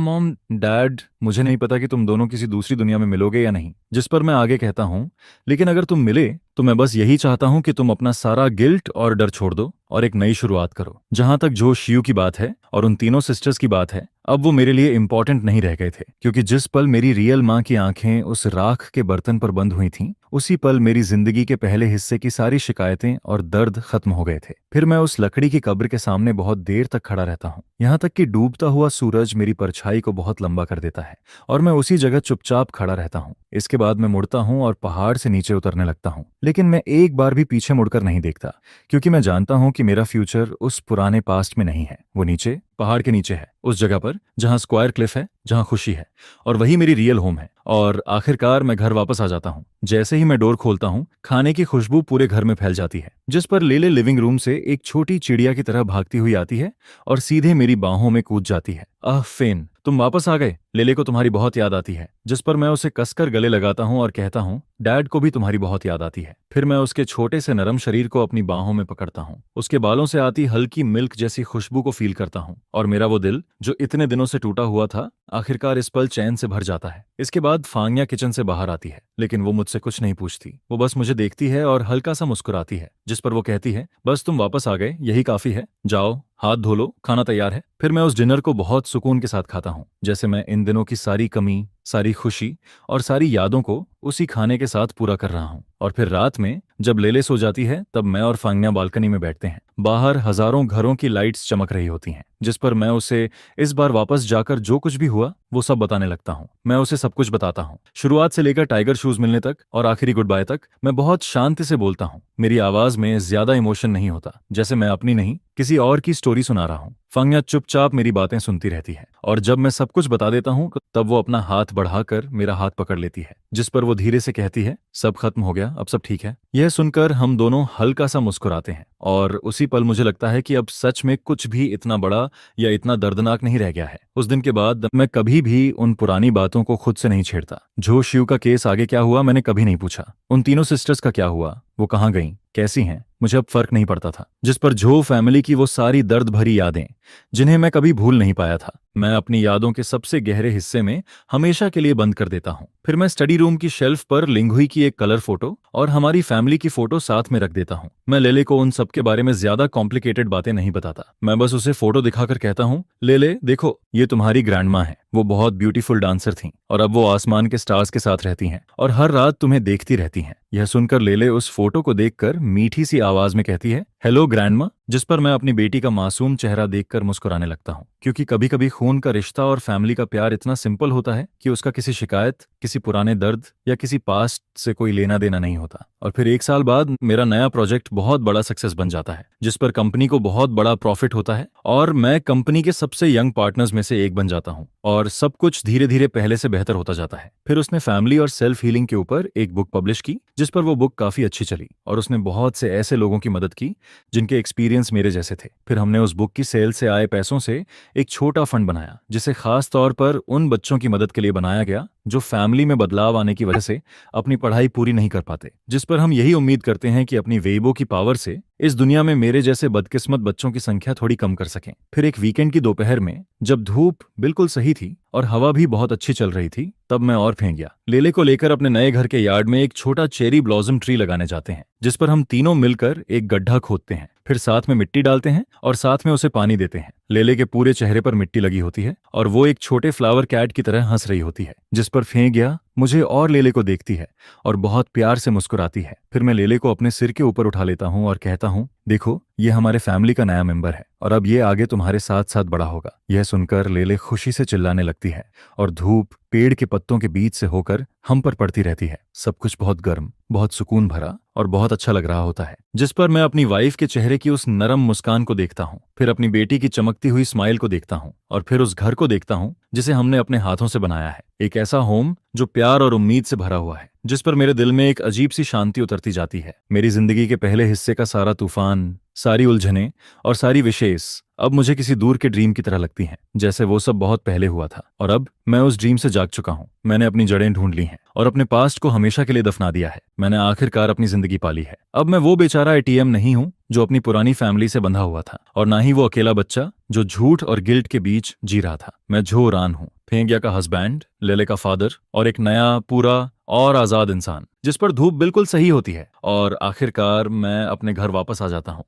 मॉम डैड, मुझे नहीं पता कि तुम दोनों किसी दूसरी दुनिया में मिलोगे या नहीं। जिस पर मैं आगे कहता हूं, लेकिन अगर तुम मिले तो मैं बस यही चाहता हूं कि तुम अपना सारा गिल्ट और डर छोड़ दो और एक नई शुरुआत करो। जहां तक जो शियू की बात है और उन तीनों सिस्टर्स की बात है, अब वो मेरे लिए इंपॉर्टेंट नहीं रह गए थे, क्योंकि जिस पल मेरी रियल माँ की आंखें उस राख के बर्तन पर बंद हुई थीं, उसी पल मेरी जिंदगी के पहले हिस्से की सारी शिकायतें और दर्द खत्म हो गए थे। फिर मैं उस लकड़ी की कब्र के सामने बहुत देर तक खड़ा रहता हूँ, यहाँ तक कि डूबता हुआ सूरज मेरी परछाई को बहुत लंबा कर देता है और मैं उसी जगह चुपचाप खड़ा रहता हूँ। इसके बाद मैं मुड़ता हूँ और पहाड़ से नीचे उतरने लगता हूँ, लेकिन मैं एक बार भी पीछे मुड़कर नहीं देखता, क्योंकि मैं जानता हूँ कि मेरा फ्यूचर उस पुराने पास्ट में नहीं है। वो नीचे, पहाड़ के नीचे है, उस जगह पर जहाँ स्क्वायर क्लिफ है, जहाँ खुशी है, और वही मेरी रियल होम है। और आखिरकार मैं घर वापस आ जाता हूँ। जैसे ही मैं डोर खोलता हूँ, खाने की खुशबू पूरे घर में फैल जाती है, जिस पर लेले लिविंग रूम से एक छोटी चिड़िया की तरह भागती हुई आती है और सीधे मेरी बाहों में कूद जाती है। आह फेन, तुम वापस आ गए। लेले को तुम्हारी बहुत याद आती है। जिस पर मैं उसे कसकर गले लगाता हूँ और कहता हूँ, डैड को भी तुम्हारी बहुत याद आती है। फिर मैं उसके छोटे से नरम शरीर को अपनी बाहों में पकड़ता हूँ, उसके बालों से आती हल्की मिल्क जैसी खुशबू को फील करता हूँ, और मेरा वो दिल जो इतने दिनों से टूटा हुआ था, आखिरकार इस पल चैन से भर जाता है। इसके बाद फांगिया किचन से बाहर आती है, लेकिन वो मुझसे कुछ नहीं पूछती। वो बस मुझे देखती है और हल्का सा मुस्कुराती है, जिस पर वो कहती है, बस तुम वापस आ गए, यही काफी है, जाओ हाथ धो लो, खाना तैयार है। फिर मैं उस डिनर को बहुत सुकून के साथ खाता हूँ, जैसे मैं इन दिनों की सारी कमी, सारी खुशी और सारी यादों को उसी खाने के साथ पूरा कर रहा हूँ। और फिर रात में जब लेले सो जाती है, तब मैं और फांगनिया बालकनी में बैठते हैं। बाहर हजारों घरों की लाइट्स चमक रही होती हैं, जिस पर मैं उसे इस बार वापस जाकर जो कुछ भी हुआ वो सब बताने लगता हूँ। मैं उसे सब कुछ बताता हूँ, शुरुआत से लेकर टाइगर शूज मिलने तक और आखिरी गुड बाय तक। मैं बहुत शांति से बोलता हूँ, मेरी आवाज में ज्यादा इमोशन नहीं होता, जैसे मैं अपनी नहीं किसी और की स्टोरी सुना रहा हूँ। फांगनिया चुपचाप मेरी बातें सुनती रहती है, और जब मैं सब कुछ बता देता हूँ तब वो अपना हाथ बढ़ाकर मेरा हाथ पकड़ लेती है, जिस पर वो धीरे से कहती है, सब खत्म हो गया, अब सब ठीक है। यह सुनकर हम दोनों हल्का सा मुस्कुराते हैं, और उसी पल मुझे लगता है कि अब सच में कुछ भी इतना बड़ा या इतना दर्दनाक नहीं रह गया है। उस दिन के बाद मैं कभी भी उन पुरानी बातों को खुद से नहीं छेड़ता। जो शिव का केस आगे क्या हुआ मैंने कभी नहीं पूछा। उन तीनों सिस्टर्स का क्या हुआ, वो कहाँ गईं, कैसी हैं, मुझे अब फर्क नहीं पड़ता था। जिस पर झो फैमिली की वो सारी दर्द भरी यादें, जिन्हें मैं कभी भूल नहीं पाया था, मैं अपनी यादों के सबसे गहरे हिस्से में हमेशा के लिए बंद कर देता हूँ। फिर मैं स्टडी रूम की शेल्फ पर लिंगुई की एक कलर फोटो और हमारी फैमिली की फोटो साथ में रख देता हूँ। मैं लेले को उन सब के बारे में ज्यादा कॉम्प्लिकेटेड बातें नहीं बताता। मैं बस उसे फोटो दिखाकर कहता हूँ, लेले देखो, ये तुम्हारी ग्रैंडमा है, वो बहुत ब्यूटीफुल डांसर थीं और अब वो आसमान के स्टार्स के साथ रहती हैं और हर रात तुम्हें देखती रहती हैं। यह सुनकर लेले उस फोटो को देखकर मीठी सी आवाज में कहती है, हेलो ग्रैंडमा, जिस पर मैं अपनी बेटी का मासूम चेहरा देखकर मुस्कुराने लगता हूँ, क्योंकि कभी कभी खून का रिश्ता और फैमिली का प्यार इतना सिंपल होता है कि उसका किसी शिकायत, किसी पुराने दर्द या किसी पास्ट से कोई लेना देना नहीं होता। और फिर एक साल बाद मेरा नया प्रोजेक्ट बहुत बड़ा सक्सेस बन जाता है, जिस पर कंपनी को बहुत बड़ा प्रॉफिट होता है और मैं कंपनी के सबसे यंग पार्टनर्स में से एक बन जाता हूँ, और सब कुछ धीरे धीरे पहले से बेहतर होता जाता है। फिर उसने फैमिली और सेल्फ हीलिंग के ऊपर एक बुक पब्लिश की, जिस पर वो बुक काफी अच्छी चली और उसने बहुत से ऐसे लोगों की मदद की जिनके एक्सपीरियंस मेरे जैसे थे। फिर हमने उस बुक की सेल से आए पैसों से एक छोटा फंड बनाया, जिसे खास तौर पर उन बच्चों की मदद के लिए बनाया गया जो फैमिली में बदलाव आने की वजह से अपनी पढ़ाई पूरी नहीं कर पाते, जिस पर हम यही उम्मीद करते हैं कि अपनी वेबो की पावर से इस दुनिया में मेरे जैसे बदकिस्मत बच्चों की संख्या थोड़ी कम कर सकें। फिर एक वीकेंड की दोपहर में जब धूप बिल्कुल सही थी और हवा भी बहुत अच्छी चल रही थी, तब मैं और फेंक गया। लेले को लेकर अपने नए घर के यार्ड में एक छोटा चेरी ब्लॉसम ट्री लगाने जाते हैं, जिस पर हम तीनों मिलकर एक गड्ढा खोदते हैं, फिर साथ में मिट्टी डालते हैं और साथ में उसे पानी देते हैं। लेले के पूरे चेहरे पर मिट्टी लगी होती है और वो एक छोटे फ्लावर कैट की तरह हंस रही होती है, जिस पर फेंक गया मुझे और लेले को देखती है और बहुत प्यार से मुस्कुराती है। फिर मैं लेले को अपने सिर के ऊपर उठा लेता हूँ और कहता हूँ, देखो, ये हमारे फैमिली का नया मेंबर है और अब ये आगे तुम्हारे साथ साथ बड़ा होगा। यह सुनकर लेले खुशी से चिल्लाने लगती है और धूप पेड़ के पत्तों के बीच से होकर हम पर पड़ती रहती है। सब कुछ बहुत गर्म, बहुत सुकून भरा और बहुत अच्छा लग रहा होता है, जिस पर मैं अपनी वाइफ के चेहरे की उस नरम मुस्कान को देखता हूँ, फिर अपनी बेटी की चमकती हुई स्माइल को देखता हूँ और फिर उस घर को देखता हूँ जिसे हमने अपने हाथों से बनाया है। एक ऐसा होम जो प्यार और उम्मीद से भरा हुआ है, जिस पर मेरे दिल में एक अजीब सी शांति उतरती जाती है। मेरी जिंदगी के पहले हिस्से का सारा तूफान, सारी उलझनें और सारी विशेष अब मुझे किसी दूर के ड्रीम की तरह लगती हैं, जैसे वो सब बहुत पहले हुआ था और अब मैं उस ड्रीम से जाग चुका हूँ। मैंने अपनी जड़ें ढूंढ ली हैं और अपने पास्ट को हमेशा के लिए दफना दिया है। मैंने आखिरकार अपनी जिंदगी पाली है। अब मैं वो बेचारा एटीएम नहीं हूँ जो अपनी पुरानी फैमिली से बंधा हुआ था, और ना ही वो अकेला बच्चा जो झूठ और गिल्ट के बीच जी रहा था। मैं झो रान हूँ, फेंगिया का हस्बैंड, लेले का फादर और एक नया, पूरा और आजाद इंसान, जिस पर धूप बिल्कुल सही होती है। और आखिरकार मैं अपने घर वापस आ जाता हूँ।